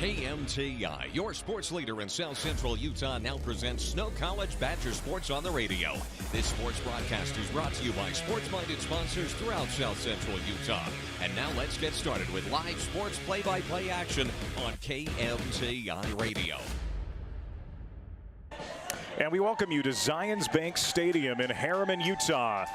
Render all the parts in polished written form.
KMTI, your sports leader in South Central Utah, now presents Snow College Badger Sports on the radio. This sports broadcast is brought to you by sports-minded sponsors throughout South Central Utah. And now let's get started with live sports play-by-play action on KMTI Radio. And we welcome you to Zions Bank Stadium in Herriman, Utah.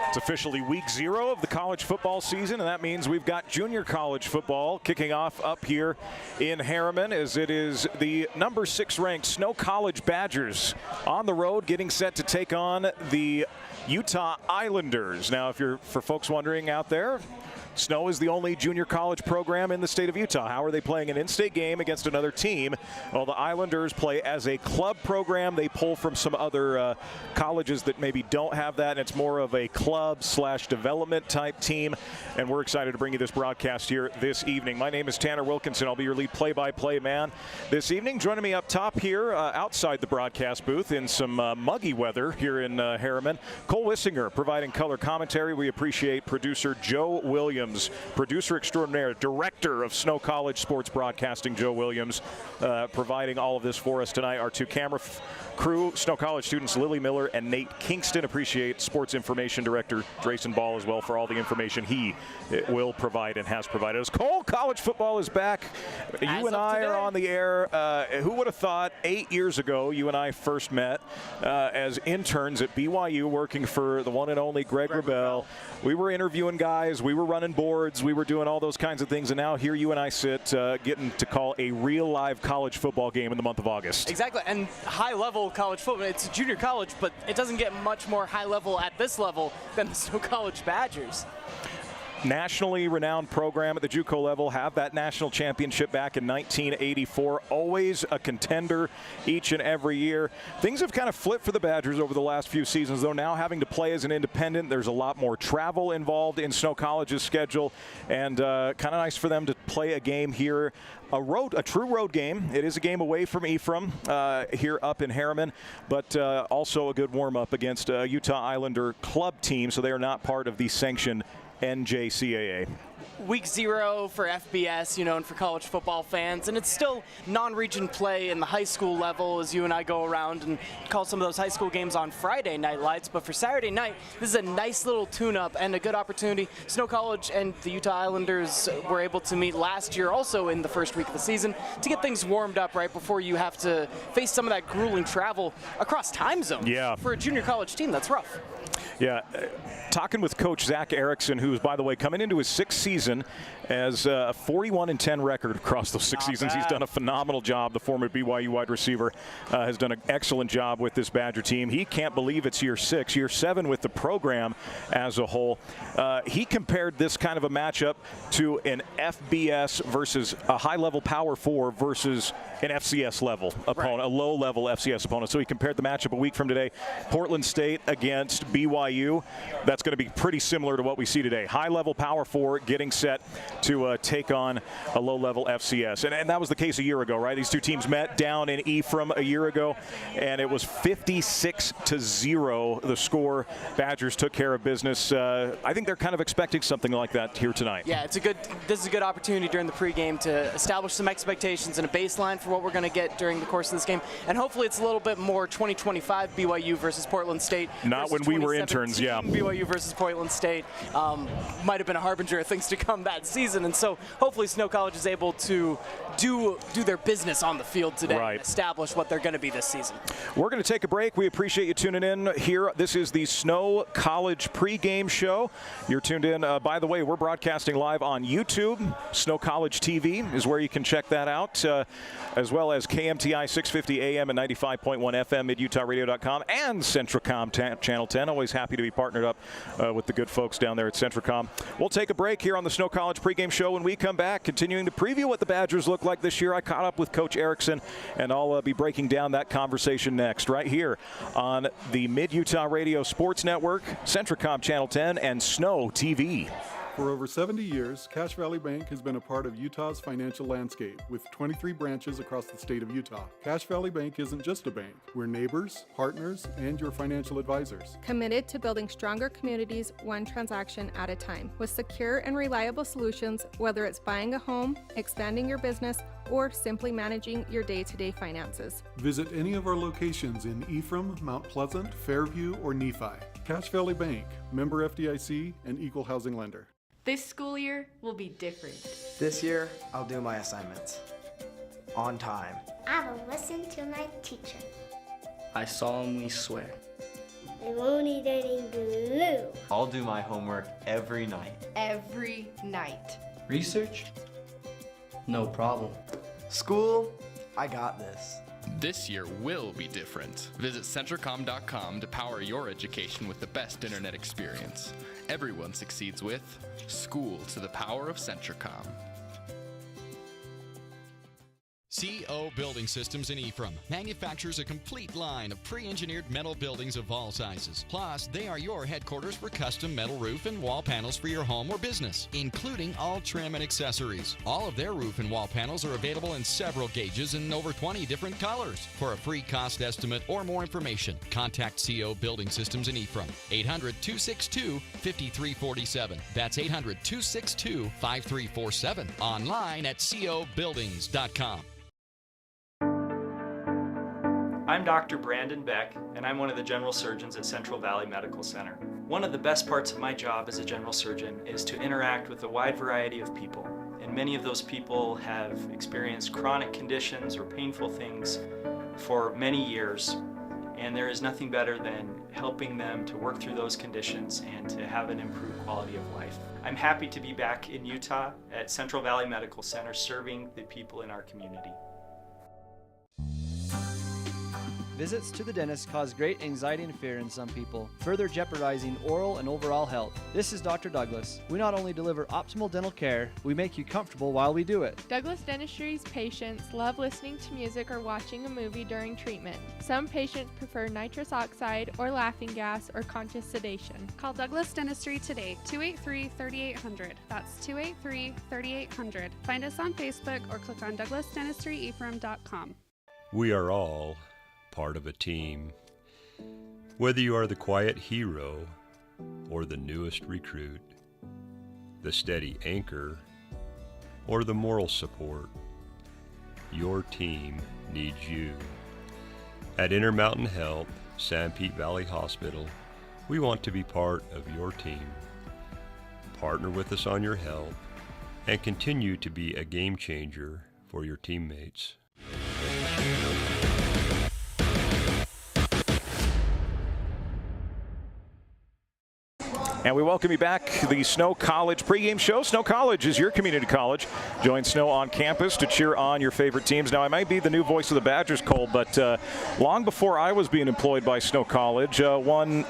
It's officially week 0 of the college football season, and that means we've got junior college football kicking off up here in Herriman, as it is the number 6 ranked Snow College Badgers on the road getting set to take on the Utah Islanders. Now, for folks wondering out there, Snow is the only junior college program in the state of Utah. How are they playing an in-state game against another team? Well, the Islanders play as a club program. They pull from some other colleges that maybe don't have that, and it's more of a club/development type team. And we're excited to bring you this broadcast here this evening. My name is Tanner Wilkinson. I'll be your lead play-by-play man this evening. Joining me up top here outside the broadcast booth in some muggy weather here in Herriman, Cole Wissinger providing color commentary. We appreciate producer Joe Williams, producer extraordinaire, director of Snow College Sports Broadcasting, Joe Williams, providing all of this for us tonight. Our two camera crew, Snow College students Lily Miller and Nate Kingston. Appreciate sports information director Drayson Ball as well for all the information he will provide and has provided us. Cole, college football is back. You and I are on the air. Who would have thought 8 years ago you and I first met as interns at BYU working for the one and only Greg Wrubell. We were interviewing guys, we were running boards, we were doing all those kinds of things, and now here you and I sit getting to call a real live college football game in the month of August. Exactly, and high-level college football. It's junior college, but it doesn't get much more high-level at this level than the Snow College Badgers. Nationally renowned program at the JUCO level, have that national championship back in 1984. Always a contender each and every year. Things have kind of flipped for the Badgers over the last few seasons, though. Now having to play as an independent, there's a lot more travel involved in Snow College's schedule, and kind of nice for them to play a game here, a true road game. It is a game away from Ephraim here up in Herriman, but also a good warm-up against a Utah Islander club team, so they are not part of the sanctioned NJCAA. Week 0 for FBS, and for college football fans, and it's still non-region play in the high school level as you and I go around and call some of those high school games on Friday night lights. But for Saturday night, this is a nice little tune-up and a good opportunity. Snow College and the Utah Islanders were able to meet last year also in the first week of the season to get things warmed up right before you have to face some of that grueling travel across time zones. Yeah. For a junior college team, that's rough. Yeah, talking with Coach Zach Erickson, who's, by the way, coming into his 6th season as a 41-10 record across those 6 seasons. He's done a phenomenal job. The former BYU wide receiver has done an excellent job with this Badger team. He can't believe it's year 6, year 7 with the program as a whole. He compared this kind of a matchup to an FBS versus a high-level Power 4 versus an FCS level opponent, a low-level FCS opponent. So he compared the matchup a week from today, Portland State against BYU. That's going to be pretty similar to what we see today. High-level Power 4 getting set to take on a low-level FCS. And that was the case a year ago, right? These two teams met down in Ephraim a year ago, and it was 56-0 the score. Badgers took care of business. I think they're kind of expecting something like that here tonight. Yeah, this is a good opportunity during the pregame to establish some expectations and a baseline for what we're going to get during the course of this game. And hopefully it's a little bit more 2025 BYU versus Portland State. Not when we were interns, yeah. BYU versus Portland State might have been a harbinger of things to come that season. And so hopefully Snow College is able to do their business on the field today, right, and establish what they're going to be this season. We're going to take a break. We appreciate you tuning in here. This is the Snow College pregame show. You're tuned in. By the way, we're broadcasting live on YouTube. Snow College TV is where you can check that out, as well as KMTI 650 AM and 95.1 FM at UtahRadio.com and Centricom Channel 10. Always happy to be partnered up with the good folks down there at Centricom. We'll take a break here on the Snow College pregame show. When we come back, continuing to preview what the Badgers look like this year. I caught up with Coach Erickson, and I'll be breaking down that conversation next, right here on the Mid-Utah Radio Sports Network, Centricom Channel 10, and SnowTV. For over 70 years, Cache Valley Bank has been a part of Utah's financial landscape with 23 branches across the state of Utah. Cache Valley Bank isn't just a bank. We're neighbors, partners, and your financial advisors. Committed to building stronger communities one transaction at a time with secure and reliable solutions, whether it's buying a home, expanding your business, or simply managing your day-to-day finances. Visit any of our locations in Ephraim, Mount Pleasant, Fairview, or Nephi. Cache Valley Bank, member FDIC, and equal housing lender. This school year will be different. This year, I'll do my assignments on time. I will listen to my teacher. I solemnly swear. I won't eat any glue. I'll do my homework every night. Every night. Research? No problem. School, I got this. This year will be different. Visit Centricom.com to power your education with the best internet experience. Everyone succeeds with School to the Power of Centricom. CO Building Systems in Ephraim manufactures a complete line of pre-engineered metal buildings of all sizes. Plus, they are your headquarters for custom metal roof and wall panels for your home or business, including all trim and accessories. All of their roof and wall panels are available in several gauges and over 20 different colors. For a free cost estimate or more information, contact CO Building Systems in Ephraim. 800-262-5347. That's 800-262-5347. Online at cobuildings.com. I'm Dr. Brandon Beck, and I'm one of the general surgeons at Central Valley Medical Center. One of the best parts of my job as a general surgeon is to interact with a wide variety of people, and many of those people have experienced chronic conditions or painful things for many years, and there is nothing better than helping them to work through those conditions and to have an improved quality of life. I'm happy to be back in Utah at Central Valley Medical Center serving the people in our community. Visits to the dentist cause great anxiety and fear in some people, further jeopardizing oral and overall health. This is Dr. Douglas. We not only deliver optimal dental care, we make you comfortable while we do it. Douglas Dentistry's patients love listening to music or watching a movie during treatment. Some patients prefer nitrous oxide or laughing gas or conscious sedation. Call Douglas Dentistry today, 283-3800. That's 283-3800. Find us on Facebook or click on douglasdentistryephrem.com. We are all part of a team. Whether you are the quiet hero or the newest recruit, the steady anchor or the moral support, your team needs you. At Intermountain Health, Sanpete Valley Hospital, we want to be part of your team. Partner with us on your health and continue to be a game changer for your teammates. And we welcome you back to the Snow College pregame show. Snow College is your community college. Join Snow on campus to cheer on your favorite teams. Now, I might be the new voice of the Badgers, Cole, but long before I was being employed by Snow College, one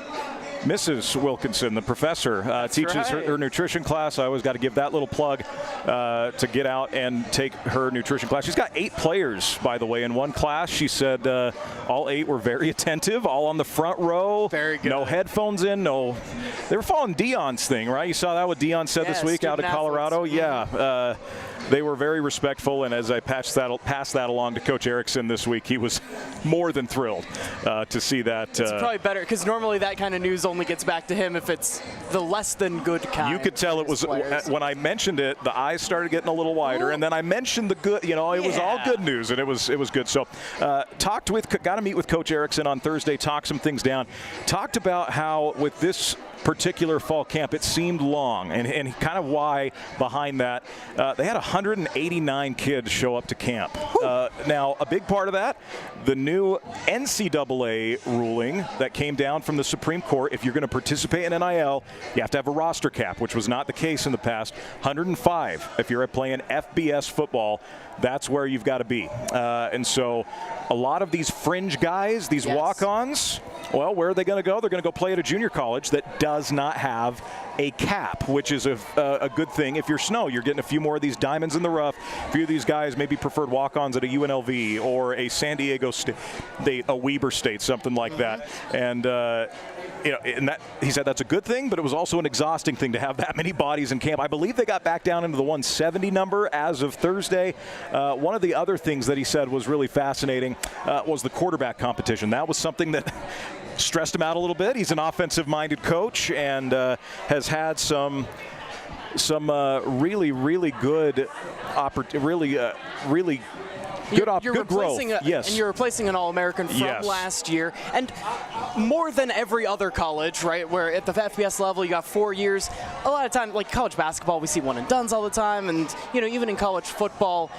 Mrs. Wilkinson, the professor, teaches her nutrition class. I always got to give that little plug to get out and take her nutrition class. She's got 8 players, by the way, in one class. She said all 8 were very attentive, all on the front row. Very good. No headphones in, no. They were following Dion's thing, right? You saw that what Dion said this week out of Colorado? Athletes. Yeah. They were very respectful, and as I passed that along to Coach Erickson this week, he was more than thrilled to see that. It's probably better, because normally that kind of news only gets back to him if it's the less than good kind. You could tell it was, when I mentioned it, the eyes started getting a little wider, and then I mentioned the good, it was all good news, and it was good. So got to meet with Coach Erickson on Thursday, talk some things down, talked about how with this particular fall camp, it seemed long, and kind of why behind that. They had 189 kids show up to camp. Now, a big part of that, the new NCAA ruling that came down from the Supreme Court. If you're going to participate in NIL, you have to have a roster cap, which was not the case in the past. 105 if you're playing FBS football. That's where you've got to be. And so a lot of these fringe guys, these walk-ons, well, where are they going to go? They're going to go play at a junior college that does not have a cap, which is a good thing. If you're Snow, you're getting a few more of these diamonds in the rough. A few of these guys maybe preferred walk-ons at a UNLV or a San Diego State, a Weber State, something like that. And and that, he said that's a good thing, but it was also an exhausting thing to have that many bodies in camp. I believe they got back down into the 170 number as of Thursday. One of the other things that he said was really fascinating was the quarterback competition. That was something that stressed him out a little bit. He's an offensive-minded coach and has had some some really, really good, really good growth. Yes. And you're replacing an All-American from last year. And more than every other college, right, where at the FBS level you got 4 years. A lot of time, like college basketball, we see one and dones all the time. And, even in college football,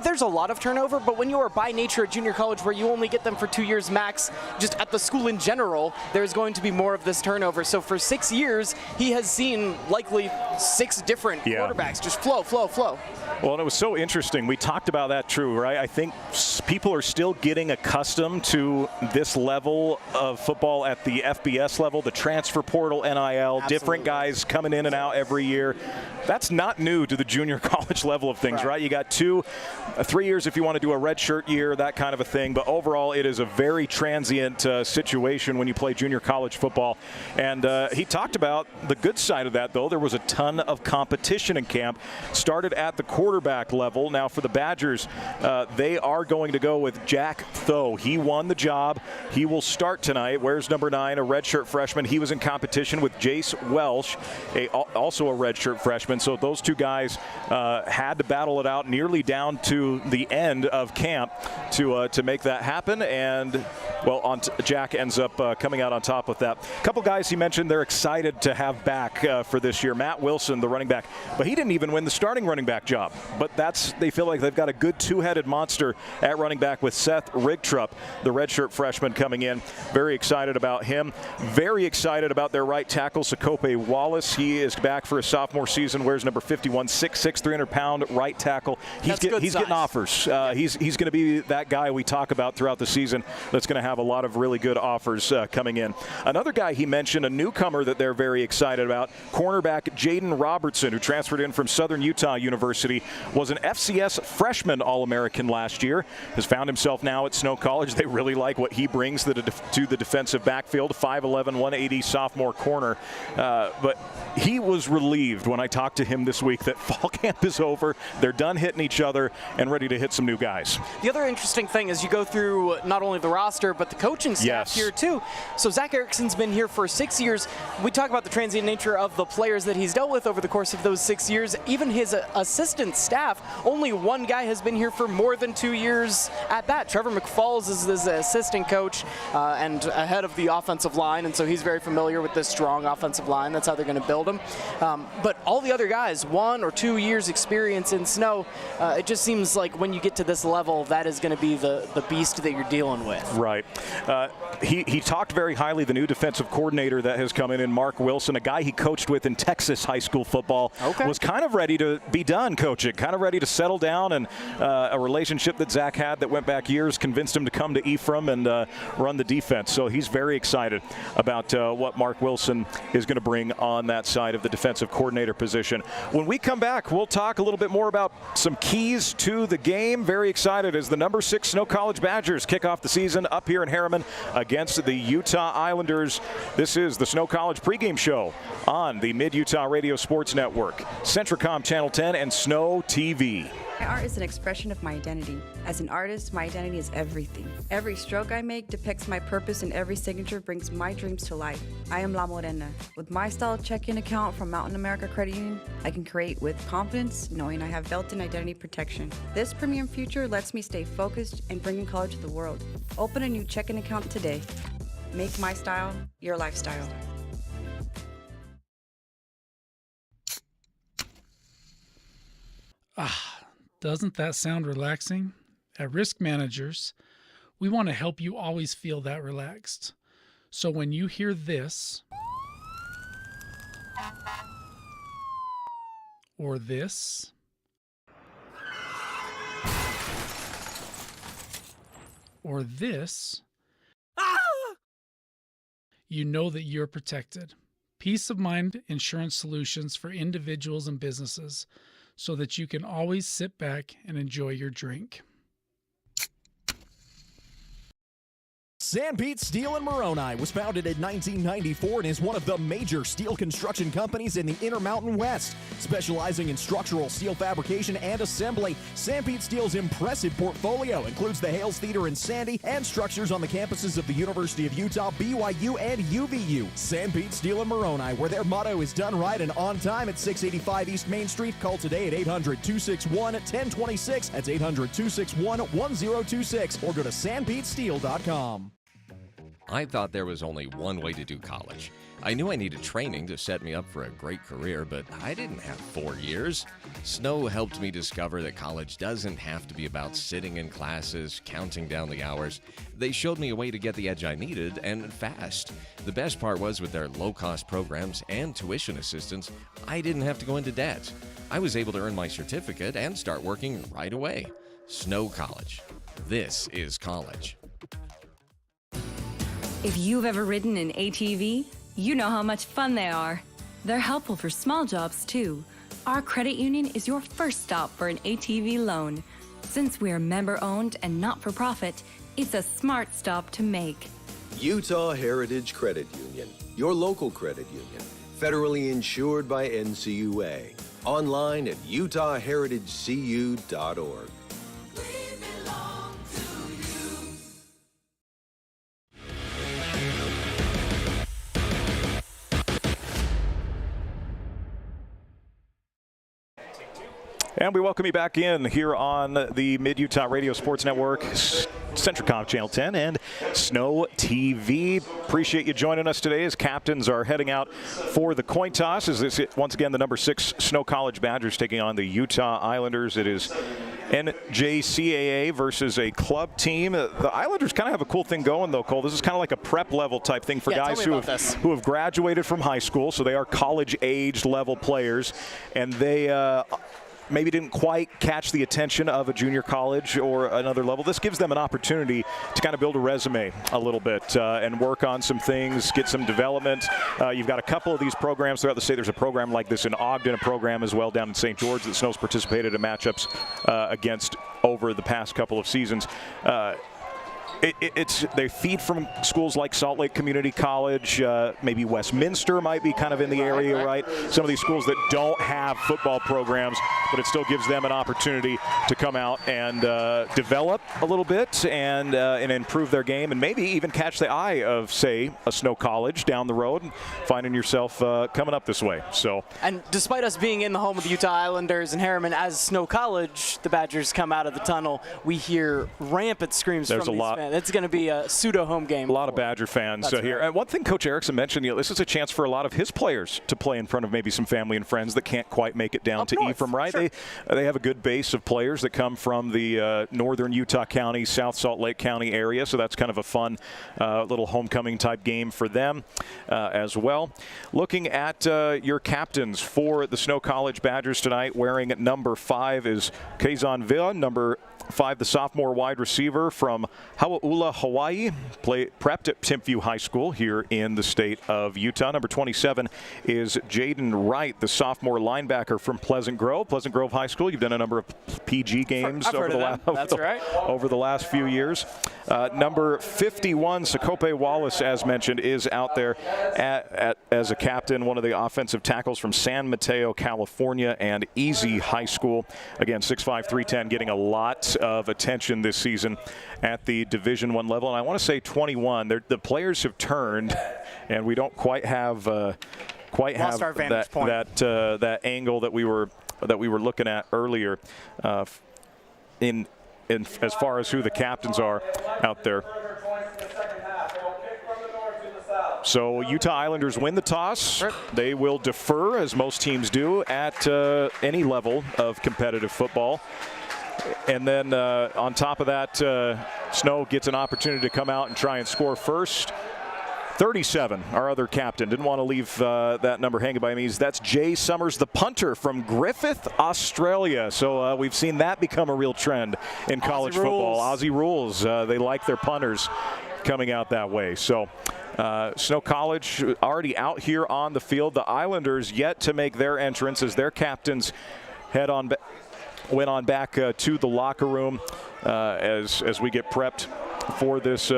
there's a lot of turnover, but when you are by nature a junior college where you only get them for 2 years max, just at the school in general, there's going to be more of this turnover. So for 6 years, he has seen likely 6 different quarterbacks just flow. Well, and it was so interesting. We talked about that, too, right? I think people are still getting accustomed to this level of football at the FBS level, the transfer portal, NIL, Absolutely. Different guys coming in and out every year. That's not new to the junior college level of things, right? You got 3 years if you want to do a redshirt year, that kind of a thing. But overall, it is a very transient situation when you play junior college football. And he talked about the good side of that, though. There was a ton of competition in camp. Started at the quarterback level. Now for the Badgers, they are going to go with Jack Tho. He won the job. He will start tonight. Where's number 9, a redshirt freshman? He was in competition with Jace Welsh, also a redshirt freshman. So those two guys had to battle it out nearly down to the end of camp to make that happen. And, well, Jack ends up coming out on top with that. A couple guys he mentioned they're excited to have back for this year. Matt Wilson, the running back. But he didn't even win the starting running back job. But they feel like they've got a good two-headed monster at running back with Seth Rigtrup, the redshirt freshman, coming in. Very excited about him. Very excited about their right tackle, Sakope Wallace. He is back for a sophomore season. Wears number 51, 6'6", 300-pound right tackle. He's getting offers. He's going to be that guy we talk about throughout the season that's going to have a lot of really good offers coming in. Another guy he mentioned, a newcomer that they're very excited about, cornerback Jaden Robertson, who transferred in from Southern Utah University, was an FCS freshman All-American last year, has found himself now at Snow College. They really like what he brings to the defensive backfield, 5'11", 180 sophomore corner. But he was relieved when I talked to him this week that fall camp is over. They're done hitting each other and ready to hit some new guys. The other interesting thing is you go through not only the roster, but the coaching staff here too. So Zach Erickson's been here for 6 years. We talk about the transient nature of the players that he's dealt with over the course of those 6 years. Even his assistant staff, only one guy has been here for more than 2 years at that. Trevor McFalls is his assistant coach and ahead of the offensive line, and so he's very familiar with this strong offensive line. That's how they're going to build him. But all the other guys, 1 or 2 years experience in snow. It just seems like when you get to this level, that is going to be the beast that you're dealing with. Right. He talked very highly the new defensive coordinator that has come in, Mark Wilson, a guy he coached with in Texas high school football. Was kind of ready to be done coaching, kind of ready to settle down, and a relationship that Zach had that went back years convinced him to come to Ephraim and run the defense. So he's very excited about what Mark Wilson is going to bring on that side of the defensive coordinator position. When we come back, we'll talk a little bit more about some keys to the game. Very excited as the number 6 Snow College Badgers kick off the season up here in Herriman against the Utah Islanders. This is the Snow College pregame show on the Mid-Utah Radio Sports Network, Centricom Channel 10, and SnowTV. My art is an expression of my identity. As an artist, my identity is everything. Every stroke I make depicts my purpose, and every signature brings my dreams to life. I am La Morena. With my style check-in account from Mountain America Credit Union, I can create with confidence, knowing I have built-in identity protection. This premium future lets me stay focused and bring color to the world. Open a new check-in account today. Make my style your lifestyle. Doesn't that sound relaxing? At Risk Managers, we want to help you always feel that relaxed. So when you hear this, or this, or this, you know that you're protected. Peace of mind insurance solutions for individuals and businesses, so that you can always sit back and enjoy your drink. Sanpete Steel in Moroni was founded in 1994 and is one of the major steel construction companies in the Intermountain West. Specializing in structural steel fabrication and assembly, Sanpete Steel's impressive portfolio includes the Hales Theater in Sandy and structures on the campuses of the University of Utah, BYU, and UVU. Sanpete Steel in Moroni, where their motto is done right and on time at 685 East Main Street. Call today at 800-261-1026. That's 800-261-1026. Or go to sanpetesteel.com. I thought there was only one way to do college. I knew I needed training to set me up for a great career, but I didn't have 4 years. Snow helped me discover that college doesn't have to be about sitting in classes, counting down the hours. They showed me a way to get the edge I needed, and fast. The best part was with their low-cost programs and tuition assistance, I didn't have to go into debt. I was able to earn my certificate and start working right away. Snow College. This is college. If you've ever ridden an ATV, you know how much fun they are. They're helpful for small jobs, too. Our credit union is your first stop for an ATV loan. Since we're member-owned and not-for-profit, it's a smart stop to make. Utah Heritage Credit Union, your local credit union, federally insured by NCUA. Online at utahheritagecu.org. And we welcome you back in here on the Mid-Utah Radio Sports Network, CentralCom Channel 10, and SnowTV. Appreciate you joining us today as captains are heading out for the coin toss. As this, once again, the number 6 Snow College Badgers taking on the Utah Islanders. It is NJCAA versus a club team. The Islanders kind of have a cool thing going, though, Cole. This is kind of like a prep level type thing for guys who have graduated from high school, so they are college-aged level players, and they maybe didn't quite catch the attention of a junior college or another level. This gives them an opportunity to kind of build a resume a little bit and work on some things, get some development. You've got a couple of these programs throughout the state. There's a program like this in Ogden, a program as well down in St. George that Snow's participated in matchups against over the past couple of seasons. They feed from schools like Salt Lake Community College, maybe Westminster might be kind of in the area, right? Some of these schools that don't have football programs, but it still gives them an opportunity to come out and develop a little bit and improve their game, and maybe even catch the eye of, say, a Snow College down the road, and finding yourself coming up this way. So, and despite us being in the home of the Utah Islanders and Herriman as Snow College, the Badgers come out of the tunnel. We hear rampant screams from these fans. It's going to be a pseudo home game. A lot of Badger fans here. And one thing Coach Erickson mentioned, this is a chance for a lot of his players to play in front of maybe some family and friends that can't quite make it down up to north. Ephraim, right? Sure. They have a good base of players that come from the northern Utah County, South Salt Lake County area, so that's kind of a fun little homecoming type game for them as well. Looking at your captains for the Snow College Badgers tonight, wearing number 5 is Kazan Villa, number 5, the sophomore wide receiver from Hau'ula, Hawaii, prepped at Timpview High School here in the state of Utah. Number 27 is Jaden Wright, the sophomore linebacker from Pleasant Grove High School. You've done a number of PG games over the last few years. Number 51, Sakope Wallace, as mentioned, is out there as a captain, one of the offensive tackles from San Mateo, California, and Easy High School. Again, 6'5", 310, getting a lot of attention this season at the Division I level. And I want to say 21. The players have turned, and we don't quite have that angle that we were looking at earlier in as far as who the captains are out there. So Utah Islanders win the toss. They will defer, as most teams do, at any level of competitive football. And then on top of that, Snow gets an opportunity to come out and try and score first. 37, our other captain. Didn't want to leave that number hanging by me. That's Jay Summers, the punter from Griffith, Australia. So we've seen that become a real trend in college football. Aussie rules. They like their punters coming out that way. So Snow College already out here on the field. The Islanders yet to make their entrance as their captains went on back to the locker room as we get prepped for this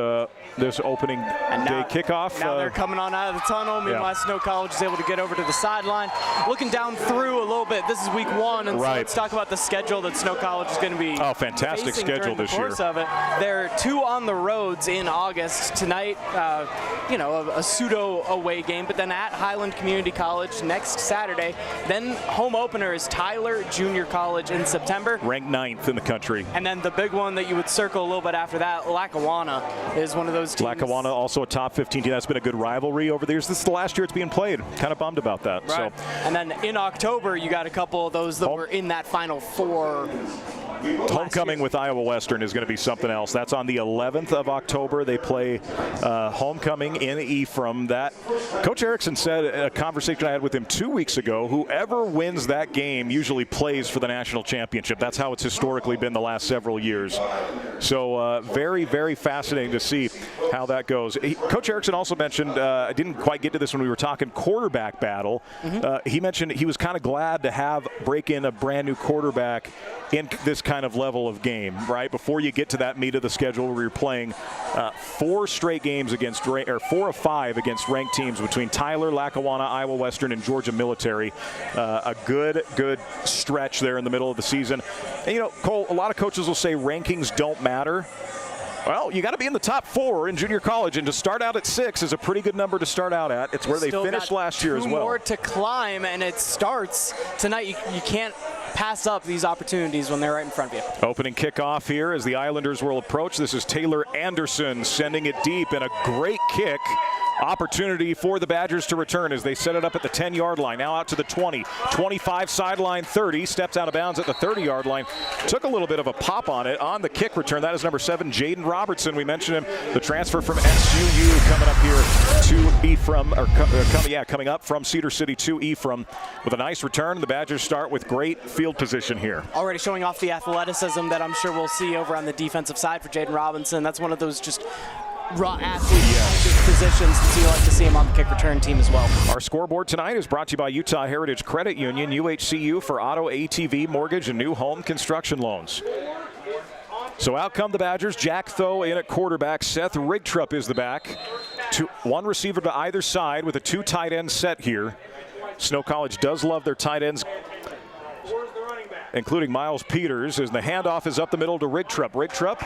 this opening day kickoff. Now they're coming on out of the tunnel. Meanwhile, Snow College is able to get over to the sideline. Looking down through a little bit, this is week 1, and so let's talk about the schedule that Snow College is going to be fantastic schedule this year. Of it. They're 2 on the roads in August. Tonight, a pseudo away game, but then at Highland Community College next Saturday. Then home opener is Tyler Junior College in September. Ranked 9th in the country. And then the big one that you would circle a little bit after that, Lackawanna is one of those teams. Lackawanna also a top 15 team. That's been a good rivalry over the years. This is the last year it's being played. Kind of bummed about that. Right. So. And then in October, you got a couple of those that were in that Final Four. Homecoming with Iowa Western is going to be something else. That's on the 11th of October. They play homecoming in Ephraim. That Coach Erickson said in a conversation I had with him 2 weeks ago, whoever wins that game usually plays for the national championship. That's how it's historically been the last several years. So very, very fascinating to see how that goes. Coach Erickson also mentioned, I didn't quite get to this when we were talking quarterback battle. He mentioned he was kind of glad to break in a brand new quarterback in this kind of level of game, right? Before you get to that meat of the schedule where you're playing 4 straight games against, or 4 of 5 against ranked teams between Tyler, Lackawanna, Iowa Western, and Georgia Military. A good stretch there in the middle of the season. And, Cole, a lot of coaches will say rankings don't matter. Well, you got to be in the top 4 in junior college, and to start out at 6 is a pretty good number to start out at. It's where they finished last year as well. 2 more to climb, and it starts tonight. You can't pass up these opportunities when they're right in front of you. Opening kickoff here as the Islanders will approach. This is Taylor Anderson sending it deep, and a great kick. Opportunity for the Badgers to return as they set it up at the 10-yard line. Now out to the 20, 25, sideline 30. Steps out of bounds at the 30-yard line. Took a little bit of a pop on it on the kick return. That is number 7, Jaden Robertson. We mentioned him, the transfer from SUU coming up here to Ephraim, coming up from Cedar City to Ephraim with a nice return. The Badgers start with great field position here. Already showing off the athleticism that I'm sure we'll see over on the defensive side for Jaden Robinson. That's one of those just raw athlete positions, so you like to see him on the kick return team as well. Our scoreboard tonight is brought to you by Utah Heritage Credit Union, UHCU for auto, ATV, mortgage, and new home construction loans. So out come the Badgers. Jack Tho in at quarterback. Seth Rigtrup is the back. 1 receiver to either side with a 2 tight end set here. Snow College does love their tight ends, including Miles Peters, as the handoff is up the middle to Rigtrup. Rigtrup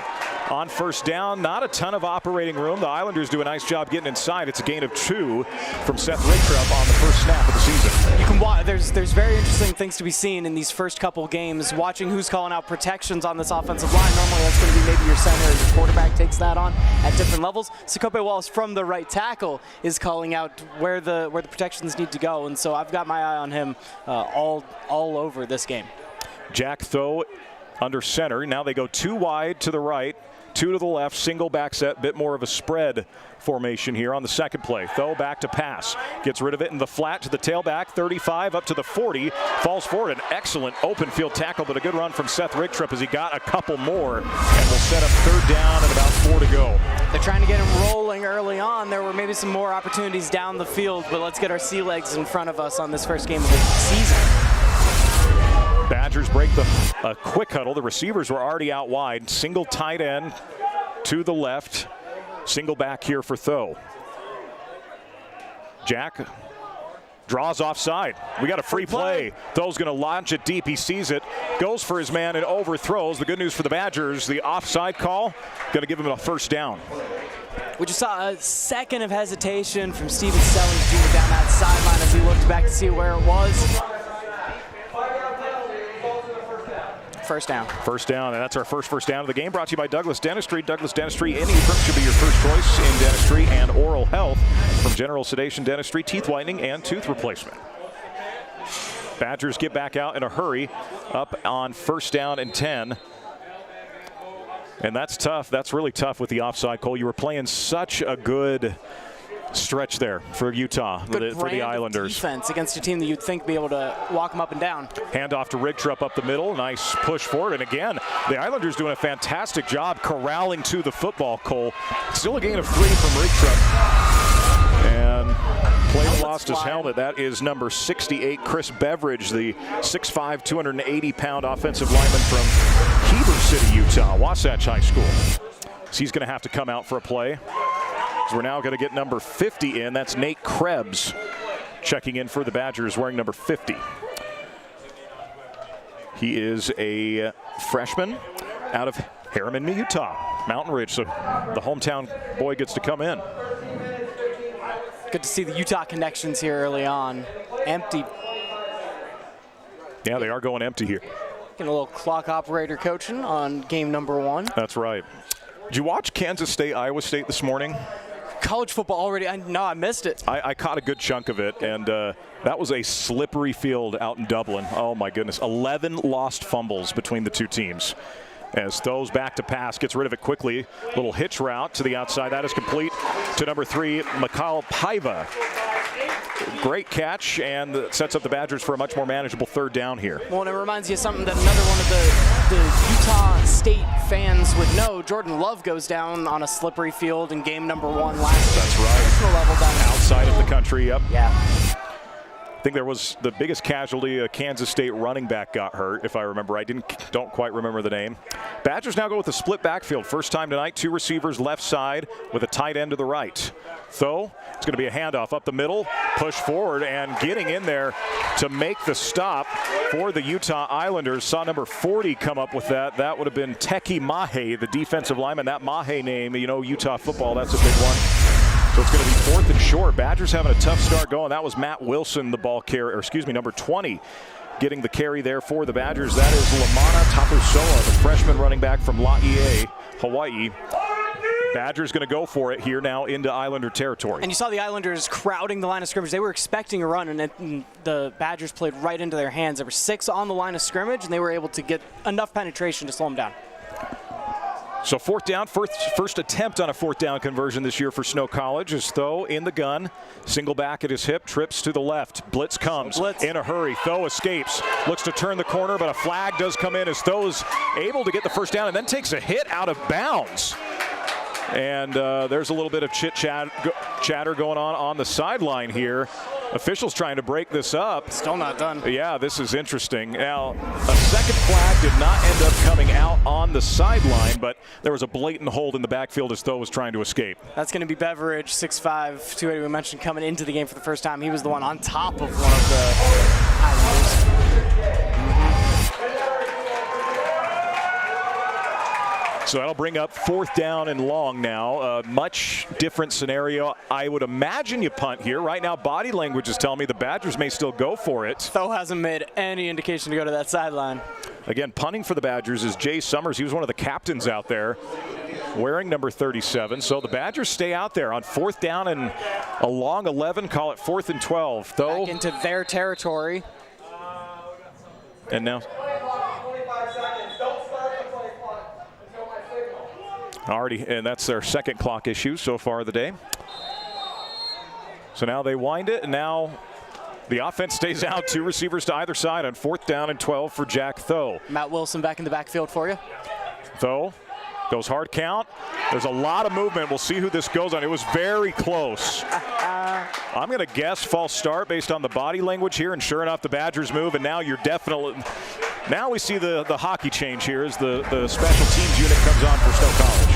on first down, not a ton of operating room. The Islanders do a nice job getting inside. It's a gain of 2 from Seth Rigtrup on the first snap of the season. You can watch. There's very interesting things to be seen in these first couple games. Watching who's calling out protections on this offensive line. Normally that's going to be maybe your center or your quarterback takes that on at different levels. Sekope Wallace from the right tackle is calling out where the protections need to go, and so I've got my eye on him all over this game. Jack Tho under center. Now they go 2 wide to the right, 2 to the left, single back set, bit more of a spread formation here on the second play. Tho back to pass. Gets rid of it in the flat to the tailback, 35 up to the 40. Falls forward, an excellent open field tackle, but a good run from Seth Rigtrup as he got a couple more and will set up 3rd down and about 4 to go. They're trying to get him rolling early on. There were maybe some more opportunities down the field, but let's get our sea legs in front of us on this first game of the season. Badgers break a quick huddle. The receivers were already out wide. Single tight end to the left. Single back here for Tho. Jack draws offside. We got a free play. Tho's going to launch it deep. He sees it, goes for his man and overthrows. The good news for the Badgers, the offside call, going to give him a first down. We just saw a second of hesitation from Steven Sellers Jr. down that sideline as he looked back to see where it was. First down. First down, and that's our first down of the game. Brought to you by Douglas Dentistry. Douglas Dentistry in Ephraim should be your first choice in dentistry and oral health, from general sedation dentistry, teeth whitening, and tooth replacement. Badgers get back out in a hurry, up on 1st down and 10. And that's tough. That's really tough with the offside, Cole. You were playing such a good stretch there for Utah, for the Islanders. Defense against a team that you'd think be able to walk them up and down. Handoff to Rigtrup up the middle. Nice push forward. And again, the Islanders doing a fantastic job corralling to the football, Cole. Still a gain of 3 from Rigtrup. And player lost his helmet. That is number 68, Chris Beveridge, the 6'5", 280-pound offensive lineman from Heber City, Utah, Wasatch High School. So he's going to have to come out for a play. So we're now going to get number 50 in. That's Nate Krebs checking in for the Badgers wearing number 50. He is a freshman out of Herriman, Utah, Mountain Ridge. So the hometown boy gets to come in. Good to see the Utah connections here early on. Empty. Yeah, they are going empty here. Getting a little clock operator coaching on game number 1. That's right. Did you watch Kansas State, Iowa State this morning? College football already. No, I missed it. I caught a good chunk of it, and that was a slippery field out in Dublin. Oh, my goodness. 11 lost fumbles between the two teams. As throws back to pass, gets rid of it quickly. Little hitch route to the outside. That is complete to number 3, Mikal Paiva. Great catch, and sets up the Badgers for a much more manageable third down here. Well, and it reminds you of something that another one of the Utah State fans would know. Jordan Love goes down on a slippery field in game number 1 last year. That's right. National level down outside of the country, yep. Yeah. I think there was the biggest casualty. A Kansas State running back got hurt, if I remember. I don't quite remember the name. Badgers now go with a split backfield. First time tonight, 2 receivers left side with a tight end to the right. Though it's going to be a handoff up the middle, push forward, and getting in there to make the stop for the Utah Islanders. Saw number 40 come up with that. That would have been Teki Mahe, the defensive lineman. That Mahe name, you know, Utah football, that's a big one. So it's going to be 4th and short. Badgers having a tough start going. That was Matt Wilson, the ball carrier, or excuse me, number 20, getting the carry there for the Badgers. That is Lamana Tapusoa, the freshman running back from Laie, Hawaii. Badgers going to go for it here now into Islander territory. And you saw the Islanders crowding the line of scrimmage. They were expecting a run, and the Badgers played right into their hands. There were 6 on the line of scrimmage, and they were able to get enough penetration to slow them down. So 4th down, first attempt on a 4th down conversion this year for Snow College is Tho in the gun. Single back at his hip, trips to the left. Blitz comes in a hurry. Tho escapes, looks to turn the corner, but a flag does come in as Tho's able to get the first down and then takes a hit out of bounds. And there's a little bit of chatter going on the sideline here. Officials trying to break this up. Still not done. Yeah, this is interesting. Now, a second flag did not end up coming out on the sideline, but there was a blatant hold in the backfield as Tho was trying to escape. That's going to be Beveridge, 6'5", 280 we mentioned, coming into the game for the first time. He was the one on top of one of the Islanders. So that'll bring up 4th down and long now. A much different scenario. I would imagine you punt here. Right now, body language is telling me the Badgers may still go for it. Tho hasn't made any indication to go to that sideline. Again, punting for the Badgers is Jay Summers. He was one of the captains out there wearing number 37. So the Badgers stay out there on 4th down and a long 11. Call it 4th and 12. Tho back into their territory. And now already, and that's their second clock issue so far of the day. So now they wind it, and now the offense stays out. 2 receivers to either side on 4th down and 12 for Jack Tho. Matt Wilson back in the backfield for you. Tho goes hard count. There's a lot of movement. We'll see who this goes on. It was very close. I'm going to guess false start based on the body language here, and sure enough, the Badgers move, and now you're definitely. Now we see the hockey change here as the special teams unit comes on for Snow College.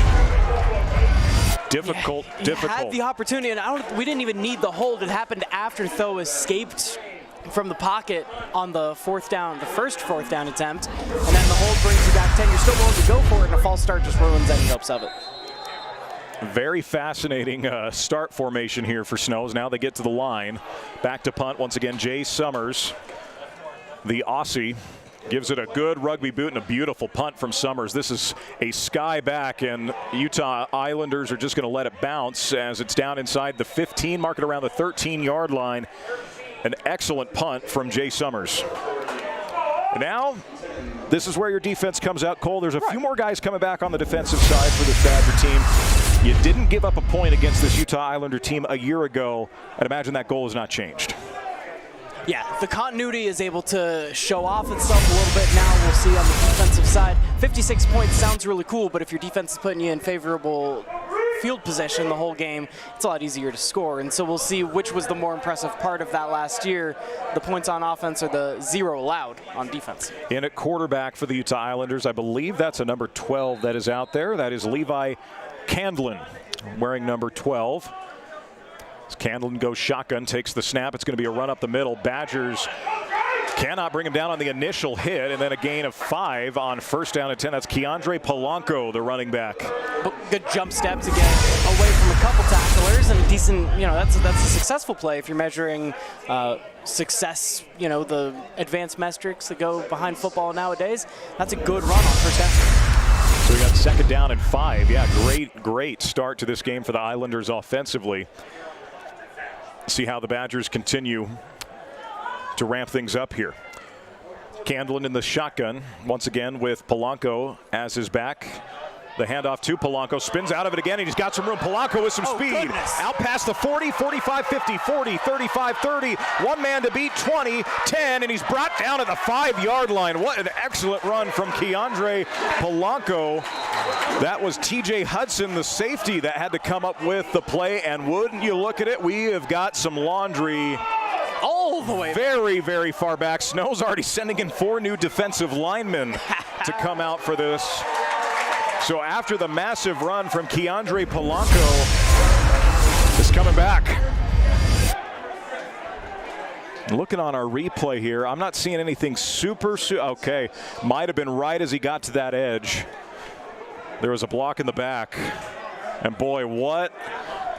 Difficult. He had the opportunity, and we didn't even need the hold. It happened after Tho escaped from the pocket on the 4th down, the first 4th down attempt, and then the hold brings you back 10. You're still willing to go for it, and a false start just ruins any hopes of it. Very fascinating start formation here for Snows. Now they get to the line. Back to punt once again. Jay Summers, the Aussie, gives it a good rugby boot and a beautiful punt from Summers. This is a sky back, and Utah Islanders are just going to let it bounce as it's down inside the 15, mark it around the 13-yard line. An excellent punt from Jay Summers. And now, this is where your defense comes out, Cole. There's a few more guys coming back on the defensive side for this Badger team. You didn't give up a point against this Utah Islander team a year ago. I'd imagine that goal has not changed. Yeah, the continuity is able to show off itself a little bit now. We'll see on the defensive side. 56 points sounds really cool, but if your defense is putting you in favorable field position the whole game, it's a lot easier to score. And so we'll see which was the more impressive part of that last year, the points on offense or the 0 allowed on defense. In at quarterback for the Utah Islanders, I believe that's a number 12 that is out there. That is Levi Candlin, wearing number 12. As Candlin goes shotgun, takes the snap. It's going to be a run up the middle. Badgers cannot bring him down on the initial hit, and then a gain of 5 on first down and 10. That's Keandre Polanco, the running back. Good jump step to get away from a couple tacklers, and a decent, that's a successful play if you're measuring success, the advanced metrics that go behind football nowadays. That's a good run on first down. So we got second down and 5. Yeah, great start to this game for the Islanders offensively. See how the Badgers continue to ramp things up here. Candlin in the shotgun once again with Polanco as his back. The handoff to Polanco, spins out of it again, and he's got some room. Polanco with some speed. Goodness. Out past the 40, 45, 50, 40, 35, 30. One man to beat, 20, 10, and he's brought down at the 5-yard line. What an excellent run from Keandre Polanco. That was TJ Hudson, the safety, that had to come up with the play, and wouldn't you look at it, we have got some laundry all the way very, very far back. Snow's already sending in 4 new defensive linemen to come out for this. So after the massive run from Keandre Polanco, is coming back. Looking on our replay here, I'm not seeing anything okay, might have been right as he got to that edge. There was a block in the back, and boy, what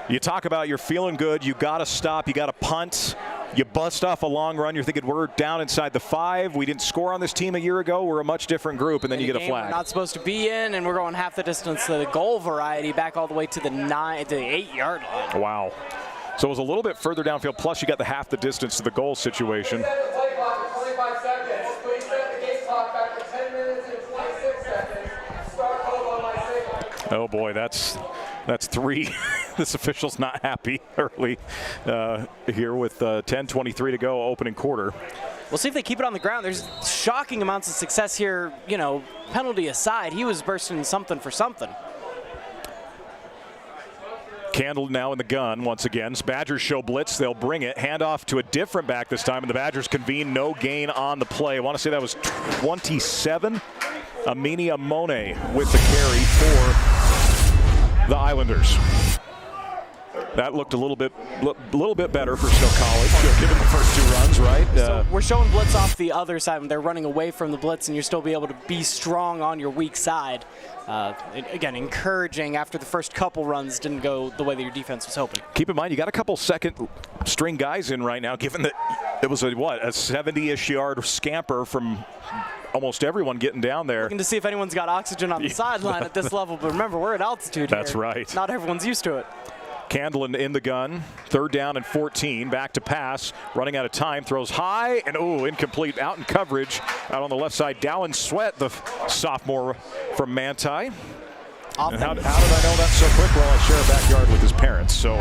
you talk about, you're feeling good, you got to stop, you got to punt. You bust off a long run, you're thinking we're down inside the 5. We didn't score on this team a year ago. We're a much different group, and then you get a flag. We're not supposed to be in, and we're going half the distance to the goal variety, back all the way to the 8-yard line. Wow. So it was a little bit further downfield, plus you got the half the distance to the goal situation. Oh boy, that's 3. This official's not happy early here with 10:23 to go, opening quarter. We'll see if they keep it on the ground. There's shocking amounts of success here, penalty aside. He was bursting something for something. Candle now in the gun once again. Badgers show blitz. They'll bring it. Handoff to a different back this time, and the Badgers convene. No gain on the play. I want to say that was 27. Amini Amone with the carry for the Islanders. That looked a little bit better for Snow College, given the first 2 runs, right? So we're showing blitz off the other side when they're running away from the blitz, and you're still be able to be strong on your weak side. Again, encouraging after the first couple runs didn't go the way that your defense was hoping. Keep in mind, you got a couple second-string guys in right now, given that it was a 70-ish yard scamper from almost everyone getting down there. Looking to see if anyone's got oxygen on the sideline at this level, but remember, we're at altitude here. That's right. Not everyone's used to it. Candlin in the gun, 3rd down and 14, back to pass, running out of time, throws high, and incomplete, out in coverage, out on the left side. Dallin Sweat, the sophomore from Manti. And how did I know that so quick? Well, I share a backyard with his parents, so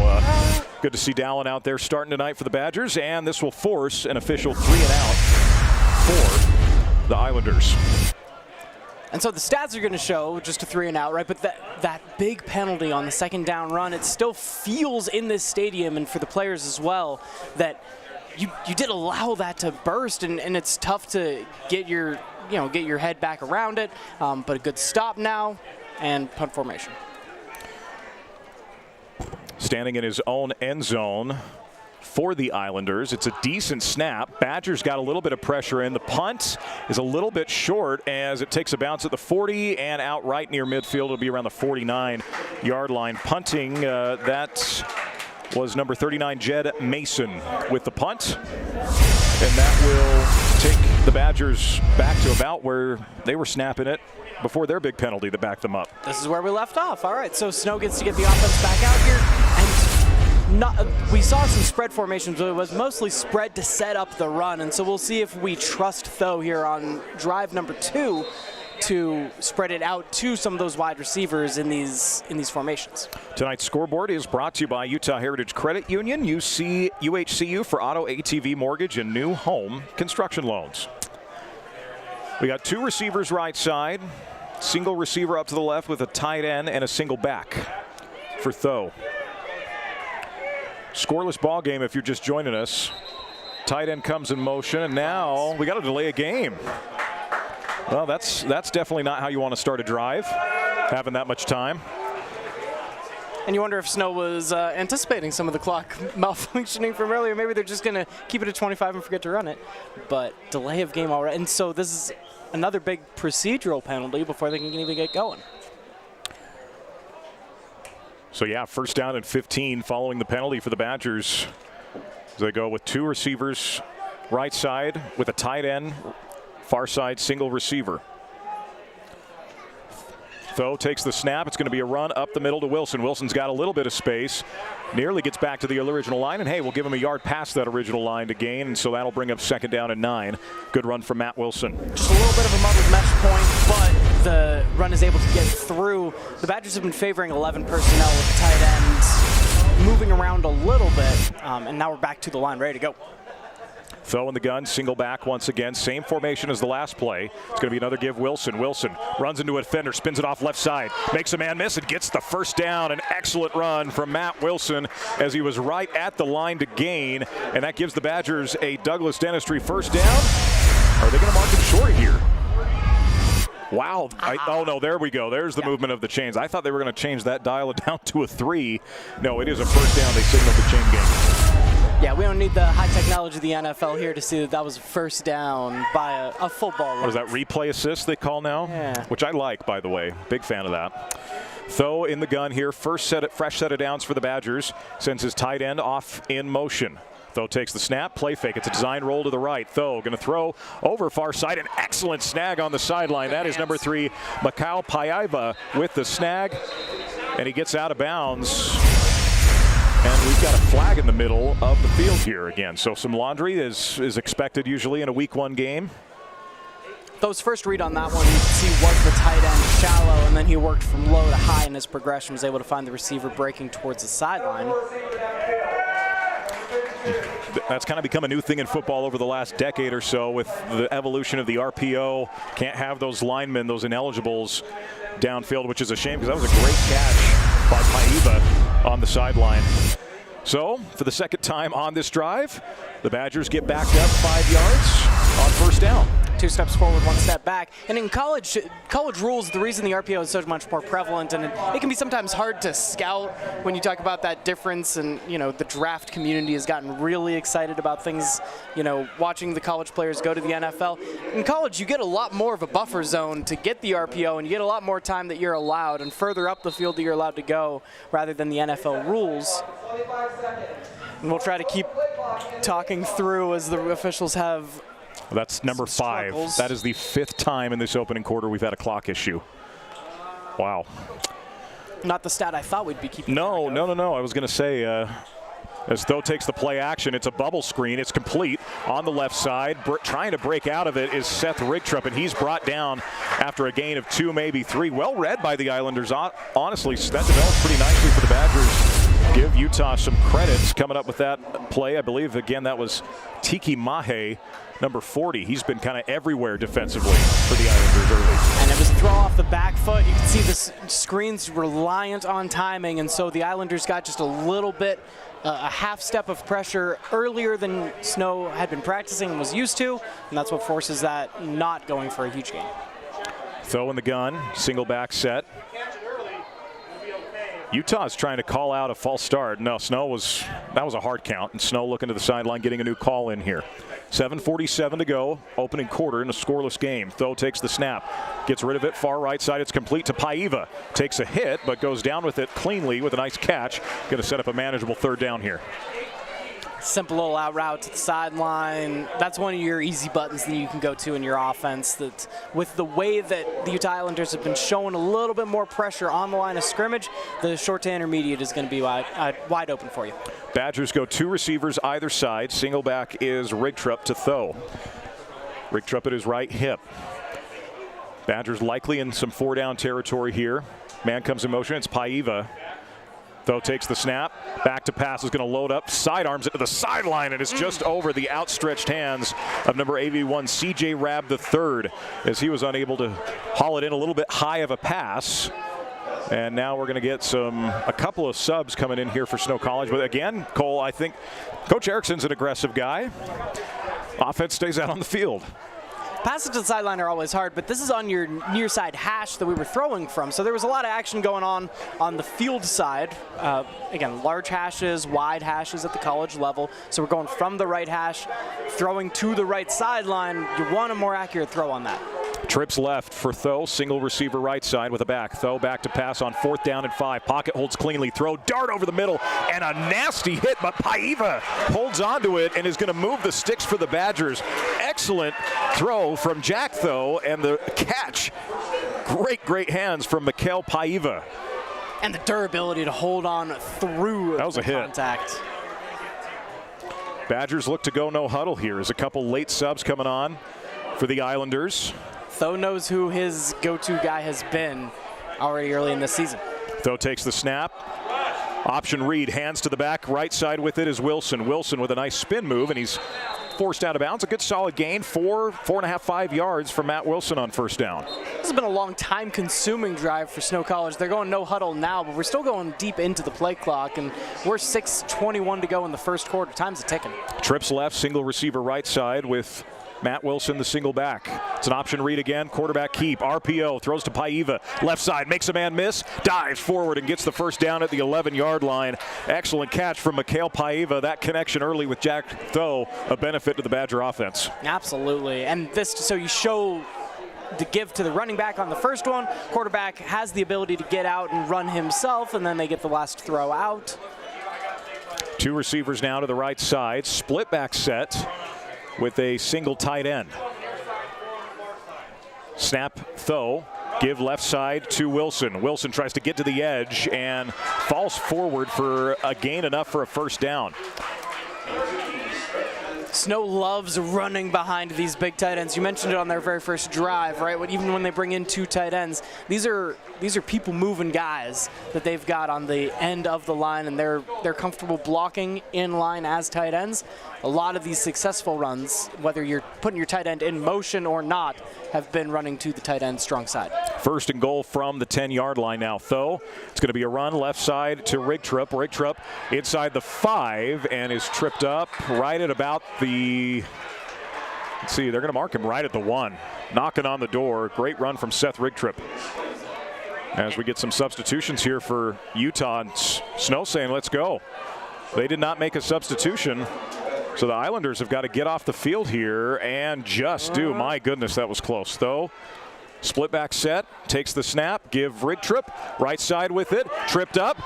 good to see Dallin out there starting tonight for the Badgers, and this will force an official 3-and-out for the Islanders. And so the stats are going to show just a 3-and-out, right? But that big penalty on the second down run, it still feels in this stadium and for the players as well that you did allow that to burst, and it's tough to get your head back around it. But a good stop now and punt formation. Standing in his own end zone for the Islanders. It's a decent snap. Badgers got a little bit of pressure in. The punt is a little bit short as it takes a bounce at the 40 and out right near midfield. It'll be around the 49-yard line. Punting, that was number 39, Jed Mason with the punt. And that will take the Badgers back to about where they were snapping it before their big penalty that backed them up. This is where we left off. All right, so Snow gets to get the offense back out here. We saw some spread formations, but it was mostly spread to set up the run, and so we'll see if we trust Tho here on drive number 2 to spread it out to some of those wide receivers in these formations. Tonight's scoreboard is brought to you by Utah Heritage Credit Union, UHCU for auto, ATV, mortgage, and new home construction loans. We got 2 receivers right side, single receiver up to the left with a tight end and a single back for Tho. Scoreless ball game if you're just joining us. Tight end comes in motion, and now we got to delay a game. Well, that's definitely not how you want to start a drive, having that much time. And you wonder if Snow was anticipating some of the clock malfunctioning from earlier. Maybe they're just going to keep it at 25 and forget to run it. But delay of game already. And so this is another big procedural penalty before they can even get going. So, yeah, first down and 15 following the penalty for the Badgers. As they go with 2 receivers right side with a tight end, far side single receiver. Tho takes the snap. It's going to be a run up the middle to Wilson. Wilson's got a little bit of space. Nearly gets back to the original line. And, hey, we'll give him a yard past that original line to gain. And so that'll bring up second down and 9. Good run from Matt Wilson. Just a little bit of a muddled mesh point, but the run is able to get through. The Badgers have been favoring 11 personnel with tight ends, moving around a little bit. And now we're back to the line, ready to go. Tho in the gun, single back once again. Same formation as the last play. It's going to be another give. Wilson. Wilson runs into a defender, spins it off left side, makes a man miss and gets the first down. An excellent run from Matt Wilson as he was right at the line to gain. And that gives the Badgers a Douglas Dentistry first down. Are they going to mark it short here? Wow. Oh, no, there we go. There's the movement of the chains. I thought they were going to change that dial down to a 3. No, it is a first down. They signaled the chain game. Yeah, we don't need the high technology of the NFL here to see that that was first down by a football. What is that, replay assist they call now? Yeah. Which I like, by the way. Big fan of that. Tho in the gun here. Fresh set of downs for the Badgers. Sends his tight end off in motion. Tho takes the snap, play fake. It's a design roll to the right. Tho going to throw over far side. An excellent snag on the sideline. That is number 3, Mikal Paiva with the snag. And he gets out of bounds. And we've got a flag in the middle of the field here again. So some laundry is expected usually in a week 1 game. Tho's first read on that one, you can see, was the tight end shallow, and then he worked from low to high in his progression, was able to find the receiver breaking towards the sideline. That's kind of become a new thing in football over the last decade or so with the evolution of the RPO. Can't have those linemen, those ineligibles downfield, which is a shame because that was a great catch by Paiva on the sideline. So, for the second time on this drive, the Badgers get backed up 5 yards on first down. 2 steps forward, 1 step back. And in college rules, the reason the RPO is so much more prevalent, and it can be sometimes hard to scout when you talk about that difference. And, you know, the draft community has gotten really excited about things, you know, watching the college players go to the NFL. In college, you get a lot more of a buffer zone to get the RPO, and you get a lot more time that you're allowed and further up the field that you're allowed to go rather than the NFL rules. And we'll try to keep talking through as the officials have. That's number 5. Struggles. That is the 5th time in this opening quarter we've had a clock issue. Wow. Not the stat I thought we'd be keeping. No. I was going to say, as Tho takes the play action, it's a bubble screen. It's complete on the left side. Trying to break out of it is Seth Rigtrup, and he's brought down after a gain of 2, maybe 3. Well read by the Islanders. Honestly, that developed pretty nicely for the Badgers. Give Utah some credits coming up with that play. I believe, again, that was Tiki Mahe, number 40. He's been kind of everywhere defensively for the Islanders early. And it was a throw off the back foot. You can see the screen's reliant on timing, and so the Islanders got just a little bit, a half step of pressure earlier than Snow had been practicing and was used to, and that's what forces that not going for a huge gain. Tho in the gun, single back set. Utah's trying to call out a false start. No, that was a hard count, and Snow looking to the sideline, getting a new call in here. 7:47 to go, opening quarter in a scoreless game. Tho takes the snap, gets rid of it, far right side. It's complete to Paiva. Takes a hit, but goes down with it cleanly with a nice catch. Going to set up a manageable third down here. Simple little out route to the sideline. That's one of your easy buttons that you can go to in your offense. That with the way that the Utah Islanders have been showing a little bit more pressure on the line of scrimmage, the short to intermediate is going to be wide open for you. Badgers go 2 receivers either side. Single back is Rigtrup to Tho. Rigtrup at his right hip. Badgers likely in some 4-down territory here. Man comes in motion. It's Paiva. Tho takes the snap, back to pass, is going to load up, sidearms it to the sideline, and it's just over the outstretched hands of number 81, C.J. Rabb III, as he was unable to haul it in. A little bit high of a pass. And now we're going to get a couple of subs coming in here for Snow College. But again, Cole, I think Coach Erickson's an aggressive guy. Offense stays out on the field. Passes to the sideline are always hard, but this is on your near side hash that we were throwing from. So there was a lot of action going on the field side. Again, large hashes, wide hashes at the college level. So we're going from the right hash, throwing to the right sideline. You want a more accurate throw on that. Trips left for Tho, single receiver right side with a back. Tho back to pass on 4th down and 5. Pocket holds cleanly, throw, dart over the middle, and a nasty hit, but Paiva holds onto it and is going to move the sticks for the Badgers. Excellent throw from Jack Tho, and the catch. Great hands from Mikhail Paiva. And the durability to hold on through that was the a hit. Contact. Badgers look to go no huddle here as a couple late subs coming on for the Islanders. Tho knows who his go-to guy has been already early in this season. Tho takes the snap. Option read, hands to the back. Right side with it is Wilson. Wilson with a nice spin move, and he's forced out of bounds. A good solid gain, 4.5, 5 yards for Matt Wilson on 1st down. This has been a long time-consuming drive for Snow College. They're going no huddle now, but we're still going deep into the play clock, and we're 6:21 to go in the first quarter. Time's a-ticking. Trips left, single receiver right side with Matt Wilson, the single back. It's an option read again, quarterback keep, RPO, throws to Paiva, left side, makes a man miss, dives forward and gets the 1st down at the 11-yard line. Excellent catch from Mikhail Paiva. That connection early with Jack Tho, a benefit to the Badger offense. Absolutely, and this, so you show the give to the running back on the first one. Quarterback has the ability to get out and run himself, and then they get the last throw out. 2 receivers now to the right side, split back set with a single tight end. Snap Tho, give left side to Wilson. Wilson tries to get to the edge and falls forward for a gain enough for a 1st down. Snow loves running behind these big tight ends. You mentioned it on their very first drive, right? Even when they bring in 2 tight ends, these are people moving guys that they've got on the end of the line, and they're comfortable blocking in line as tight ends. A lot of these successful runs, whether you're putting your tight end in motion or not, have been running to the tight end strong side. 1st and goal from the 10-yard line now. Tho, it's going to be a run left side to Rigtrup. Rigtrup inside the 5 and is tripped up right at about the, let's see, they're going to mark him right at the 1. Knocking on the door. Great run from Seth Rigtrup. As we get some substitutions here for Utah, and Snow saying, let's go. They did not make a substitution. So the Islanders have got to get off the field here and just do. My goodness, that was close. Though, split back set, takes the snap, give Rigtrup, right side with it, tripped up,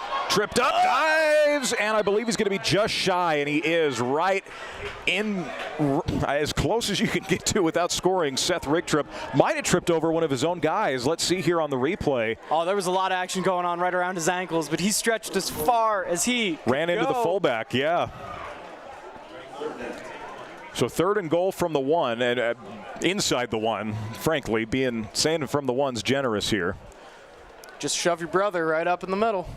dives, and I believe he's going to be just shy, and he is right in as close as you can get to without scoring. Seth Rigtrup might have tripped over one of his own guys. Let's see here on the replay. Oh, there was a lot of action going on right around his ankles, but he stretched as far as he ran into the fullback, yeah. So 3rd and goal from the 1, and inside the 1, frankly, saying from the 1's generous here. Just shove your brother right up in the middle.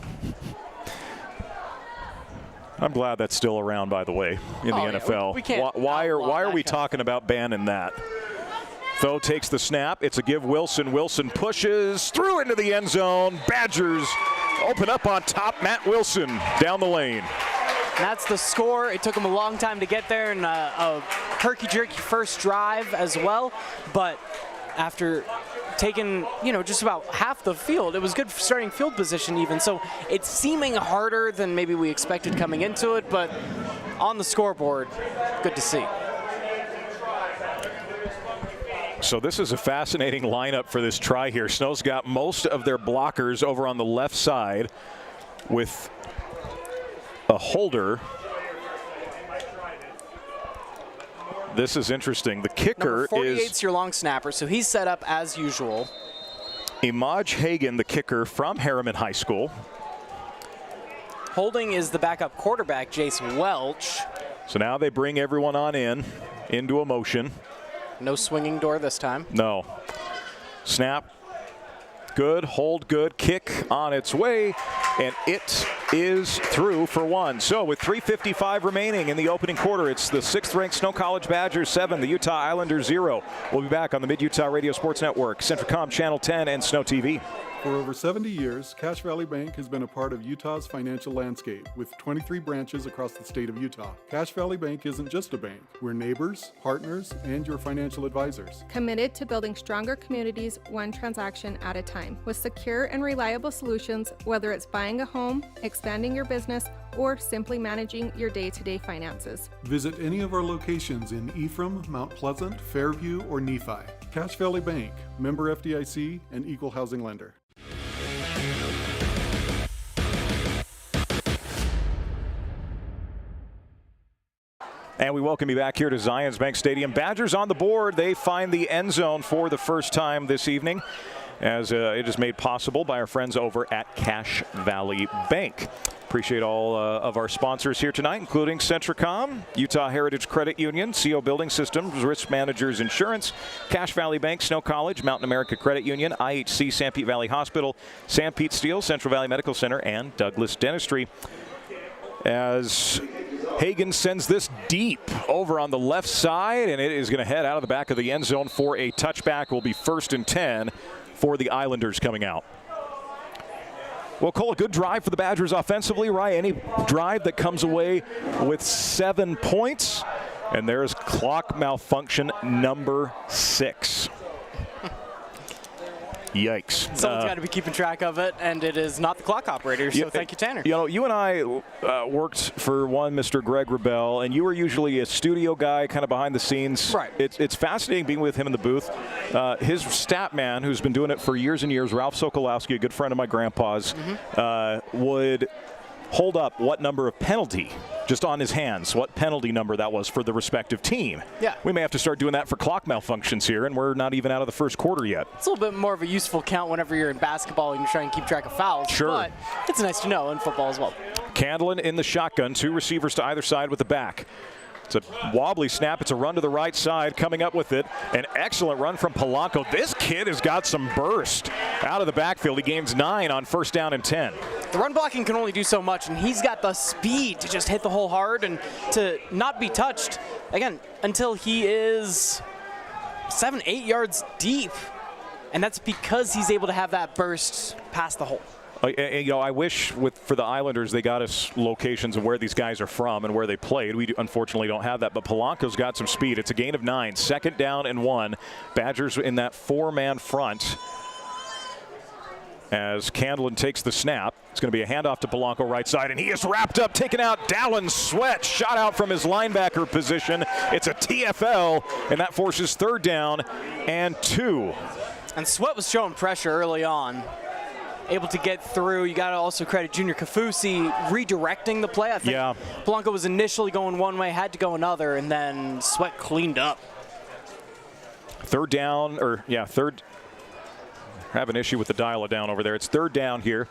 I'm glad that's still around, by the way, in the NFL. We can't. Why are we talking about banning that? Tho takes the snap. It's a give Wilson. Wilson pushes through into the end zone. Badgers open up on top. Matt Wilson down the lane. That's the score. It took him a long time to get there, and a herky-jerky first drive as well. But after taking, just about half the field, it was good for starting field position even. So it's seeming harder than maybe we expected coming into it, but on the scoreboard, good to see. So this is a fascinating lineup for this try here. Snow's got most of their blockers over on the left side with a holder. This is interesting. The kicker Number 48's is your long snapper, so he's set up as usual. Imaj Hagan, the kicker from Herriman High School. Holding is the backup quarterback, Jace Welch. So now they bring everyone on into a motion. No swinging door this time. No. Snap. Good, hold good, kick on its way, and it is through for 1. So with 3:55 remaining in the opening quarter, it's the 6th-ranked Snow College Badgers 7, the Utah Islanders 0. We'll be back on the Mid-Utah Radio Sports Network, Centricom Channel 10, and SnowTV. For over 70 years, Cache Valley Bank has been a part of Utah's financial landscape with 23 branches across the state of Utah. Cache Valley Bank isn't just a bank. We're neighbors, partners, and your financial advisors. Committed to building stronger communities one transaction at a time with secure and reliable solutions, whether it's buying a home, expanding your business, or simply managing your day-to-day finances. Visit any of our locations in Ephraim, Mount Pleasant, Fairview, or Nephi. Cache Valley Bank, member FDIC, and equal housing lender. And we welcome you back here to Zions Bank Stadium. Badgers on the board. They find the end zone for the first time this evening, as it is made possible by our friends over at Cache Valley Bank. Appreciate all of our sponsors here tonight, including Centricom, Utah Heritage Credit Union, CO Building Systems, Risk Managers Insurance, Cache Valley Bank, Snow College, Mountain America Credit Union, IHC, Sanpete Valley Hospital, Sanpete Steel, Central Valley Medical Center, and Douglas Dentistry. As Hagan sends this deep over on the left side, and it is going to head out of the back of the end zone for a touchback. Will be 1st and 10 for the Islanders coming out. Well, Cole, a good drive for the Badgers offensively, right? Any drive that comes away with 7 points, and there's clock malfunction number 6. Yikes. Someone's got to be keeping track of it, and it is not the clock operator, so thank you, Tanner. You know, you and I worked for one Mr. Greg Rebell, and you were usually a studio guy kind of behind the scenes. Right. It's fascinating being with him in the booth. His stat man, who's been doing it for years and years, Ralph Sokolowski, a good friend of my grandpa's, would hold up what number of penalty, just on his hands, what penalty number that was for the respective team. Yeah. We may have to start doing that for clock malfunctions here, and we're not even out of the first quarter yet. It's a little bit more of a useful count whenever you're in basketball and you're trying to keep track of fouls. Sure. But it's nice to know in football as well. Candlin in the shotgun, 2 receivers to either side with the back. It's a wobbly snap. It's a run to the right side. Coming up with it, an excellent run from Polanco. This kid has got some burst out of the backfield. He gains 9 on 1st down and 10. The run blocking can only do so much, and he's got the speed to just hit the hole hard and to not be touched, again, until he is 7-8 yards deep. And that's because he's able to have that burst past the hole. You know, I wish for the Islanders they got us locations of where these guys are from and where they played. We unfortunately don't have that, but Polanco's got some speed. It's a gain of 9, 2nd down and 1. Badgers in that 4-man front as Candlin takes the snap. It's going to be a handoff to Polanco right side, and he is wrapped up, taken out. Dallin Sweat shot out from his linebacker position. It's a TFL, and that forces 3rd down and 2. And Sweat was showing pressure early on. Able to get through. You got to also credit Junior Kafusi redirecting the play. I think Polanco was initially going one way, had to go another, and then Sweat cleaned up. 3rd down, third. Have an issue with the dial-it-down over there. It's 3rd down here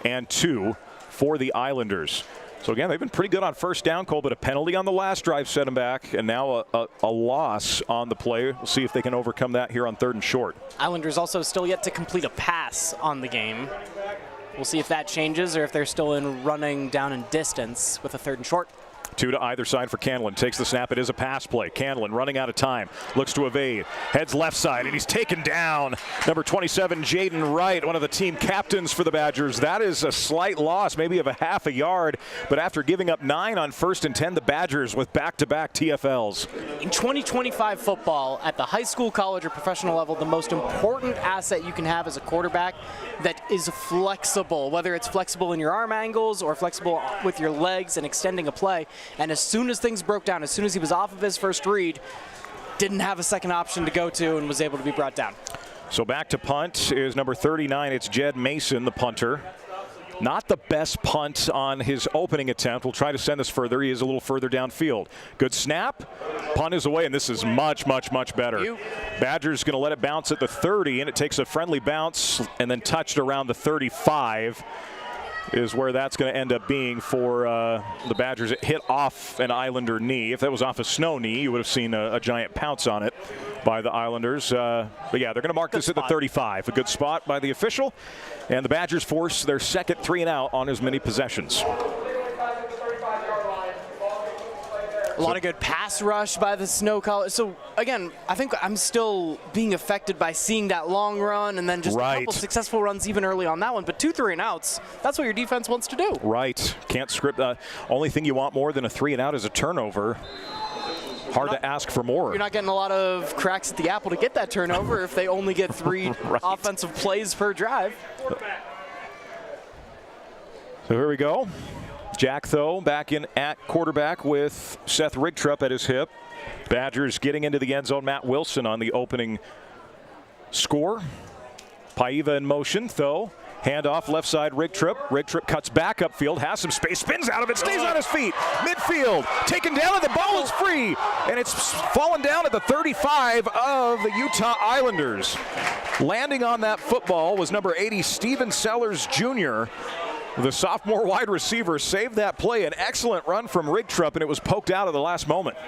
and 2 for the Islanders. So again, they've been pretty good on 1st down, Cole, but a penalty on the last drive set them back, and now a loss on the play. We'll see if they can overcome that here on 3rd and short. Islanders also still yet to complete a pass on the game. We'll see if that changes or if they're still in running down in distance with a 3rd and short. 2 to either side for Candlin. Takes the snap. It is a pass play. Candlin running out of time. Looks to evade. Heads left side, and he's taken down. Number 27, Jaden Wright, one of the team captains for the Badgers. That is a slight loss, maybe of a half a yard. But after giving up 9 on 1st and 10, the Badgers with back-to-back TFLs. In 2025 football, at the high school, college, or professional level, the most important asset you can have as a quarterback that is flexible, whether it's flexible in your arm angles or flexible with your legs and extending a play. And as soon as things broke down, as soon as he was off of his first read, didn't have a second option to go to and was able to be brought down. So back to punt is number 39. It's Jed Mason, the punter. Not the best punt on his opening attempt. We'll try to send this further. He is a little further downfield. Good snap. Punt is away, and this is much, much, much better. Badgers going to let it bounce at the 30, and it takes a friendly bounce and then touched around the 35. Is where that's going to end up being for the Badgers. It hit off an Islander knee. If that was off a Snow knee, you would have seen a giant pounce on it by the Islanders. But yeah, they're going to mark this at the 35. A good spot by the official. And the Badgers force their second 3 and out on as many possessions. A lot of good pass rush by the Snow College. So, again, I think I'm still being affected by seeing that long run and then just a couple successful runs even early on that one. But 2 3-and-outs, that's what your defense wants to do. Right. Can't script. Only thing you want more than a 3-and-out is a turnover. Hard to ask for more. You're not getting a lot of cracks at the apple to get that turnover if they only get 3 offensive plays per drive. So here we go. Jack, though, back in at quarterback with Seth Rigtrup at his hip. Badgers getting into the end zone. Matt Wilson on the opening score. Paiva in motion, though. Handoff left side, Rigtrup. Rigtrup cuts back upfield, has some space, spins out of it, stays on his feet. Midfield, taken down, and the ball is free. And it's fallen down at the 35 of the Utah Islanders. Landing on that football was number 80, Steven Sellers Jr., the sophomore wide receiver. Saved that play. An excellent run from Rigtrup, and it was poked out at the last moment.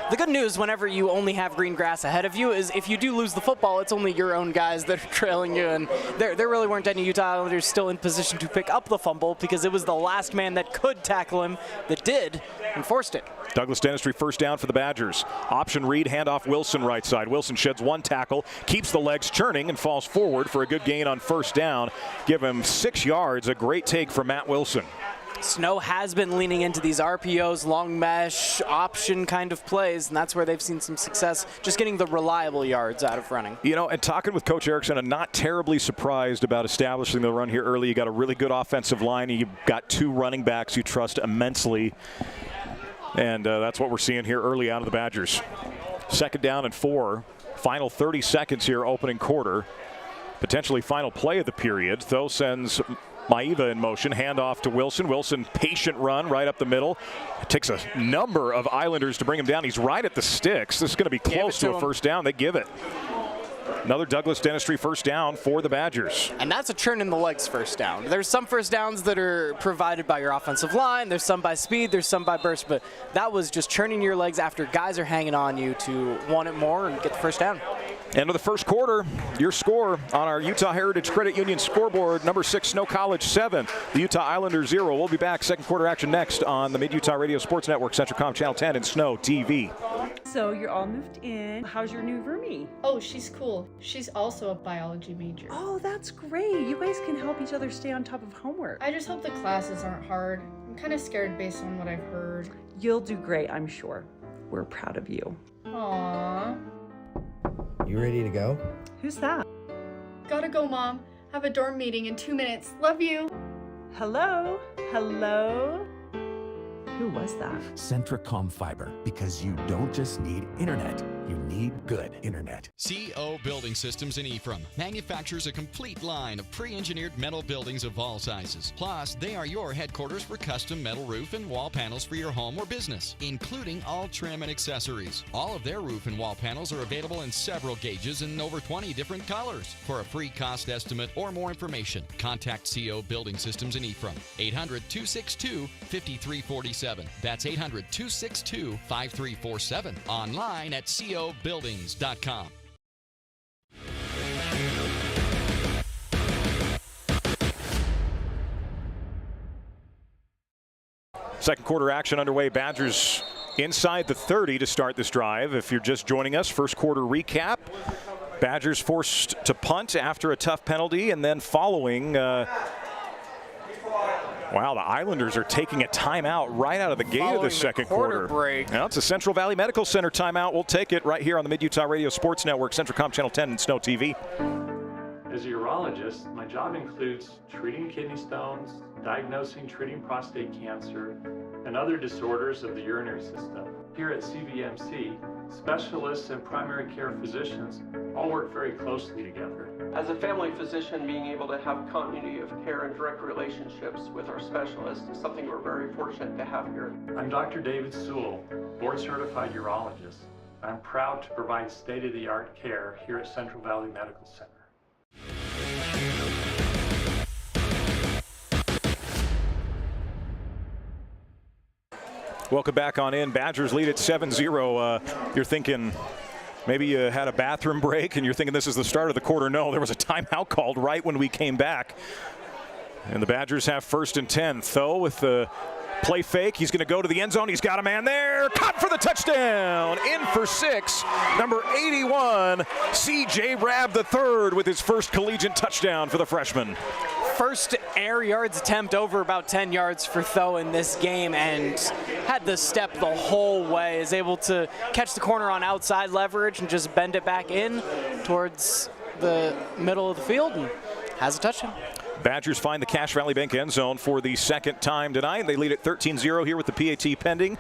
The good news whenever you only have green grass ahead of you is if you do lose the football, it's only your own guys that are trailing you. And there really weren't any Utah Islanders still in position to pick up the fumble because it was the last man that could tackle him that did and forced it. Douglas Dentistry first down for the Badgers. Option read, handoff Wilson right side. Wilson sheds 1 tackle, keeps the legs churning, and falls forward for a good gain on first down. Give him 6 yards. A great take from Matt Wilson. Snow has been leaning into these RPOs, long mesh, option kind of plays, and that's where they've seen some success, just getting the reliable yards out of running. You know, and talking with Coach Erickson, I'm not terribly surprised about establishing the run here early. You got a really good offensive line, and you've got 2 running backs you trust immensely, and that's what we're seeing here early out of the Badgers. 2nd down and 4. Final 30 seconds here, opening quarter. Potentially final play of the period. Though sends Maiva in motion, handoff to Wilson. Wilson, patient run right up the middle. It takes a number of Islanders to bring him down. He's right at the sticks. This is going to be close to a first down. They give it. Another Douglas Dentistry first down for the Badgers. And that's a churn in the legs first down. There's some first downs that are provided by your offensive line. There's some by speed. There's some by burst. But that was just churning your legs after guys are hanging on you to want it more and get the first down. End of the first quarter, your score on our Utah Heritage Credit Union scoreboard, number 6, Snow College 7, the Utah Islanders 0. We'll be back, second quarter action next on the Mid-Utah Radio Sports Network, CentralComm Channel 10 and SnowTV. So you're all moved in. How's your new roomie? Oh, she's cool. She's also a biology major. Oh, that's great. You guys can help each other stay on top of homework. I just hope the classes aren't hard. I'm kind of scared based on what I've heard. You'll do great, I'm sure. We're proud of you. Aww. You ready to go? Who's that? Gotta go, Mom. Have a dorm meeting in 2 minutes. Love you. Hello? Hello? Who was that? CentralComm Fiber, because you don't just need internet, you need good internet. CO Building Systems in Ephraim manufactures a complete line of pre-engineered metal buildings of all sizes. Plus, they are your headquarters for custom metal roof and wall panels for your home or business, including all trim and accessories. All of their roof and wall panels are available in several gauges and over 20 different colors. For a free cost estimate or more information, contact CO Building Systems in Ephraim. 800-262-5347. That's 800-262-5347. Online at cobuildings.com. Second quarter action underway. Badgers inside the 30 to start this drive. If you're just joining us, first quarter recap. Badgers forced to punt after a tough penalty, and then following wow, the Islanders are taking a timeout right out of the gate of the second quarter. Break. Now it's a Central Valley Medical Center timeout. We'll take it right here on the Mid-Utah Radio Sports Network, CentralComm Channel 10 and SnowTV. As a urologist, my job includes treating kidney stones, diagnosing, treating prostate cancer, and other disorders of the urinary system. Here at CVMC, specialists and primary care physicians all work very closely together. As a family physician, being able to have continuity of care and direct relationships with our specialists is something we're very fortunate to have here. I'm Dr. David Sewell, board-certified urologist. I'm proud to provide state-of-the-art care here at Central Valley Medical Center. Welcome back on in. Badgers lead at 7-0. You're thinking maybe you had a bathroom break and you're thinking this is the start of the quarter. No, there was a timeout called right when we came back. And the Badgers have 1st and 10. Though with the Play fake. He's going to go to the end zone. He's got a man there. Caught for the touchdown. In for 6. Number 81, C.J. Rabb III with his first collegiate touchdown for the freshman. First air yards attempt over about 10 yards for Tho in this game, and had the step the whole way. Is able to catch the corner on outside leverage and just bend it back in towards the middle of the field and has a touchdown. Badgers find the Cache Valley Bank end zone for the second time tonight. They lead at 13-0 here with the PAT pending.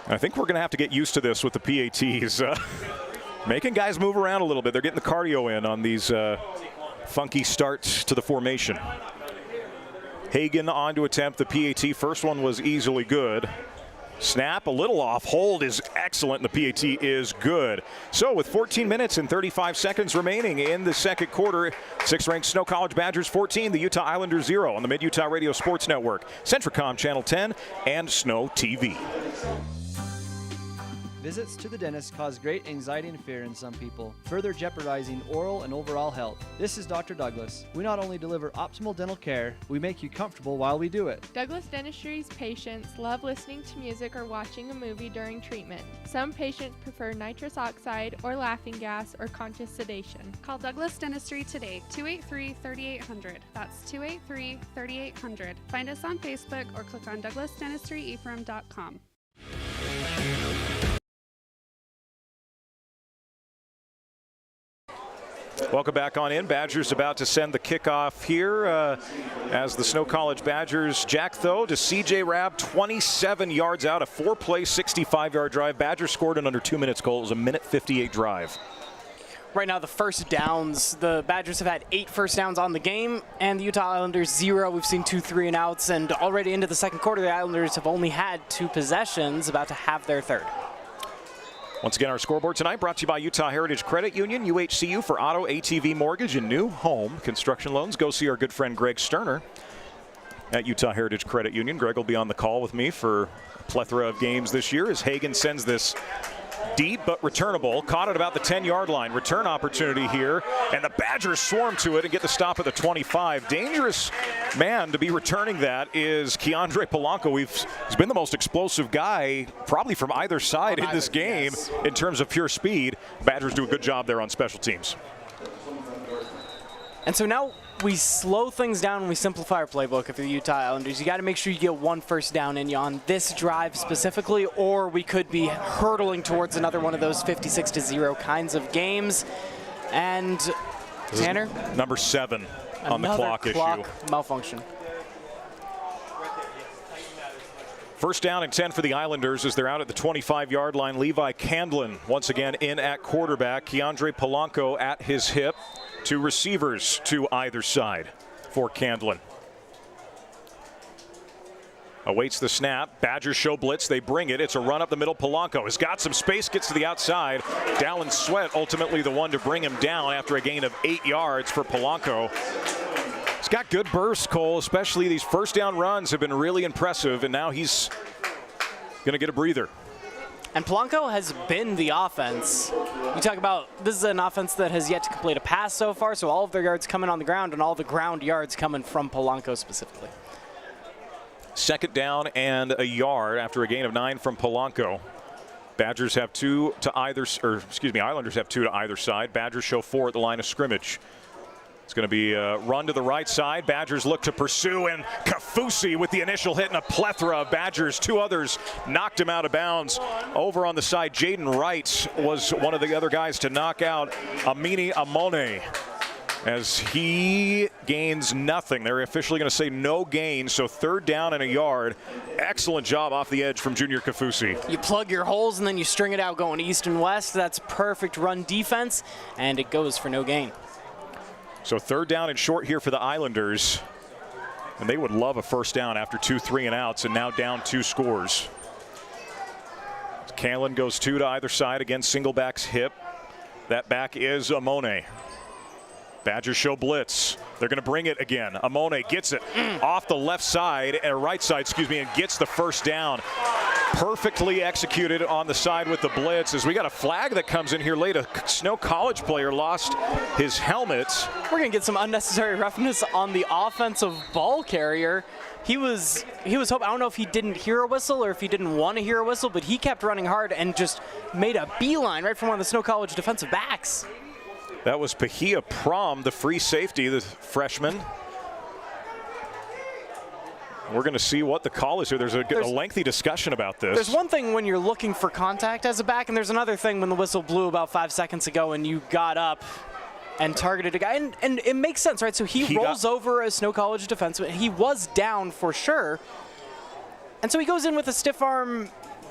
I think we're going to have to get used to this with the PATs. Making guys move around a little bit. They're getting the cardio in on these funky starts to the formation. Hagan on to attempt the PAT. First one was easily good. Snap a little off. Hold is excellent, and the PAT is good. So with 14 minutes and 35 seconds remaining in the second quarter, 6th-ranked Snow College Badgers 14, the Utah Islanders 0 on the Mid-Utah Radio Sports Network, Centricom Channel 10, and SnowTV. Visits to the dentist cause great anxiety and fear in some people, further jeopardizing oral and overall health. This is Dr. Douglas. We not only deliver optimal dental care, we make you comfortable while we do it. Douglas Dentistry's patients love listening to music or watching a movie during treatment. Some patients prefer nitrous oxide or laughing gas or conscious sedation. Call Douglas Dentistry today, 283-3800. That's 283-3800. Find us on Facebook or click on douglasdentistryephrem.com. Welcome back on in. Badgers about to send the kickoff here as the Snow College Badgers. Jack Tho to C.J. Rabb, 27 yards out, a 4-play, 65-yard drive. Badgers scored in under 2 minutes, Cole. It was a minute 58 drive. Right now, the first downs, the Badgers have had 8 first downs on the game, and the Utah Islanders 0. We've seen 2 3-and-outs, and already into the second quarter, the Islanders have only had 2 possessions, about to have their third. Once again, our scoreboard tonight brought to you by Utah Heritage Credit Union, UHCU for auto, ATV mortgage, and new home construction loans. Go see our good friend Greg Sterner at Utah Heritage Credit Union. Greg will be on the call with me for a plethora of games this year as Hagan sends this deep but returnable. Caught at about the 10-yard line. Return opportunity here, and the Badgers swarm to it and get the stop at the 25. Dangerous man to be returning that is Keandre Polanco. He's been the most explosive guy probably from either side in this game in terms of pure speed. Badgers do a good job there on special teams. And so now we slow things down and we simplify our playbook for the Utah Islanders. You got to make sure you get 1 first down in you on this drive specifically, or we could be hurtling towards another one of those 56-0 kinds of games. And Tanner? Number 7 on the clock issue. Malfunction. First down and 10 for the Islanders as they're out at the 25-yard line. Levi Candlin once again in at quarterback. Keandre Polanco at his hip. 2 receivers to either side for Candlin. Awaits the snap. Badgers show blitz. They bring it. It's a run up the middle. Polanco has got some space, gets to the outside. Dallin Sweat ultimately the one to bring him down after a gain of 8 yards for Polanco. He's got good bursts, Cole, especially these first down runs have been really impressive, and now he's going to get a breather. And Polanco has been the offense. You talk about, this is an offense that has yet to complete a pass so far, so all of their yards coming on the ground and all the ground yards coming from Polanco specifically. Second down and a yard after a gain of 9 from Polanco. Badgers have 2 to either, Islanders have 2 to either side. Badgers show 4 at the line of scrimmage. It's going to be a run to the right side. Badgers look to pursue, and Kafusi with the initial hit and a plethora of Badgers. 2 others knocked him out of bounds. Over on the side, Jaden Wright was one of the other guys to knock out Amini Amone as he gains nothing. They're officially going to say no gain, so third down and a yard. Excellent job off the edge from Junior Kafusi. You plug your holes and then you string it out going east and west. That's perfect run defense, and it goes for no gain. So third down and short here for the Islanders. And they would love a first down after 2 3-and-outs and now down 2 scores. Canlin goes 2 to either side, again single back's hip. That back is Amone. Badgers show blitz. They're going to bring it again. Amone gets it off the left side, right side, and gets the first down. perfectly executed on the side with the blitz. As we got a flag that comes in here late, a Snow College player lost his helmet. We're going to get some unnecessary roughness on the offensive ball carrier. He was hoping, I don't know if he didn't hear a whistle or if he didn't want to hear a whistle, but he kept running hard and just made a beeline right from one of the Snow College defensive backs. That was Pahia Prom, the free safety, the freshman. We're going to see what the call is here. There's a lengthy discussion about this. There's one thing when you're looking for contact as a back, and there's another thing when the whistle blew about 5 seconds ago and you got up and targeted a guy. And it makes sense, right? So he rolls over a Snow College defenseman. He was down for sure. And so he goes in with a stiff arm.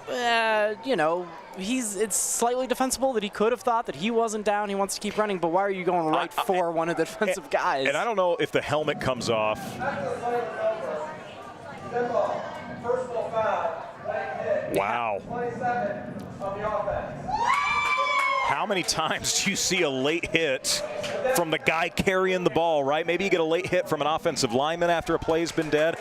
You know, it's slightly defensible that he could have thought that he wasn't down. He wants to keep running, but why are you going right for one of the defensive guys? And I don't know if the helmet comes off. Wow. How many times do you see a late hit from the guy carrying the ball, right? Maybe you get a late hit from an offensive lineman after a play's been dead.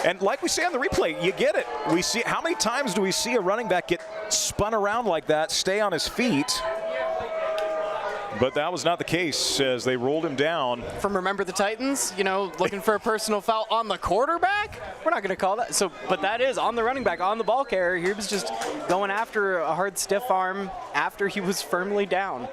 And like we say on the replay, you get it. We see, how many times do we see a running back get spun around like that, stay on his feet? But that was not the case as they rolled him down. From Remember the Titans, you know, looking for a personal foul on the quarterback? We're not going to call that. So, but that is on the running back, on the ball carrier. He was just going after a hard stiff arm after he was firmly down.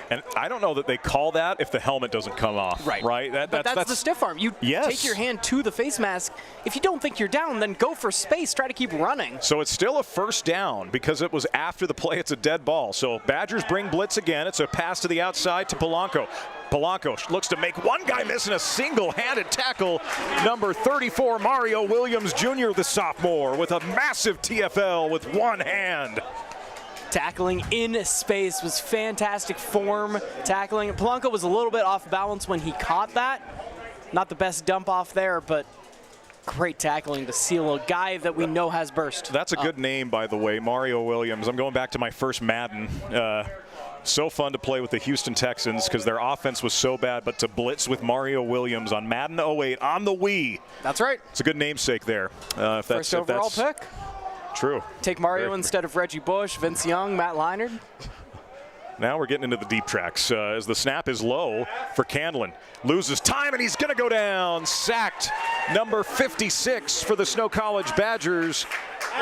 And I don't know that they call that if the helmet doesn't come off. Right. Right? But that's the stiff arm. You take your hand to the face mask. If you don't think you're down, then go for space. Try to keep running. So it's still a first down because it was after the play. It's a dead ball. So Badgers bring blitz again. It's a pass to the outside to Polanco. Polanco looks to make one guy miss in a single-handed tackle. Number 34, Mario Williams Jr., the sophomore, with a massive TFL with one hand. Tackling in space was fantastic form tackling. Polanco was a little bit off balance when he caught that. Not the best dump off there, but great tackling to seal a guy that we know has burst. That's a good name, by the way, Mario Williams. I'm going back to my first Madden. So fun to play with the Houston Texans because their offense was so bad, but to blitz with Mario Williams on Madden 08 on the Wii. That's right. It's a good namesake there. First overall pick. True. Take Mario instead of Reggie Bush, Vince Young, Matt Leinart. Now we're getting into the deep tracks as the snap is low for Candlin. Loses time and he's going to go down. Sacked. Number 56 for the Snow College Badgers.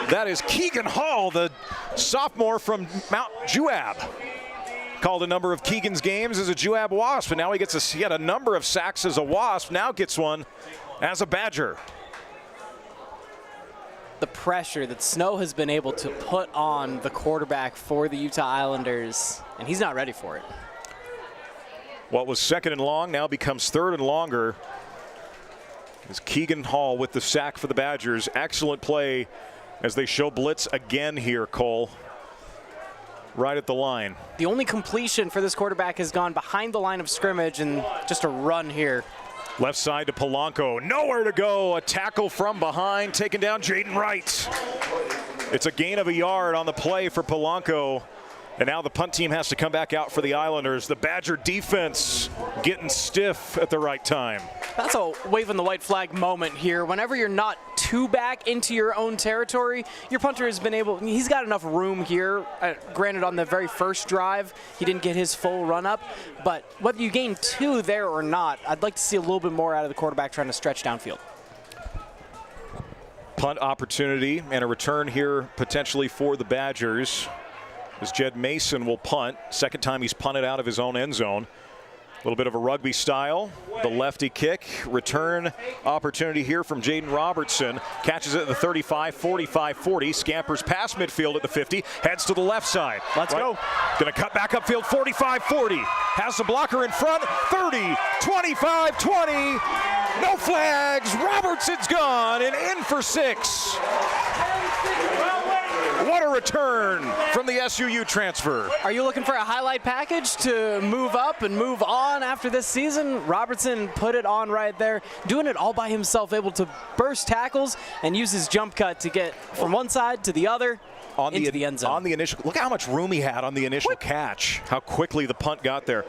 That is Keegan Hall, the sophomore from Mount Juab. Called a number of Keegan's games as a Juab Wasp, and now he had a number of sacks as a Wasp. Now gets one as a Badger. The pressure that Snow has been able to put on the quarterback for the Utah Islanders, and he's not ready for it. What was second and long now becomes third and longer. Is Keegan Hall with the sack for the Badgers. Excellent play as they show blitz again here, Cole. Right at the line. The only completion for this quarterback has gone behind the line of scrimmage and just a run here. Left side to Polanco. Nowhere to go. A tackle from behind, taking down Jaden Wright. It's a gain of a yard on the play for Polanco. And now the punt team has to come back out for the Islanders. The Badger defense getting stiff at the right time. That's a waving the white flag moment here. Whenever you're not too back into your own territory, your punter has been able, he's got enough room here. Granted, on the very first drive, he didn't get his full run up. But whether you gain two there or not, I'd like to see a little bit more out of the quarterback trying to stretch downfield. Punt opportunity and a return here potentially for the Badgers. As Jed Mason will punt. Second time he's punted out of his own end zone. A little bit of a rugby style. The lefty kick. Return opportunity here from Jaden Robertson. Catches it at the 35, 45, 40. Scampers past midfield at the 50. Heads to the left side. Let's go. Going to cut back upfield, 45, 40. Has the blocker in front, 30, 25, 20. No flags. Robertson's gone and in for 6. What a return from the SUU transfer. Are you looking for a highlight package to move up and move on after this season? Robertson put it on right there, doing it all by himself, able to burst tackles and use his jump cut to get from one side to the other into the end zone. On the initial, look how much room he had on the initial catch, how quickly the punt got there.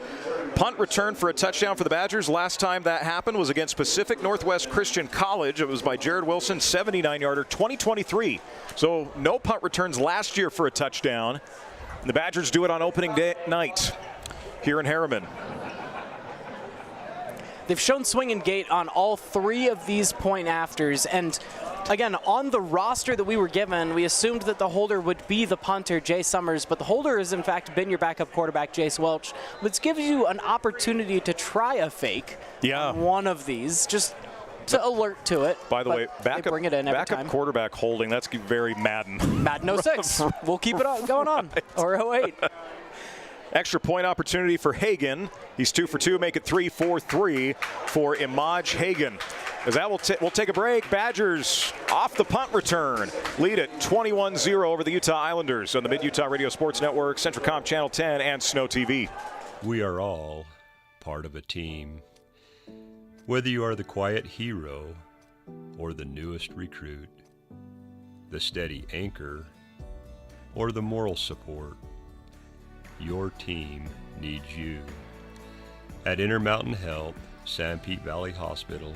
Punt return for a touchdown for the Badgers. Last time that happened was against Pacific Northwest Christian College. It was by Jared Wilson, 79-yarder, 2023. So no punt returns last year for a touchdown. And the Badgers do it on opening day night here in Herriman. They've shown swing and gait on all 3 of these point afters, and again, on the roster that we were given, we assumed that the holder would be the punter, Jay Summers, but the holder has in fact been your backup quarterback, Jace Welch, which gives you an opportunity to try a fake on one of these, just to alert to it. By the way, backup time. quarterback holding, that's very Madden. Madden 06. We'll keep it going on. Or 08. Extra point opportunity for Hagan. He's 2 for 2, make it 3-4-3 for Imaj Hagan. As that we'll take a break. Badgers off the punt return. Lead it 21-0 over the Utah Islanders on the Mid-Utah Radio Sports Network, Central Com Channel 10, and SnowTV. We are all part of a team. Whether you are the quiet hero or the newest recruit, the steady anchor or the moral support, your team needs you. At Intermountain Health, San Pete Valley Hospital,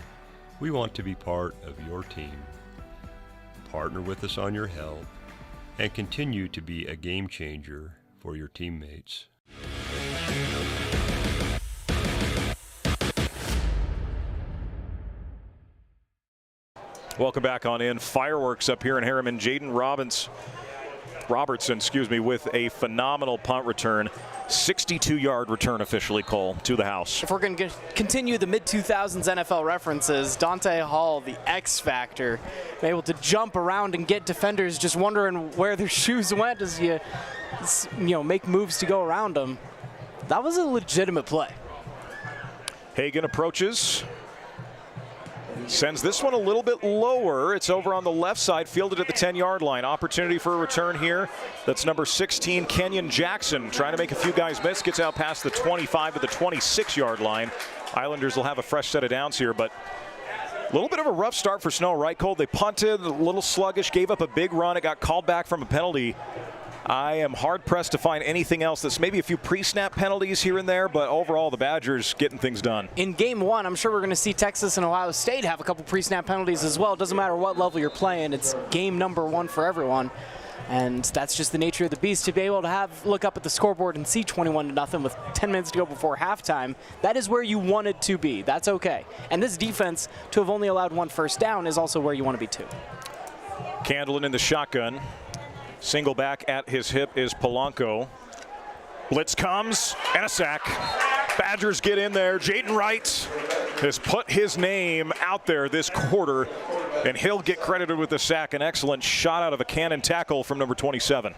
we want to be part of your team. Partner with us on your health and continue to be a game changer for your teammates. Welcome back on in. Fireworks up here in Herriman. Jaden Robertson, with a phenomenal punt return. 62-yard return officially, Cole, to the house. If we're going to continue the mid-2000s NFL references, Dante Hall, the X Factor, able to jump around and get defenders just wondering where their shoes went as you make moves to go around them. That was a legitimate play. Hagan approaches. Sends this one a little bit lower. It's over on the left side, fielded at the 10-yard line. Opportunity for a return here. That's number 16, Kenyon Jackson, trying to make a few guys miss. Gets out past the 25 to the 26-yard line. Islanders will have a fresh set of downs here, but a little bit of a rough start for Snow, right, Cole? They punted, a little sluggish, gave up a big run. It got called back from a penalty. I am hard-pressed to find anything else. That's maybe a few pre-snap penalties here and there, but overall the Badgers getting things done. In game 1, I'm sure we're going to see Texas and Ohio State have a couple pre-snap penalties as well. It doesn't matter what level you're playing. It's game number 1 for everyone. And that's just the nature of the beast. To be able to look up at the scoreboard and see 21-0 with 10 minutes to go before halftime, that is where you want it to be. That's okay. And this defense, to have only allowed 1 first down, is also where you want to be too. Candlin in the shotgun. Single back at his hip is Polanco. Blitz comes and a sack. Badgers get in there. Jaden Wright has put his name out there this quarter, and he'll get credited with the sack. An excellent shot out of a cannon tackle from number 27.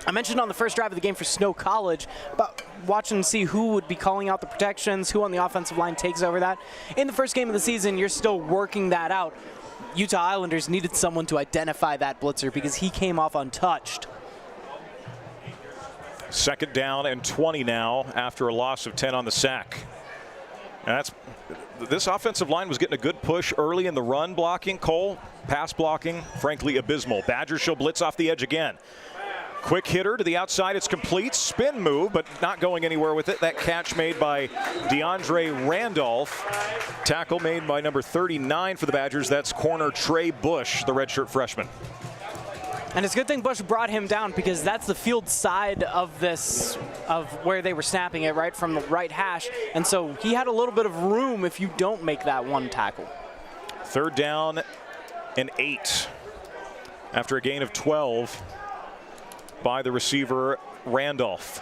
I mentioned on the first drive of the game for Snow College about watching and see who would be calling out the protections, who on the offensive line takes over that. In the first game of the season, you're still working that out. Utah Islanders needed someone to identify that blitzer because he came off untouched. 2nd down and 20 now after a loss of 10 on the sack. And this offensive line was getting a good push early in the run blocking. Cole, pass blocking, frankly abysmal. Badgers show blitz off the edge again. Quick hitter to the outside, it's complete. Spin move, but not going anywhere with it. That catch made by DeAndre Randolph. Tackle made by number 39 for the Badgers. That's corner Trey Bush, the redshirt freshman. And it's a good thing Bush brought him down because that's the field side of where they were snapping it, right from the right hash. And so he had a little bit of room if you don't make that one tackle. 3rd down and 8 after a gain of 12. By the receiver, Randolph.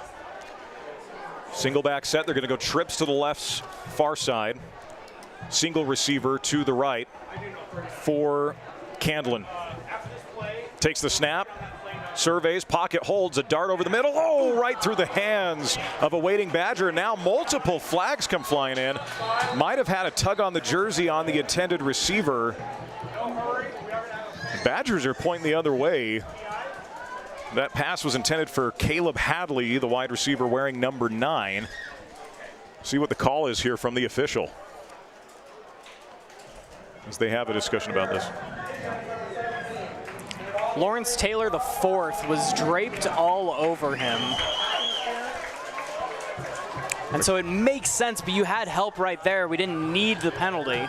Single back set. They're going to go trips to the left's far side. Single receiver to the right for Candlin. Takes the snap. Surveys, pocket holds, a dart over the middle. Oh, right through the hands of a waiting Badger. Now multiple flags come flying in. Might have had a tug on the jersey on the intended receiver. Badgers are pointing the other way. That pass was intended for Caleb Hadley, the wide receiver wearing number 9. See what the call is here from the official, as they have a discussion about this. Lawrence Taylor IV was draped all over him. And so it makes sense, but you had help right there. We didn't need the penalty.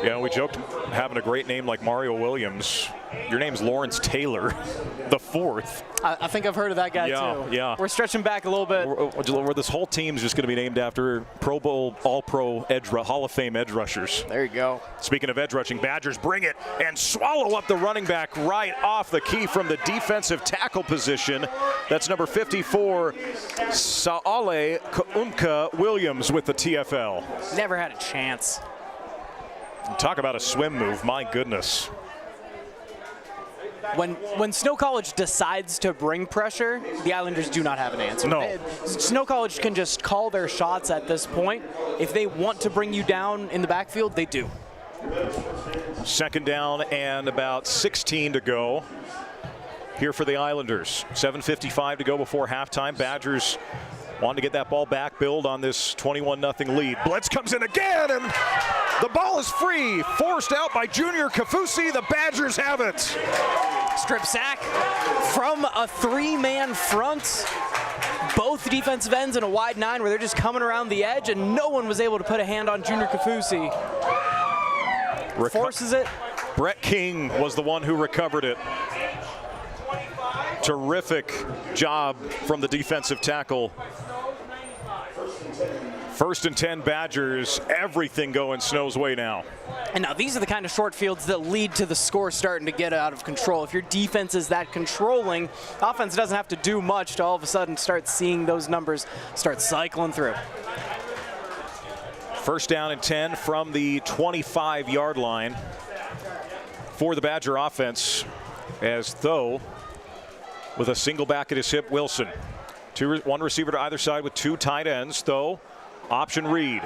Yeah, we joked having a great name like Mario Williams. Your name's Lawrence Taylor, the fourth. I think I've heard of that guy too. Yeah. We're stretching back a little bit. Where this whole team's just going to be named after Pro Bowl, All-Pro, Hall of Fame edge rushers. There you go. Speaking of edge rushing, Badgers bring it and swallow up the running back right off the key from the defensive tackle position. That's number 54, Saale Kaumka Williams with the TFL. Never had a chance. Talk about a swim move, my goodness. When Snow College decides to bring pressure, the Islanders do not have an answer. No. Snow College can just call their shots at this point. If they want to bring you down in the backfield, they do. Second down and about 16 to go here for the Islanders. 7:55 to go before halftime. Badgers wanting to get that ball back, build on this 21-0 lead. Blitz comes in again, and the ball is free. Forced out by Junior Kafusi. The Badgers have it. Strip sack from a three-man front. Both defensive ends in a wide 9 where they're just coming around the edge, and no one was able to put a hand on Junior Kafusi. Forces it. Brett King was the one who recovered it. Terrific job from the defensive tackle. 1st and 10 Badgers, everything going Snow's way now. And now these are the kind of short fields that lead to the score starting to get out of control. If your defense is that controlling, offense doesn't have to do much to all of a sudden start seeing those numbers start cycling through. 1st down and 10 from the 25-yard line for the Badger offense, as though with a single back at his hip, Wilson. One receiver to either side with 2 tight ends, though. Option read.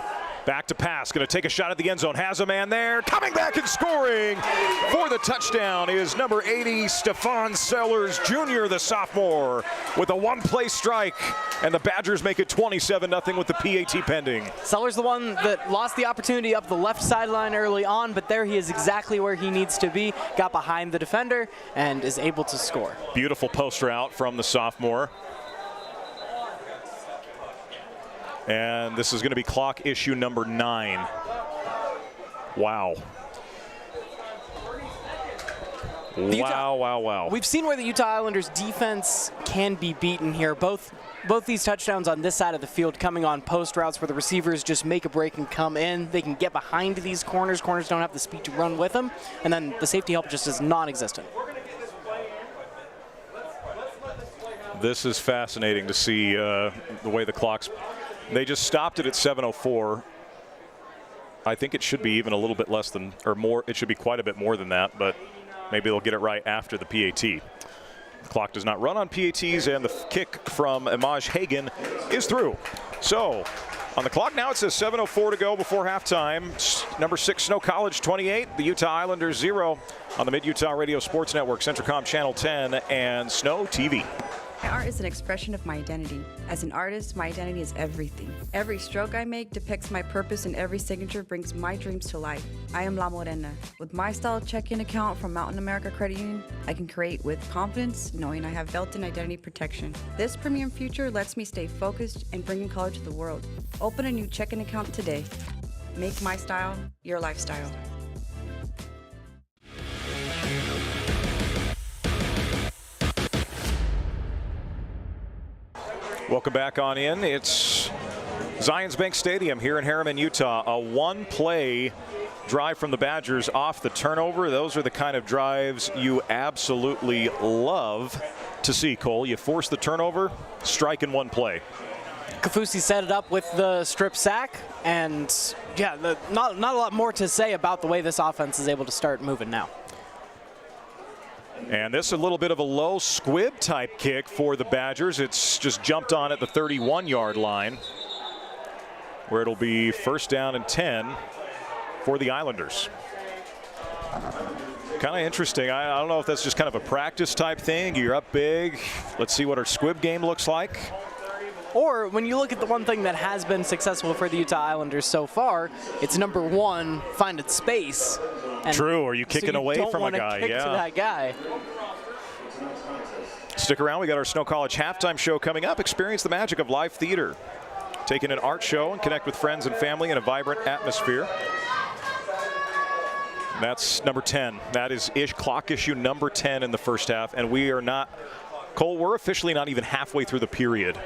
Back to pass. Going to take a shot at the end zone. Has a man there. Coming back and scoring for the touchdown is number 80, Stephon Sellers Jr., the sophomore, with a one-play strike. And the Badgers make it 27-0 with the PAT pending. Sellers the one that lost the opportunity up the left sideline early on, but there he is exactly where he needs to be. Got behind the defender and is able to score. Beautiful post route from the sophomore. And this is going to be clock issue number 9. Wow. Wow. We've seen where the Utah Islanders defense can be beaten here. Both these touchdowns on this side of the field coming on post routes where the receivers just make a break and come in. They can get behind these corners. Corners don't have the speed to run with them. And then the safety help just is non-existent. This is fascinating to see the way the clock's. They just stopped it at 7:04. I think it should be even a little bit less than, or more. It should be quite a bit more than that, but maybe they'll get it right after the PAT. The clock does not run on PATs, and the kick from Imaj Hagan is through. So on the clock now, it says 7:04 to go before halftime. Number 6, Snow College 28, the Utah Islanders 0 on the Mid-Utah Radio Sports Network, Centricom Channel 10, and Snow TV. My art is an expression of my identity. As an artist, my identity is everything. Every stroke I make depicts my purpose, and every signature brings my dreams to life. I am La Morena. With my style check-in account from Mountain America Credit Union, I can create with confidence, knowing I have built-in identity protection. This premium future lets me stay focused and bring college to the world. Open a new check-in account today. Make my style your lifestyle. Welcome back on in. It's Zions Bank Stadium here in Herriman, Utah. A one-play drive from the Badgers off the turnover. Those are the kind of drives you absolutely love to see, Cole. You force the turnover, strike in one play. Kafusi set it up with the strip sack, and yeah, not a lot more to say about the way this offense is able to start moving now. And this is a little bit of a low squib type kick for the Badgers. It's just jumped on at the 31-yard line, where it'll be 1st down and 10 for the Islanders. Kind of interesting. I don't know if that's just kind of a practice type thing. You're up big. Let's see what our squib game looks like. Or when you look at the one thing that has been successful for the Utah Islanders so far, it's number 1, finding space. And true, are you kicking so away from a guy? Kick to that guy. Stick around, we got our Snow College halftime show coming up. Experience the magic of live theater. take in an art show and connect with friends and family in a vibrant atmosphere. That's number 10. That is clock issue number 10 in the first half. And we are not, Cole, we're officially not even halfway through the period.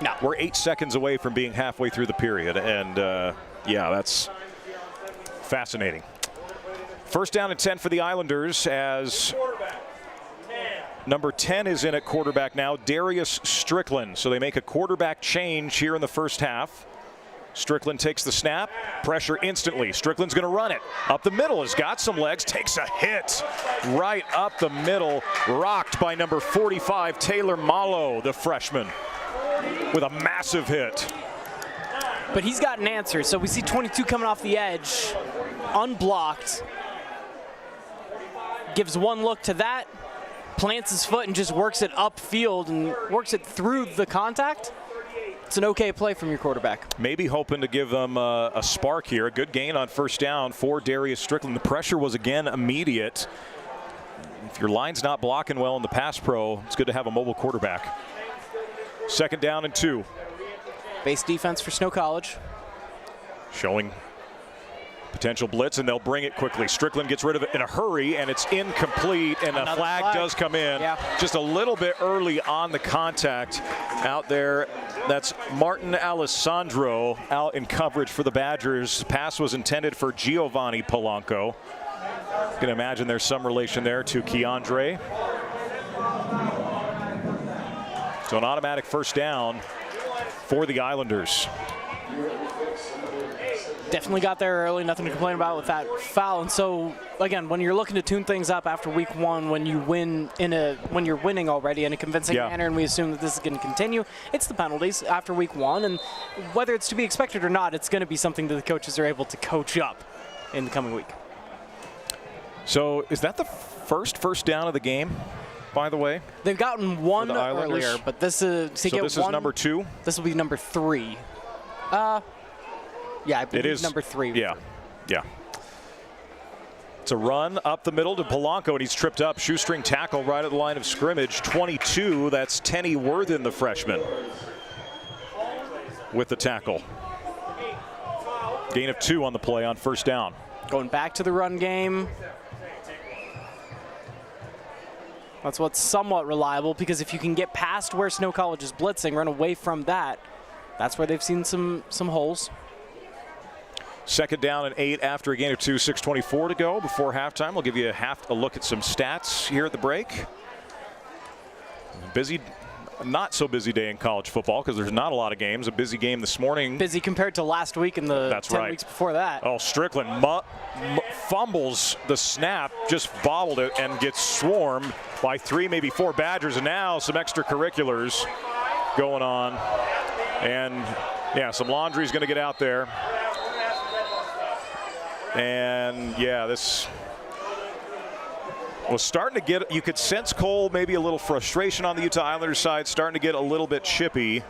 No. We're 8 seconds away from being halfway through the period. And, yeah, that's fascinating. First down and 10 for the Islanders as number 10 is in at quarterback now, Darius Strickland. So they make a quarterback change here in the first half. Strickland takes the snap, pressure instantly. Strickland's going to run it. Up the middle, has got some legs, takes a hit right up the middle, rocked by number 45, Taylor Malo, the freshman, with a massive hit. But he's got an answer. So we see 22 coming off the edge, unblocked. Gives one look to that, plants his foot and just works it upfield and works it through the contact. It's an okay play from your quarterback. Maybe hoping to give them a spark here. A good gain on first down for Darius Strickland. The pressure was, again, immediate. If your line's not blocking well in the pass pro, it's good to have a mobile quarterback. Second down and 2. Base defense for Snow College. Showing potential blitz, and they'll bring it quickly. Strickland gets rid of it in a hurry, and it's incomplete, and a flag does come in. Yeah. Just a little bit early on the contact out there. That's Martin Alessandro out in coverage for the Badgers. Pass was intended for Giovanni Polanco. You can imagine there's some relation there to Keandre. So an automatic first down for the Islanders. Definitely got there early, nothing to complain about with that foul. And so, again, when you're looking to tune things up after week 1, when you win when you're winning already in a convincing manner, and we assume that this is going to continue, it's the penalties after week 1. And whether it's to be expected or not, it's going to be something that the coaches are able to coach up in the coming week. So is that the first down of the game, by the way? They've gotten one earlier, but this is is number 2? This will be number 3. Yeah, I believe it is number 3. Yeah. It's a run up the middle to Polanco, and he's tripped up. Shoestring tackle right at the line of scrimmage. 22, that's Tenny Worthen, the freshman, with the tackle. Gain of 2 on the play on first down. Going back to the run game. That's what's somewhat reliable, because if you can get past where Snow College is blitzing, run away from that, that's where they've seen some holes. Second down and 8 after a gain of 2, 6:24 to go before halftime. We'll give you a look at some stats here at the break. Busy, not so busy day in college football because there's not a lot of games. A busy game this morning. Busy compared to last week and the 10 weeks before that. Oh, Strickland fumbles the snap, just bobbled it, and gets swarmed by 3, maybe 4 Badgers. And now some extracurriculars going on. And, yeah, some laundry's going to get out there. And, yeah, this was starting to get, you could sense, Cole, maybe a little frustration on the Utah Islanders side, starting to get a little bit chippy.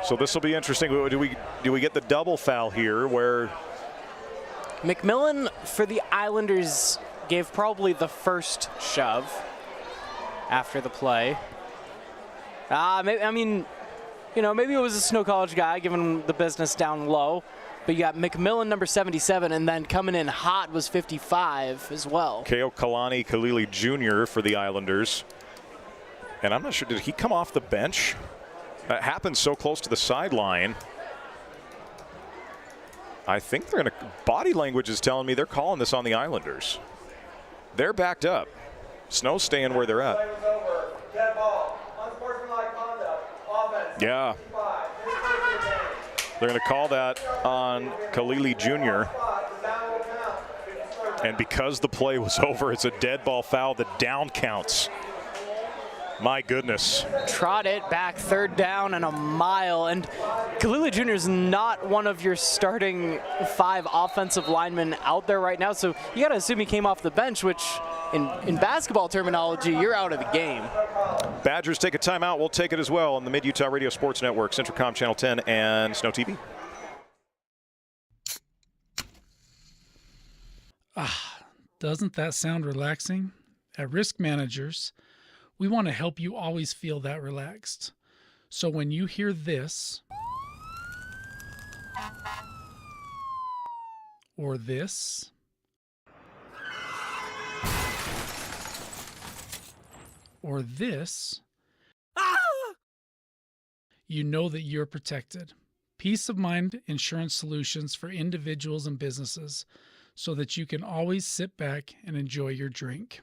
So this will be interesting. Do we get the double foul here where McMillan for the Islanders gave probably the first shove after the play. Maybe it was a Snow College guy giving the business down low. But you got McMillan, number 77, and then coming in hot was 55 as well. Keo Kalani Kalili Jr. for the Islanders. And I'm not sure, did he come off the bench? That happened so close to the sideline. I think they're going to, body language is telling me they're calling this on the Islanders. They're backed up. Snow's staying where they're at. Yeah. They're going to call that on Kalili Jr. And because the play was over, it's a dead ball foul. The down counts. My goodness. Trot it back, third down and a mile. And Kalili Jr. is not one of your starting 5 offensive linemen out there right now. So you got to assume he came off the bench, which in basketball terminology, you're out of the game. Badgers take a timeout. We'll take it as well on the Mid-Utah Radio Sports Network, Centricom Channel 10 and SnowTV. Doesn't that sound relaxing? At Risk Managers, we want to help you always feel that relaxed. So when you hear this, or this, or this, you know that you're protected. Peace of mind insurance solutions for individuals and businesses so that you can always sit back and enjoy your drink.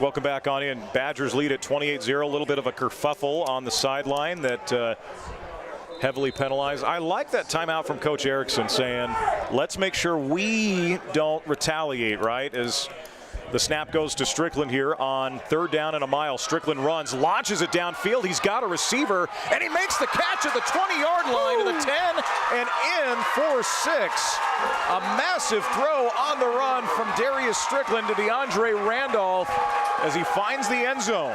Welcome back on in. Badgers lead at 28-0. A little bit of a kerfuffle on the sideline that heavily penalized. I like that timeout from Coach Erickson saying, let's make sure we don't retaliate, right? As the snap goes to Strickland here on 3rd down and a mile. Strickland runs, launches it downfield. He's got a receiver, and he makes the catch at the 20-yard line to the 10 and in for 6. A massive throw on the run from Darius Strickland to DeAndre Randolph as he finds the end zone.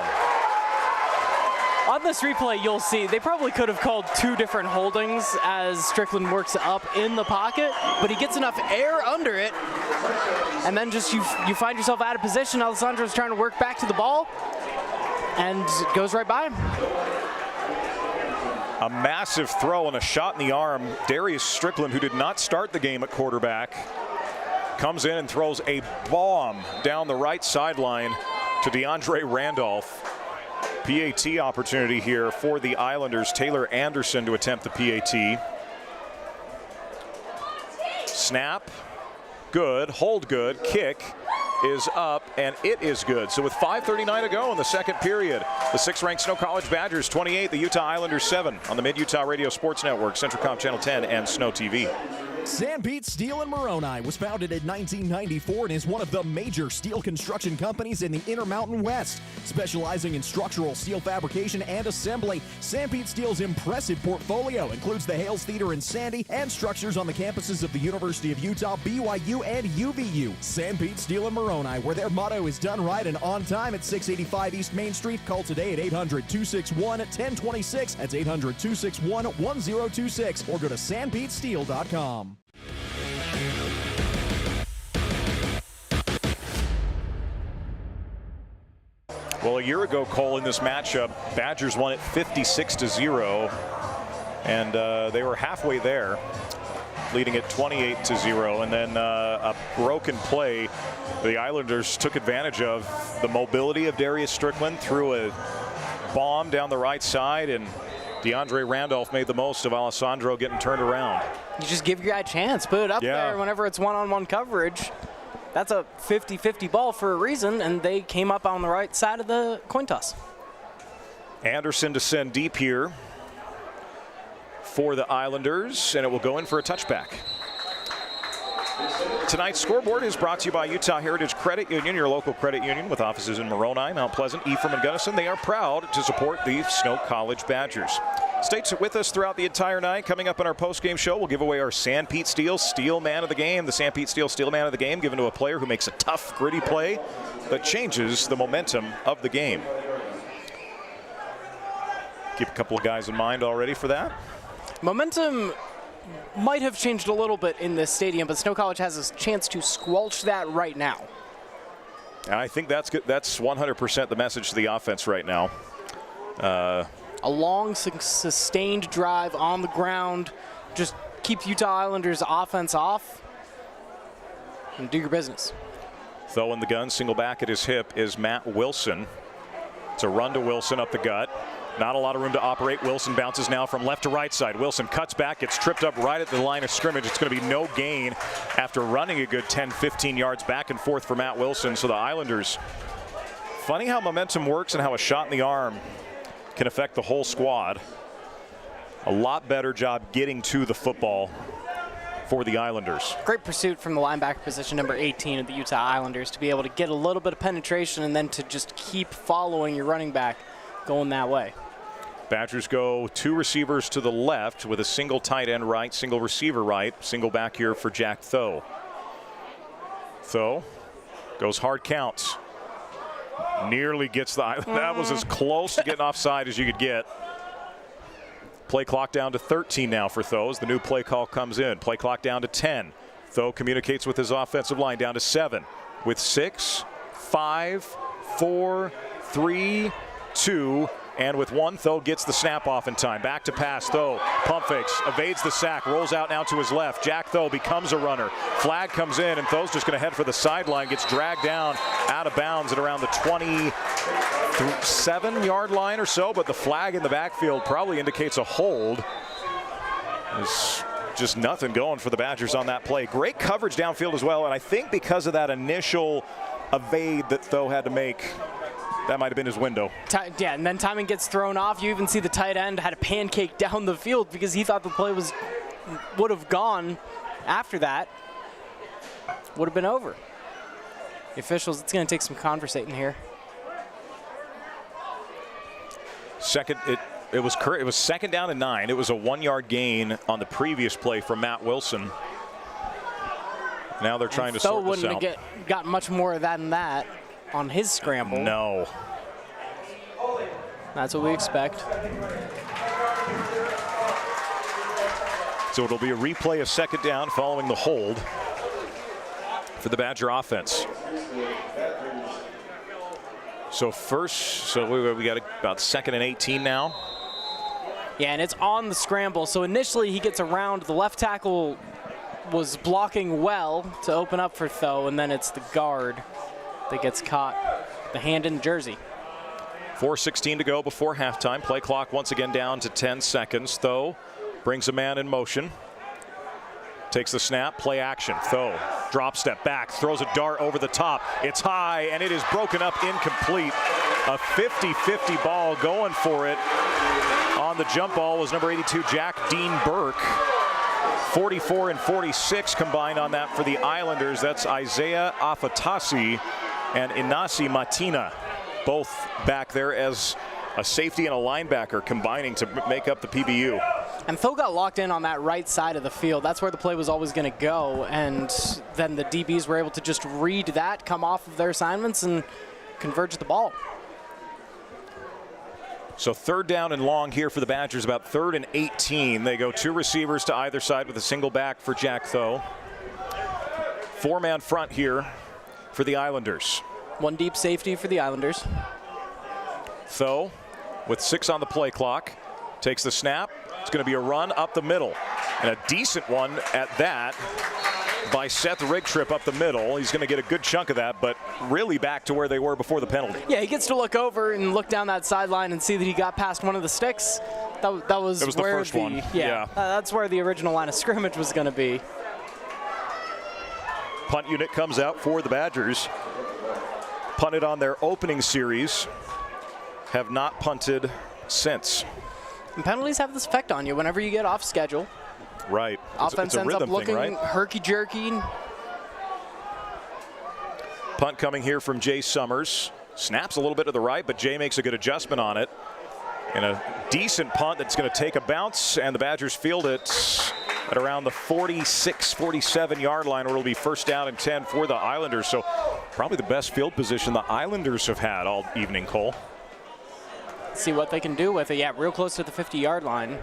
On this replay, you'll see they probably could have called 2 different holdings as Strickland works up in the pocket, but he gets enough air under it, and then just you find yourself out of position. Alessandro's trying to work back to the ball, and it goes right by him. A massive throw and a shot in the arm. Darius Strickland, who did not start the game at quarterback, comes in and throws a bomb down the right sideline to DeAndre Randolph. PAT opportunity here for the Islanders. Taylor Anderson to attempt the PAT. Snap, good, hold good, kick is up, and it is good. So with 5:39 to go in the second period, the 6th-ranked Snow College Badgers 28, the Utah Islanders 7 on the Mid-Utah Radio Sports Network, CentralCom Channel 10, and SnowTV. Sanpete Steel in Moroni was founded in 1994 and is one of the major steel construction companies in the Intermountain West. Specializing in structural steel fabrication and assembly, Sanpete Steel's impressive portfolio includes the Hales Theater in Sandy and structures on the campuses of the University of Utah, BYU, and UVU. Sanpete Steel in Moroni, where their motto is done right and on time at 685 East Main Street. Call today at 800-261-1026. That's 800-261-1026, or go to sanpetesteel.com. Well, a year ago, Cole, in this matchup, Badgers won it 56-0, and they were halfway there, leading it 28-0, and then a broken play. The Islanders took advantage of the mobility of Darius Strickland, threw a bomb down the right side, and DeAndre Randolph made the most of Alessandro getting turned around. You just give your guy a chance, put it up there whenever it's one-on-one coverage. That's a 50-50 ball for a reason, and they came up on the right side of the coin toss. Anderson to send deep here for the Islanders, and it will go in for a touchback. Tonight's scoreboard is brought to you by Utah Heritage Credit Union, your local credit union with offices in Moroni, Mount Pleasant, Ephraim, and Gunnison. They are proud to support the Snow College Badgers. Stay with us throughout the entire night. Coming up in our post-game show, we'll give away our Sanpete Steel Steel Man of the Game. The Sanpete Steel Steel Man of the Game given to a player who makes a tough, gritty play that changes the momentum of the game. Keep a couple of guys in mind already for that. Momentum might have changed a little bit in this stadium, but Snow College has a chance to squelch that right now. And I think that's good. That's 100% the message to the offense right now. A long, sustained drive on the ground. Just keep Utah Islanders offense off and do your business. Throwing the gun, single back at his hip is Matt Wilson. It's a run to Wilson up the gut. Not a lot of room to operate. Wilson bounces now from left to right side. Wilson cuts back, gets tripped up right at the line of scrimmage. It's going to be no gain after running a good 10-15 yards back and forth for Matt Wilson. So the Islanders, funny how momentum works and how a shot in the arm can affect the whole squad. A lot better job getting to the football for the Islanders. Great pursuit from the linebacker position, number 18 of the Utah Islanders, to be able to get a little bit of penetration and then to just keep following your running back going that way. Badgers go 2 receivers to the left with a single tight end right, single receiver right, single back here for Jack Tho. Tho goes hard counts. Nearly gets that was as close to getting offside as you could get. Play clock down to 13 now for Tho as the new play call comes in. Play clock down to 10. Tho communicates with his offensive line down to 7 with 6, 5, 4, 3, 2, and with 1, Tho gets the snap off in time. Back to pass, Tho pump fakes, evades the sack, rolls out now to his left. Jack Tho becomes a runner. Flag comes in, and Tho's just going to head for the sideline, gets dragged down out of bounds at around the 27-yard line or so, but the flag in the backfield probably indicates a hold. There's just nothing going for the Badgers on that play. Great coverage downfield as well, and I think because of that initial evade that Tho had to make, that might have been his window. Yeah, and then timing gets thrown off. You even see the tight end had a pancake down the field because he thought the play would have gone after that. Would have been over. The officials, it's going to take some conversating here. It was second down and 9. It was a 1-yard gain on the previous play from Matt Wilson. Now they're trying to sort this out. Tho wouldn't have gotten much more than that on his scramble. No. That's what we expect. So it'll be a replay of second down following the hold for the Badger offense. So we got about 2nd and 18 now. Yeah, and it's on the scramble. So initially he gets around. The left tackle was blocking well to open up for Tho, and then it's the guard that gets caught. The hand in the jersey. 4:16 to go before halftime. Play clock once again down to 10 seconds. Tho brings a man in motion. Takes the snap, play action. Tho, drop step back, throws a dart over the top. It's high, and it is broken up, incomplete. A 50-50 ball going for it. On the jump ball was number 82, Jack Dean Burke. 44 and 46 combined on that for the Islanders. That's Isaiah Afatasi and Inasi Matina, both back there as a safety and a linebacker combining to make up the PBU. And Tho got locked in on that right side of the field. That's where the play was always going to go. And then the DBs were able to just read that, come off of their assignments, and converge the ball. So 3rd down and long here for the Badgers, about 3rd and 18. They go 2 receivers to either side with a single back for Jack Tho. 4-man front here for the Islanders. 1 deep safety for the Islanders. Tho with 6 on the play clock. Takes the snap. It's going to be a run up the middle. And a decent one at that by Seth Rigtrip up the middle. He's going to get a good chunk of that, but really back to where they were before the penalty. Yeah, he gets to look over and look down that sideline and see that he got past one of the sticks. That was the first one. Yeah. That's where the original line of scrimmage was going to be. Punt unit comes out for the Badgers. Punted on their opening series. Have not punted since. And penalties have this effect on you whenever you get off schedule. Right. Offense ends up looking herky-jerky. Punt coming here from Jay Summers. Snaps a little bit to the right, but Jay makes a good adjustment on it. And a decent punt that's going to take a bounce, and the Badgers field it at around the 46, 47-yard line, where it'll be 1st down and 10 for the Islanders. So probably the best field position the Islanders have had all evening, Cole. See what they can do with it. Yeah, real close to the 50-yard line.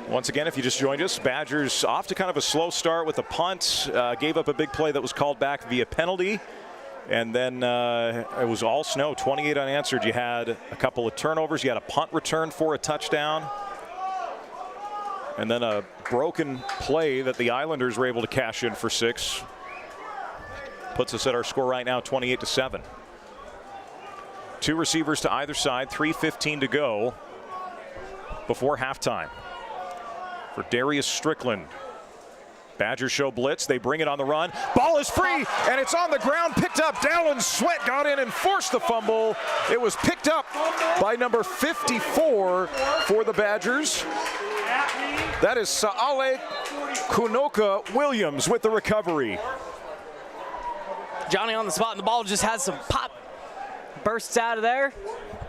Once again, if you just joined us, Badgers off to kind of a slow start with a punt. Gave up a big play that was called back via penalty. And then it was all snow, 28 unanswered. You had a couple of turnovers. You had a punt return for a touchdown. And then a broken play that the Islanders were able to cash in for 6. Puts us at our score right now, 28-7. 2 receivers to either side, 3:15 to go before halftime. For Darius Strickland. Badgers show blitz. They bring it on the run. Ball is free, and it's on the ground. Picked up. Dallin Sweat got in and forced the fumble. It was picked up by number 54 for the Badgers. That is Saale Kunoka Williams with the recovery. Johnny on the spot, and the ball just has some pop. Bursts out of there,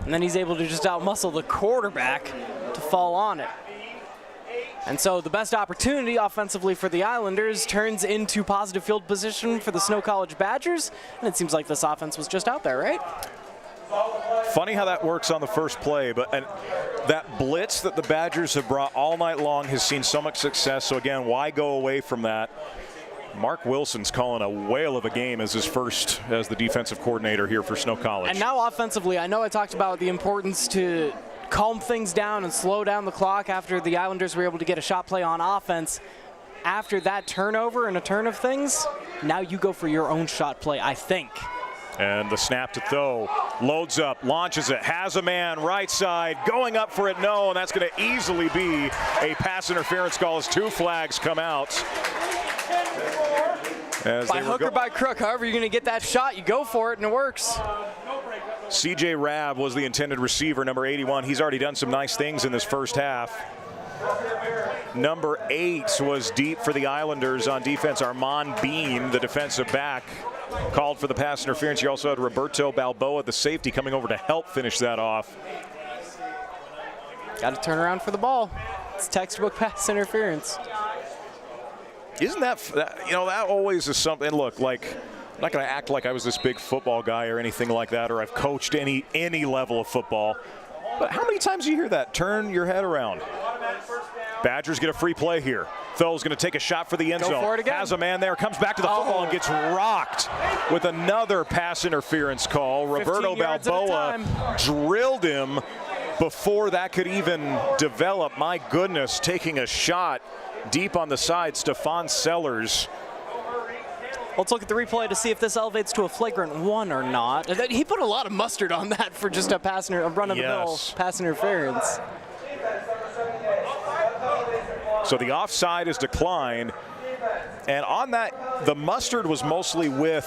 and then he's able to just outmuscle the quarterback to fall on it. And so the best opportunity offensively for the Islanders turns into positive field position for the Snow College Badgers, and it seems like this offense was just out there, right? Funny how that works on the first play, but that blitz that the Badgers have brought all night long has seen so much success. So again, why go away from that? Mark Wilson's calling a whale of a game as his first as the defensive coordinator here for Snow College. And now offensively, I know I talked about the importance to calm things down and slow down the clock after the Islanders were able to get a shot play on offense. After that turnover and a turn of things, now you go for your own shot play, I think. And the snap to Tho, loads up, launches it, has a man right side, going up for it, no, and that's going to easily be a pass interference call as 2 flags come out. By hook or by crook, however you're going to get that shot, you go for it and it works. CJ Rabb was the intended receiver, number 81. He's already done some nice things in this first half. Number 8 was deep for the Islanders on defense. Armand Bean, the defensive back, called for the pass interference. You also had Roberto Balboa, the safety, coming over to help finish that off. Got to turn around for the ball. It's textbook pass interference. Isn't that, that always is something. Look, like, I'm not going to act like I was this big football guy or anything like that, or I've coached any level of football. But how many times do you hear that? Turn your head around. Badgers get a free play here. Tho's going to take a shot for the end zone. Go for it again. Has a man there, comes back to the football and gets rocked with another pass interference call. Roberto Balboa drilled him before that could even develop. My goodness, taking a shot deep on the side, Stefan Sellers. Let's look at the replay to see if this elevates to a flagrant 1 or not. He put a lot of mustard on that for just a run-of-the-mill pass interference. So the offside is declined, and on that, the mustard was mostly with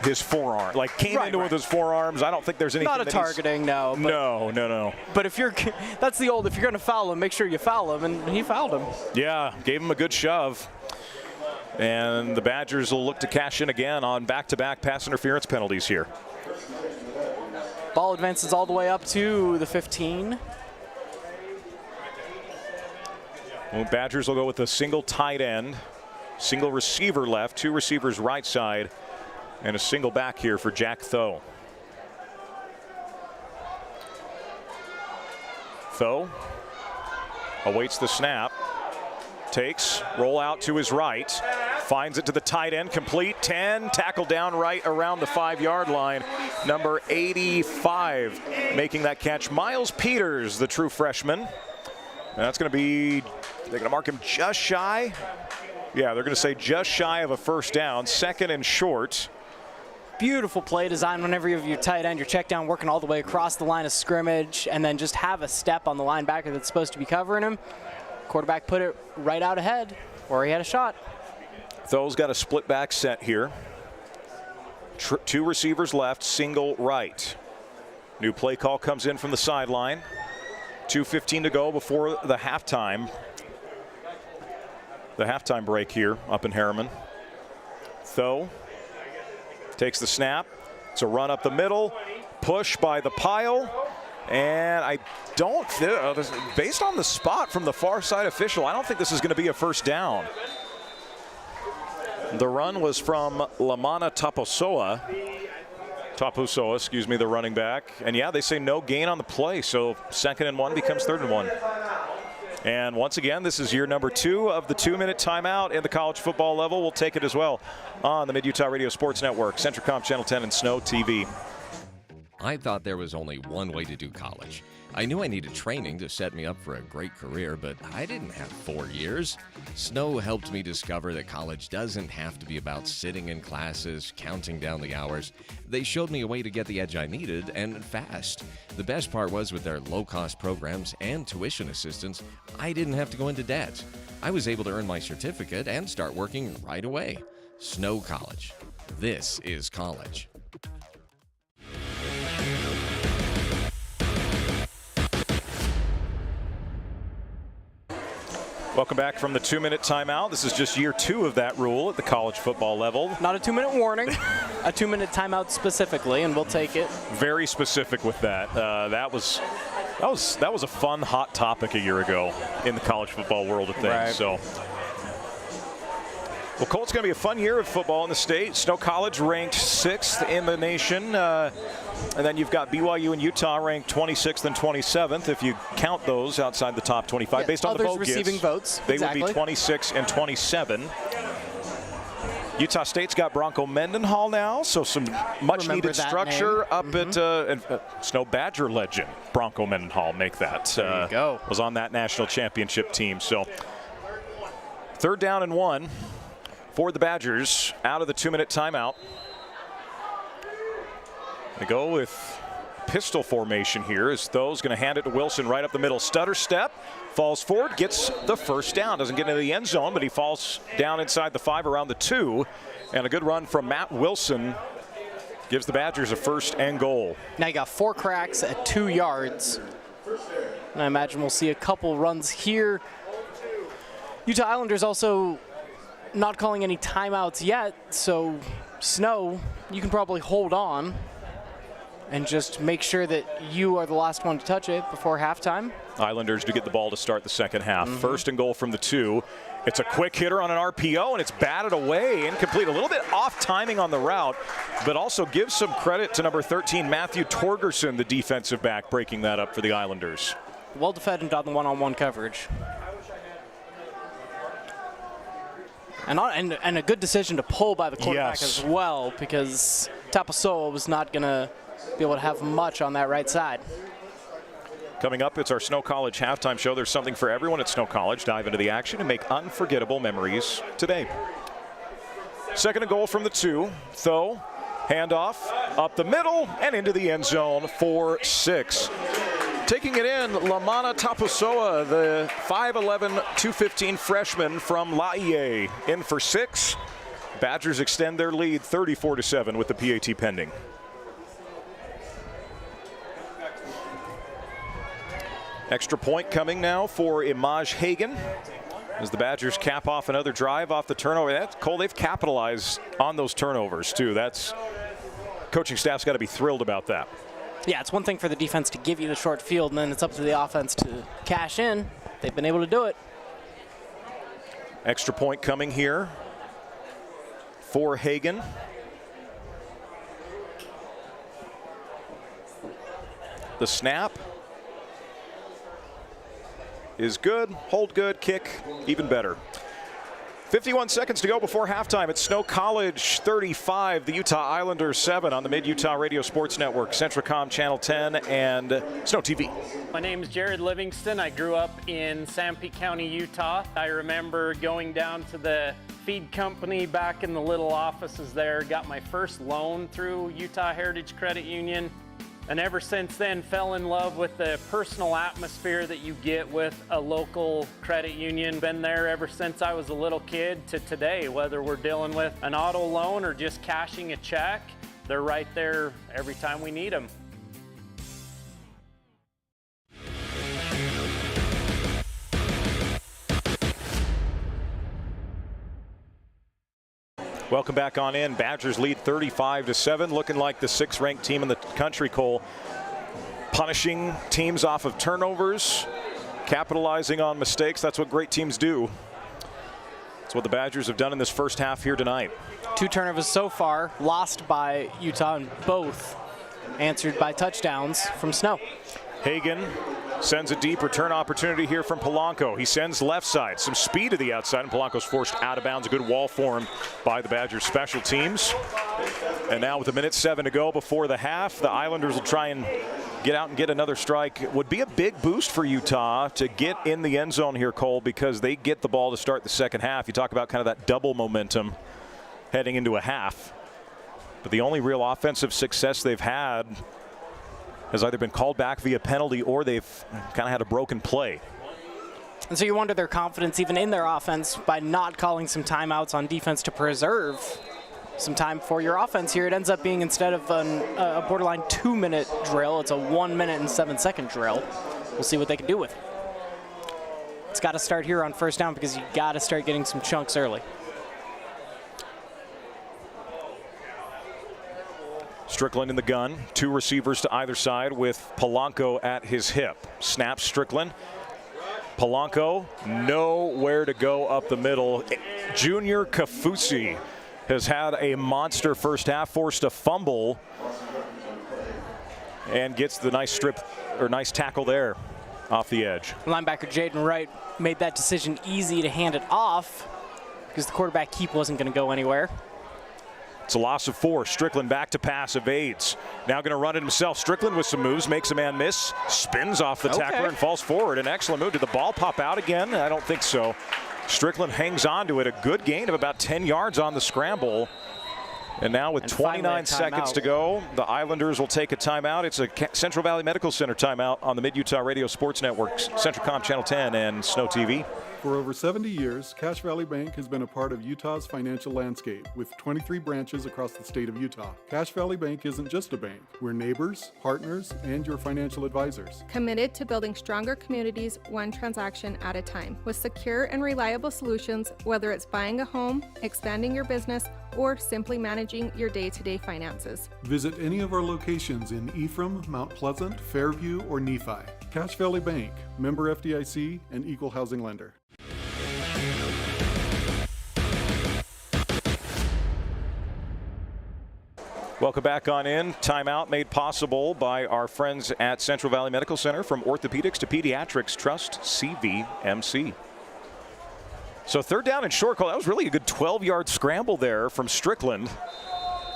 his forearm, like came into it with his forearms. I don't think there's anything. Not a targeting, no. No. But if you're going to foul him, make sure you foul him, and he fouled him. Yeah, gave him a good shove. And the Badgers will look to cash in again on back-to-back pass interference penalties here. Ball advances all the way up to the 15. Well, Badgers will go with a single tight end, single receiver left, 2 receivers right side, and a single back here for Jack Tho. Tho awaits the snap, takes, roll out to his right, finds it to the tight end, complete, 10, tackle down right around the 5-yard line. Number 85 making that catch, Miles Peters, the true freshman. And that's going to be, they're going to mark him just shy. Yeah, they're going to say just shy of a first down, 2nd and short. Beautiful play design whenever you have your tight end, your check down working all the way across the line of scrimmage, and then just have a step on the linebacker that's supposed to be covering him. Quarterback put it right out ahead where he had a shot. Tho's got a split back set here. 2 receivers left, single right. New play call comes in from the sideline. 2:15 to go before the halftime. The halftime break here up in Herriman. Tho takes the snap. It's a run up the middle. Push by the pile. And I don't, based on the spot from the far side official, I don't think this is going to be a first down. The run was from Lamana Tapusoa, the running back. And yeah, they say no gain on the play, so 2nd and 1 becomes 3rd and 1. And once again, this is year number 2 of the 2-minute timeout in the college football level. We'll take it as well on the Mid-Utah Radio Sports Network, CentraCom Channel 10 and SnowTV. I thought there was only one way to do college. I knew I needed training to set me up for a great career, but I didn't have 4 years. Snow helped me discover that college doesn't have to be about sitting in classes, counting down the hours. They showed me a way to get the edge I needed, and fast. The best part was with their low-cost programs and tuition assistance, I didn't have to go into debt. I was able to earn my certificate and start working right away. Snow College. This is college. Welcome back from the 2-minute timeout. This is just year 2 of that rule at the college football level. Not a 2-minute warning, a 2-minute timeout specifically, and we'll take it. Very specific with that. That was a fun, hot topic a year ago in the college football world of things. Right. So, well, Colt's going to be a fun year of football in the state. Snow College ranked 6th in the nation. And then you've got BYU and Utah ranked 26th and 27th. If you count those outside the top 25, based on the vote receiving votes, they would be 26 and 27. Utah State's got Bronco Mendenhall now, so some much-needed structure up at Snow Badger legend Bronco Mendenhall. Make that. There you go. Was on that national championship team. So 3rd down and 1 for the Badgers out of the 2-minute timeout. They go with pistol formation here as Thow's going to hand it to Wilson right up the middle. Stutter step, falls forward, gets the first down. Doesn't get into the end zone, but he falls down inside the 5 around the 2. And a good run from Matt Wilson gives the Badgers a 1st and goal. Now you got 4 cracks at 2 yards. And I imagine we'll see a couple runs here. Utah Islanders also not calling any timeouts yet, so Snow, you can probably hold on and just make sure that you are the last one to touch it before halftime. Islanders do get the ball to start the second half. 1st and goal from the 2. It's a quick hitter on an RPO, and it's batted away, incomplete. A little bit off timing on the route, but also gives some credit to number 13, Matthew Torgerson, the defensive back, breaking that up for the Islanders. Well defended on the one-on-one coverage. And a good decision to pull by the quarterback as well, because Tapasoa was not going to be able to have much on that right side. Coming up, it's our Snow College halftime show. There's something for everyone at Snow College. Dive into the action and make unforgettable memories today. 2nd and goal from the 2. Tho, handoff, up the middle, and into the end zone for 6. Taking it in, Lamana Tapasoa, the 5'11", 215 freshman from Laie, in for 6. Badgers extend their lead 34-7 with the PAT pending. Extra point coming now for Imaj Hagan as the Badgers cap off another drive off the turnover. Cole, they've capitalized on those turnovers too. That's coaching staff's got to be thrilled about that. Yeah, it's one thing for the defense to give you the short field, and then it's up to the offense to cash in. They've been able to do it. Extra point coming here for Hagan. The snap is good, hold good, kick even better. 51 seconds to go before halftime. It's Snow College 35, the Utah Islanders 7 on the Mid-Utah Radio Sports Network, Centracom Channel 10, and SnowTV. My name is Jared Livingston. I grew up in Sanpete County, Utah. I remember going down to the feed company back in the little offices there, got my first loan through Utah Heritage Credit Union. And ever since then, fell in love with the personal atmosphere that you get with a local credit union. Been there ever since I was a little kid to today, whether we're dealing with an auto loan or just cashing a check, they're right there every time we need them. Welcome back on in. Badgers lead 35-7, looking like the 6th ranked team in the country, Cole. Punishing teams off of turnovers, capitalizing on mistakes. That's what great teams do. That's what the Badgers have done in this first half here tonight. 2 turnovers so far, lost by Utah, and both answered by touchdowns from Snow. Hagan sends a deep return opportunity here from Polanco. He sends left side, some speed to the outside, and Polanco's forced out of bounds. A good wall formed by the Badgers special teams. And now with 1:07 to go before the half, the Islanders will try and get out and get another strike. It would be a big boost for Utah to get in the end zone here, Cole, because they get the ball to start the second half. You talk about kind of that double momentum heading into a half. But the only real offensive success they've had has either been called back via penalty or they've kind of had a broken play. And so you wonder their confidence even in their offense by not calling some timeouts on defense to preserve some time for your offense here. It ends up being, instead of a borderline 2-minute drill, it's a 1-minute and 7-second drill. We'll see what they can do with it. It's got to start here on first down because you got to start getting some chunks early. Strickland in the gun, 2 receivers to either side with Polanco at his hip. Snaps Strickland. Polanco, nowhere to go up the middle. Junior Kafusi has had a monster first half, forced a fumble. and gets the nice strip or nice tackle there off the edge. Linebacker Jaden Wright made that decision easy to hand it off because the quarterback keep wasn't going to go anywhere. It's a loss of 4. Strickland back to pass, evades. Now going to run it himself. Strickland with some moves, makes a man miss, spins off the tackler and falls forward. An excellent move. Did the ball pop out again? I don't think so. Strickland hangs on to it. A good gain of about 10 yards on the scramble. And now with 29 seconds to go, the Islanders will take a timeout. It's a Central Valley Medical Center timeout on the Mid-Utah Radio Sports Networks, CentralCom Channel 10 and SnowTV. For over 70 years, Cache Valley Bank has been a part of Utah's financial landscape with 23 branches across the state of Utah. Cache Valley Bank isn't just a bank. We're neighbors, partners, and your financial advisors. Committed to building stronger communities one transaction at a time with secure and reliable solutions, whether it's buying a home, expanding your business, or simply managing your day-to-day finances. Visit any of our locations in Ephraim, Mount Pleasant, Fairview, or Nephi. Cache Valley Bank, member FDIC, and equal housing lender. Welcome back on in. Timeout made possible by our friends at Central Valley Medical Center. From orthopedics to pediatrics, trust CVMC. So third down and short call. That was really a good 12-yard scramble there from Strickland.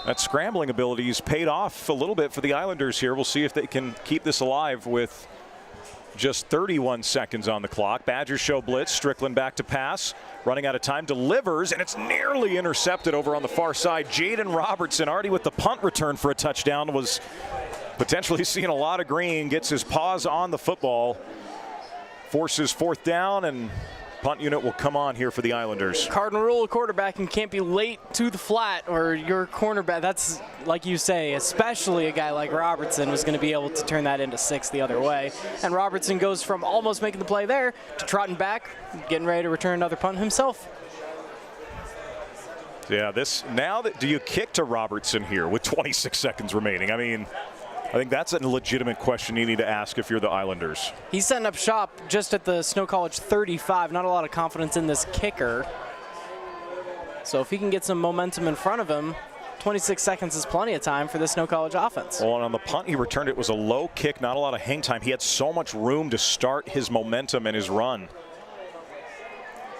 That scrambling ability's paid off a little bit for the Islanders here. We'll see if they can keep this alive with just 31 seconds on the clock. Badgers show blitz. Strickland back to pass. Running out of time. Delivers, and it's nearly intercepted over on the far side. Jaden Robertson already with the punt return for a touchdown. Was potentially seeing a lot of green. Gets his paws on the football. Forces fourth down, and punt unit will come on here for the Islanders. Cardinal rule of quarterbacking, can't be late to the flat or your cornerback. That's, like you say, especially a guy like Robertson was going to be able to turn that into 6 the other way. And Robertson goes from almost making the play there to trotting back, getting ready to return another punt himself. Yeah, do you kick to Robertson here with 26 seconds remaining? I mean, I think that's a legitimate question you need to ask if you're the Islanders. He's setting up shop just at the Snow College 35. Not a lot of confidence in this kicker. So if he can get some momentum in front of him, 26 seconds is plenty of time for the Snow College offense. Well, and on the punt he returned, it was a low kick, not a lot of hang time. He had so much room to start his momentum and his run.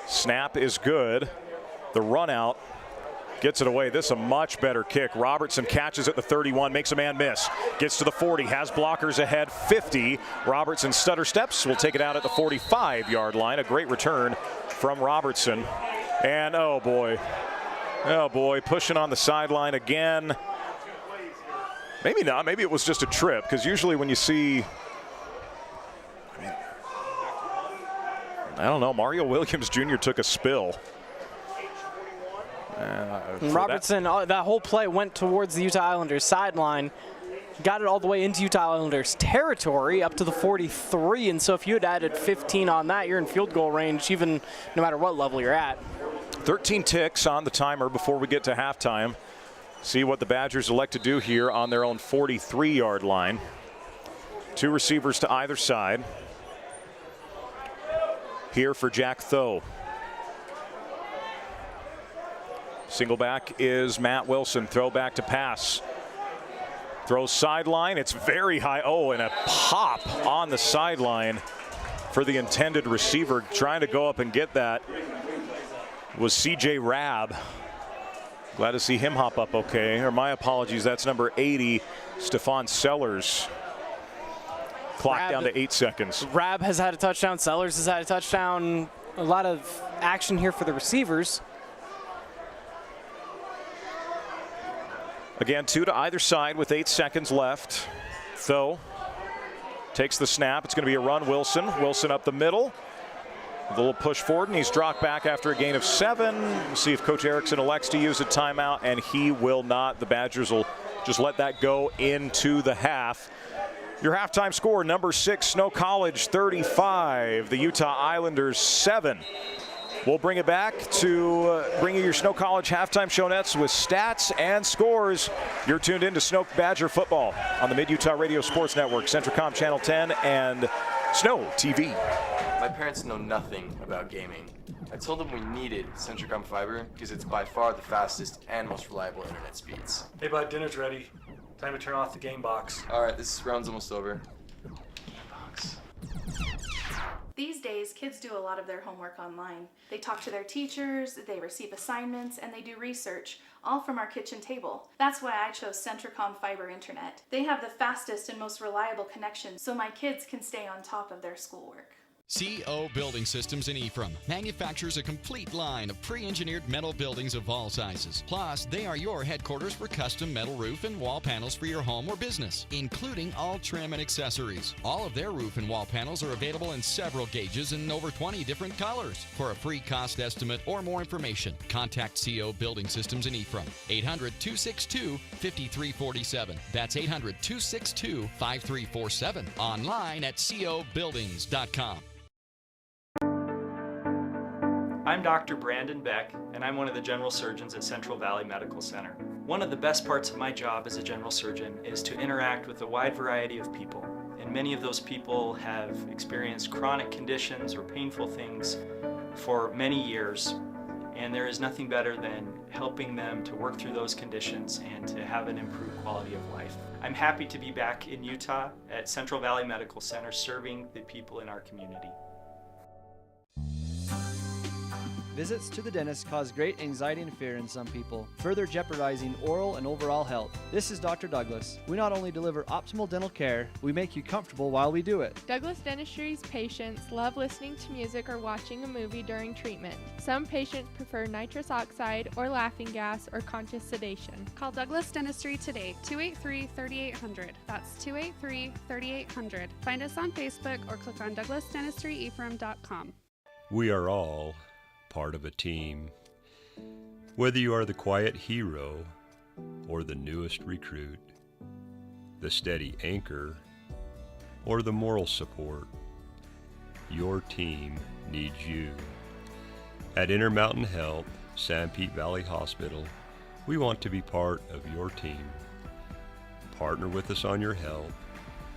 Snap is good. The run out gets it away. This is a much better kick. Robertson catches at the 31, makes a man miss. Gets to the 40, has blockers ahead, 50. Robertson stutter steps, will take it out at the 45-yard line. A great return from Robertson. And oh boy, pushing on the sideline again. Maybe not, maybe it was just a trip, because usually when you see, I don't know, Mario Williams Jr. took a spill. Robertson, that whole play went towards the Utah Islanders sideline, got it all the way into Utah Islanders territory up to the 43, and so if you had added 15 on that, you're in field goal range even no matter what level you're at. 13 ticks on the timer before we get to halftime. See what the Badgers elect to do here on their own 43-yard line. 2 receivers to either side. Here for Jack Tho. Single back is Matt Wilson. Throw back to pass. Throws sideline. It's very high. Oh, and a pop on the sideline for the intended receiver. Trying to go up and get that was C.J. Rabb. Glad to see him hop up okay. Or my apologies, that's number 80, Stephon Sellers. Clock down to 8 seconds. Rabb has had a touchdown. Sellers has had a touchdown. A lot of action here for the receivers. Again, 2 to either side with 8 seconds left. Tho takes the snap. It's going to be a run. Wilson up the middle. A little push forward, and he's dropped back after a gain of 7. We'll see if Coach Erickson elects to use a timeout, and he will not. The Badgers will just let that go into the half. Your halftime score, number 6, Snow College 35, the Utah Islanders 7. We'll bring it back to bring you your Snow College halftime show nets with stats and scores. You're tuned in to Snow Badger football on the Mid-Utah Radio Sports Network, CentralCom Channel 10 and SnowTV. My parents know nothing about gaming. I told them we needed CentralCom Fiber because it's by far the fastest and most reliable internet speeds. Hey bud, dinner's ready. Time to turn off the game box. All right, this round's almost over. These days, kids do a lot of their homework online. They talk to their teachers, they receive assignments, and they do research, all from our kitchen table. That's why I chose Centricom Fiber Internet. They have the fastest and most reliable connection, so my kids can stay on top of their schoolwork. CO Building Systems in Ephraim manufactures a complete line of pre-engineered metal buildings of all sizes. Plus, they are your headquarters for custom metal roof and wall panels for your home or business, including all trim and accessories. All of their roof and wall panels are available in several gauges and over 20 different colors. For a free cost estimate or more information, contact CO Building Systems in Ephraim. 800-262-5347. That's 800-262-5347. Online at cobuildings.com. I'm Dr. Brandon Beck, and I'm one of the general surgeons at Central Valley Medical Center. One of the best parts of my job as a general surgeon is to interact with a wide variety of people, and many of those people have experienced chronic conditions or painful things for many years, and there is nothing better than helping them to work through those conditions and to have an improved quality of life. I'm happy to be back in Utah at Central Valley Medical Center serving the people in our community. Visits to the dentist cause great anxiety and fear in some people, further jeopardizing oral and overall health. This is Dr. Douglas. We not only deliver optimal dental care, we make you comfortable while we do it. Douglas Dentistry's patients love listening to music or watching a movie during treatment. Some patients prefer nitrous oxide or laughing gas or conscious sedation. Call Douglas Dentistry today, 283-3800. That's 283-3800. Find us on Facebook or click on douglasdentistryephrem.com. We are all part of a team. Whether you are the quiet hero or the newest recruit, the steady anchor or the moral support, your team needs you. At Intermountain Health, San Pete Valley Hospital, we want to be part of your team. Partner with us on your health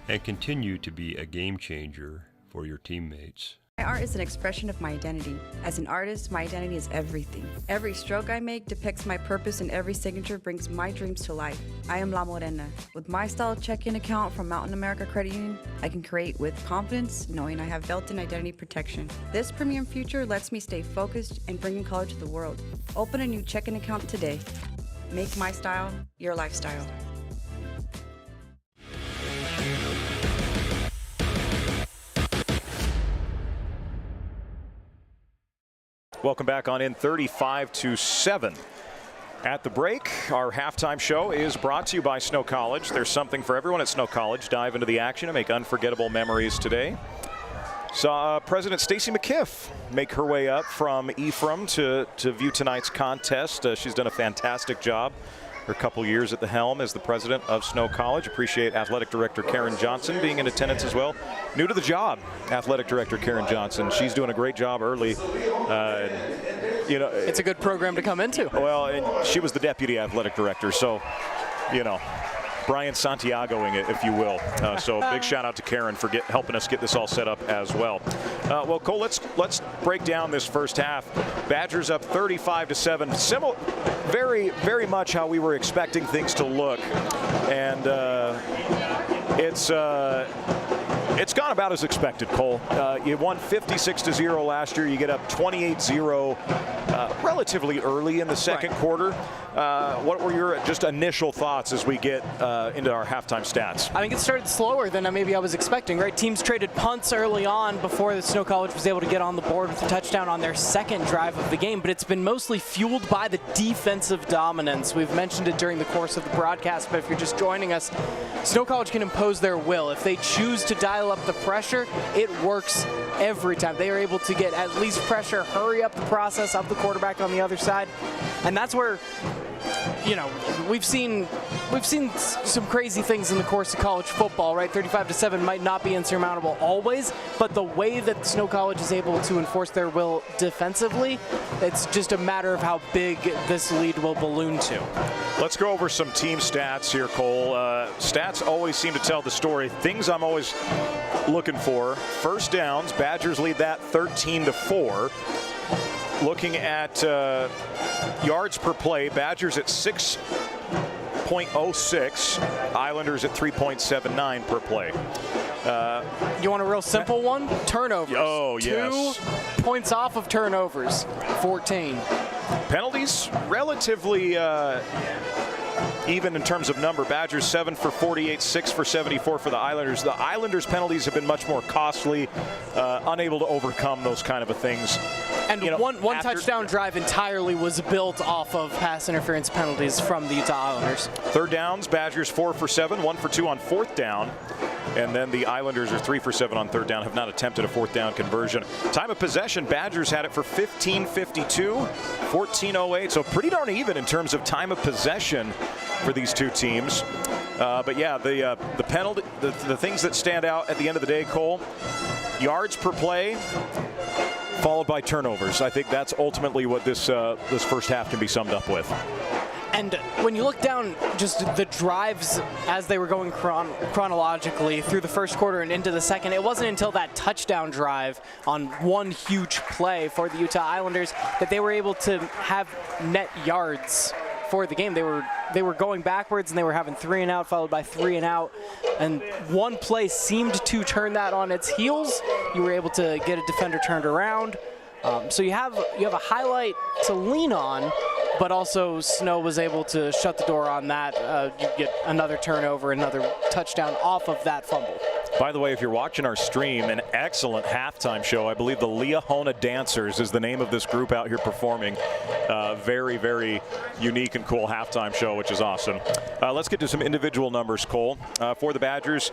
and continue to be a game changer for your teammates. My art is an expression of my identity. As an artist, my identity is everything. Every stroke I make depicts my purpose and every signature brings my dreams to life. I am La Morena. With my style check-in account from Mountain America Credit Union, I can create with confidence, knowing I have built-in identity protection. This premium future lets me stay focused and bringing color to the world. Open a new check-in account today. Make my style your lifestyle. Welcome back on in, 35-7. At the break, our halftime show is brought to you by Snow College. There's something for everyone at Snow College. Dive into the action and make unforgettable memories today. Saw President Stacy McKiff make her way up from Ephraim to view tonight's contest. She's done a fantastic job. Her couple years at the helm as the president of Snow College. Appreciate Athletic Director Karen Johnson being in attendance as well. New to the job, Athletic Director Karen Johnson. She's doing a great job early. You know, it's a good program to come into. Well, and she was the deputy athletic director, so, you know, Brian Santiagoing it, if you will. So big shout out to Karen for helping us get this all set up as well. Well, Cole, let's break down this first half. Badgers up 35-7. Similar, very, very much how we were expecting things to look, and it's gone about as expected, Cole. You won 56-0 last year. You get up 28-0 relatively early in the second quarter. What were your just initial thoughts as we get into our halftime stats? I think it started slower than maybe I was expecting, right? Teams traded punts early on before the Snow College was able to get on the board with a touchdown on their second drive of the game, but it's been mostly fueled by the defensive dominance. We've mentioned it during the course of the broadcast, but if you're just joining us, Snow College can impose their will. If they choose to dial up the pressure, it works every time. They are able to get at least pressure, hurry up the process of the quarterback on the other side, and that's where, you know, we've seen some crazy things in the course of college football, right? 35-7 might not be insurmountable always, but the way that Snow College is able to enforce their will defensively, it's just a matter of how big this lead will balloon to. Let's go over some team stats here, Cole. Stats always seem to tell the story. Things I'm always looking for. First downs, Badgers lead that 13-4. Looking at yards per play, Badgers at 6 .06. Islanders at 3.79 per play. You want a real simple one? Turnovers. Oh, yes. 2 points off of turnovers, 14. Penalties, relatively even in terms of number. Badgers 7 for 48, 6 for 74 for the Islanders. The Islanders' penalties have been much more costly, unable to overcome those kind of things. And one touchdown drive entirely was built off of pass interference penalties from the Utah Islanders. Third downs, Badgers 4 for 7, 1 for 2 on fourth down. And then the Islanders are 3 for 7 on third down, have not attempted a fourth down conversion. Time of possession, Badgers had it for 15:52, 14:08, so pretty darn even in terms of time of possession for these two teams. But yeah, the penalty, the things that stand out at the end of the day, Cole, yards per play, followed by turnovers. I think that's ultimately what this first half can be summed up with. And when you look down just the drives as they were going chronologically through the first quarter and into the second, it wasn't until that touchdown drive on one huge play for the Utah Islanders that they were able to have net yards for the game. They were going backwards and they were having 3 and out followed by 3 and out, and one play seemed to turn that on its heels. You were able to get a defender turned around. So you have a highlight to lean on, but also Snow was able to shut the door on that. You get another turnover, another touchdown off of that fumble. By the way, if you're watching our stream, an excellent halftime show. I believe the Liahona Dancers is the name of this group out here performing. Very, very unique and cool halftime show, which is awesome. Let's get to some individual numbers, Cole. For the Badgers,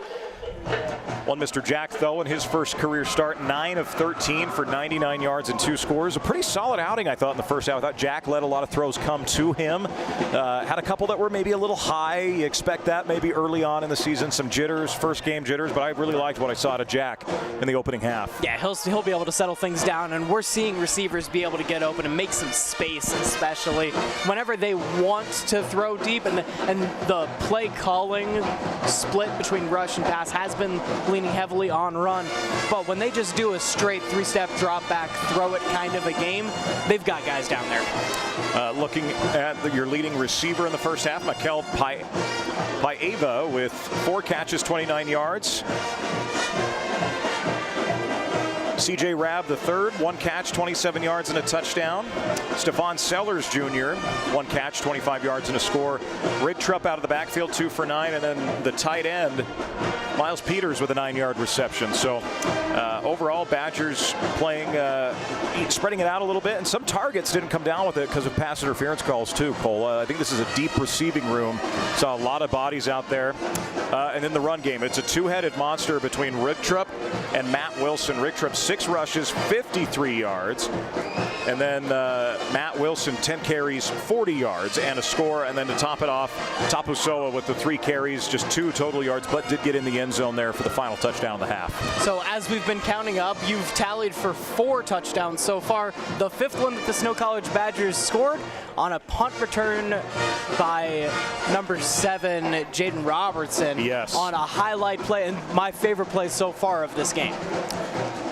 one Mr. Jack Thoe in his first career start, 9 of 13 for 99 yards and 2 scores. A pretty solid outing, I thought, in the first half. I thought Jack let a lot of throws come to him. Had a couple that were maybe a little high. You expect that maybe early on in the season, some jitters, first game jitters, but I really liked what I saw to Jack in the opening half. Yeah, he'll be able to settle things down, and we're seeing receivers be able to get open and make some space, especially whenever they want to throw deep, and the play calling split between rush and pass has been leaning heavily on run, but when they just do a straight 3-step drop back, throw it kind of a game, they've got guys down there. Looking at your leading receiver in the first half, Mikel Paiva with 4 catches, 29 yards. C.J. Rabb III, 1 catch, 27 yards and a touchdown. Stephon Sellers Jr., 1 catch, 25 yards and a score. Ridtrup out of the backfield, 2 for 9, and then the tight end, Miles Peters with a 9-yard reception. So overall, Badgers playing, spreading it out a little bit, and some targets didn't come down with it because of pass interference calls too, Cole. I think this is a deep receiving room. Saw a lot of bodies out there. And then the run game, it's a two-headed monster between Ridtrup and Matt Wilson. Ridtrup 6 rushes, 53 yards. And then Matt Wilson, 10 carries, 40 yards and a score. And then to top it off, Tapusoa with the 3 carries, just 2 total yards, but did get in the end zone there for the final touchdown of the half. So as we've been counting up, you've tallied for 4 touchdowns so far. The 5th one that the Snow College Badgers scored on a punt return by number 7, Jaden Robertson. Yes. On a highlight play, and my favorite play so far of this game.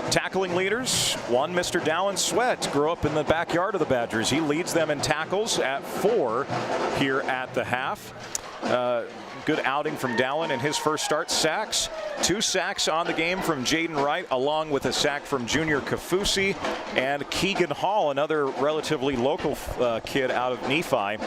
Tackling leaders, one Mr. Dallin Sweat grew up in the backyard of the Badgers. He leads them in tackles at 4 here at the half. Good outing from Dallin in his first start. Sacks, 2 sacks on the game from Jaden Wright, along with a sack from Junior Kafusi and Keegan Hall, another relatively local kid out of Nephi.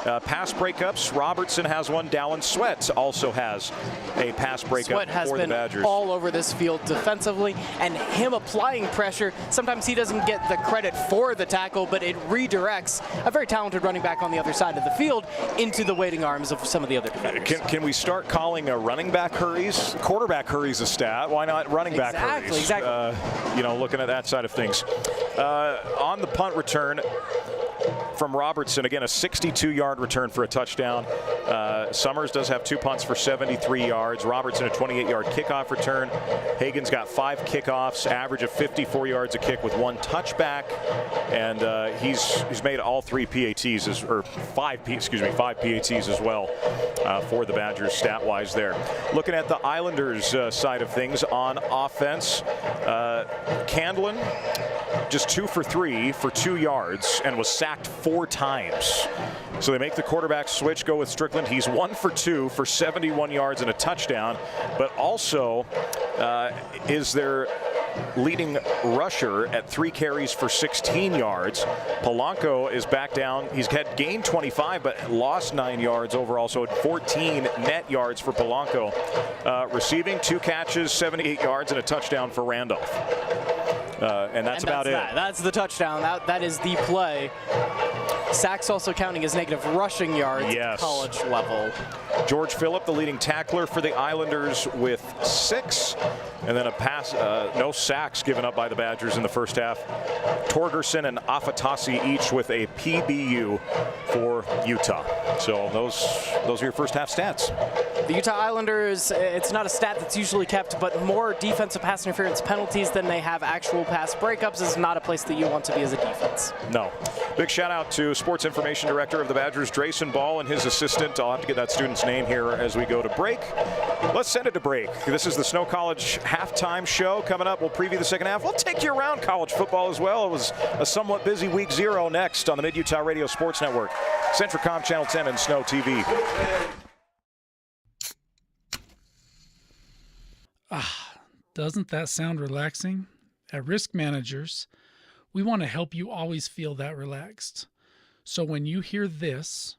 Pass breakups, Robertson has one. Dallin Sweat also has a pass breakup for the Badgers. Been all over this field defensively, and him applying pressure, sometimes he doesn't get the credit for the tackle, but it redirects a very talented running back on the other side of the field into the waiting arms of some of the other defenders. Can we start calling running back hurries? Quarterback hurries a stat. Why not running back hurries? Exactly. Looking at that side of things. On the punt return from Robertson, again, a 62-yard return for a touchdown. Summers does have 2 punts for 73 yards. Robertson, a 28-yard kickoff return. Hagen's got 5 kickoffs, average of 54 yards a kick with 1 touchback. And he's made all 3 PATs, or 5 PATs as well for the Badgers stat-wise there. Looking at the Islanders side of things on offense, Candlin just 2 for 3 for 2 yards and was sacked 4 times. So they make the quarterback switch, go with Strickland. He's 1 for 2 for 71 yards and a touchdown, but also is their leading rusher at 3 carries for 16 yards. Polanco is back down. He's had gained 25, but lost 9 yards overall, so 14 net yards for Polanco. Receiving 2 catches, 78 yards, and a touchdown for Randolph. And that's about it. That's the touchdown. That is the play. Sacks also counting as negative rushing yards at college level. George Phillip, the leading tackler for the Islanders, with 6. And then a pass, no sacks given up by the Badgers in the first half. Torgerson and Afatasi each with a PBU for Utah. So those are your first half stats. The Utah Islanders, it's not a stat that's usually kept, but more defensive pass interference penalties than they have actual pass breakups is not a place that you want to be as a defense. No. Big shout out to Sports Information Director of the Badgers, Drayson Ball, and his assistant. I'll have to get that student's name here as we go to break. Let's send it to break. This is the Snow College halftime show. Coming up, we'll preview the second half. We'll take you around college football as well. It was a somewhat busy week 0 next on the Mid-Utah Radio Sports Network, Centricom Channel 10 and Snow TV. Doesn't that sound relaxing? At Risk Managers, we want to help you always feel that relaxed. So when you hear this,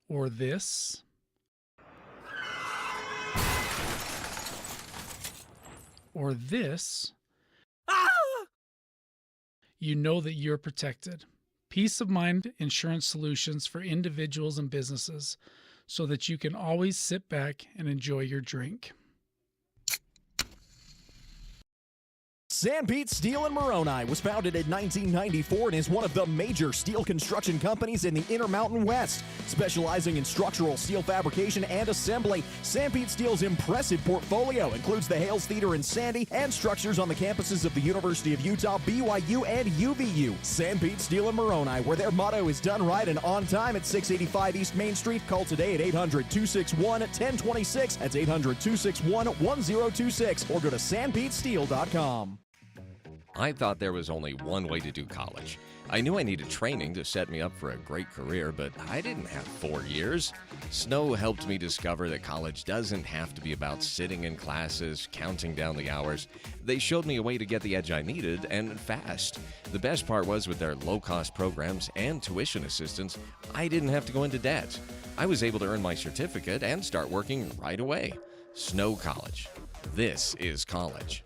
or this, or this, you know that you're protected. Peace of mind insurance solutions for individuals and businesses, so that you can always sit back and enjoy your drink. Sanpete Steel in Moroni was founded in 1994 and is one of the major steel construction companies in the Intermountain West. Specializing in structural steel fabrication and assembly, Sanpete Steel's impressive portfolio includes the Hales Theater in Sandy and structures on the campuses of the University of Utah, BYU, and UVU. Sanpete Steel in Moroni, where their motto is done right and on time, at 685 East Main Street. Call today at 800-261-1026. That's 800-261-1026. Or go to sanpetesteel.com. I thought there was only one way to do college. I knew I needed training to set me up for a great career, but I didn't have 4 years. Snow helped me discover that college doesn't have to be about sitting in classes, counting down the hours. They showed me a way to get the edge I needed, and fast. The best part was, with their low-cost programs and tuition assistance, I didn't have to go into debt. I was able to earn my certificate and start working right away. Snow College. This is college.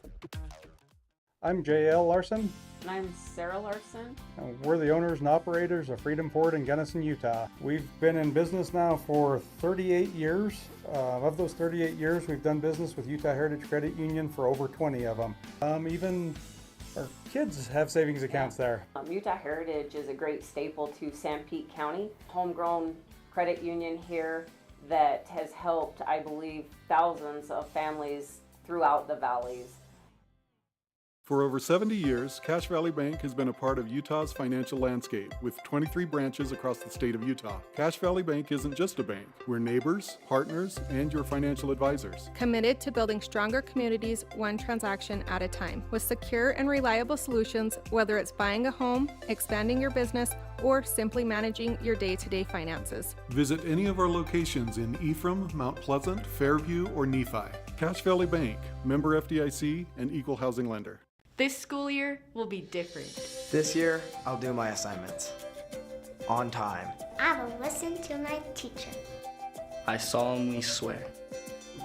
I'm J.L. Larson. And I'm Sarah Larson. And we're the owners and operators of Freedom Ford in Gunnison, Utah. We've been in business now for 38 years. Of those 38 years, we've done business with Utah Heritage Credit Union for over 20 of them. Even our kids have savings accounts there. Utah Heritage is a great staple to Sanpete County. Homegrown credit union here that has helped, I believe, thousands of families throughout the valleys. For over 70 years, Cache Valley Bank has been a part of Utah's financial landscape with 23 branches across the state of Utah. Cache Valley Bank isn't just a bank. We're neighbors, partners, and your financial advisors. Committed to building stronger communities one transaction at a time, with secure and reliable solutions, whether it's buying a home, expanding your business, or simply managing your day-to-day finances. Visit any of our locations in Ephraim, Mount Pleasant, Fairview, or Nephi. Cache Valley Bank, member FDIC, and equal housing lender. This school year will be different. This year, I'll do my assignments on time. I will listen to my teacher. I solemnly swear.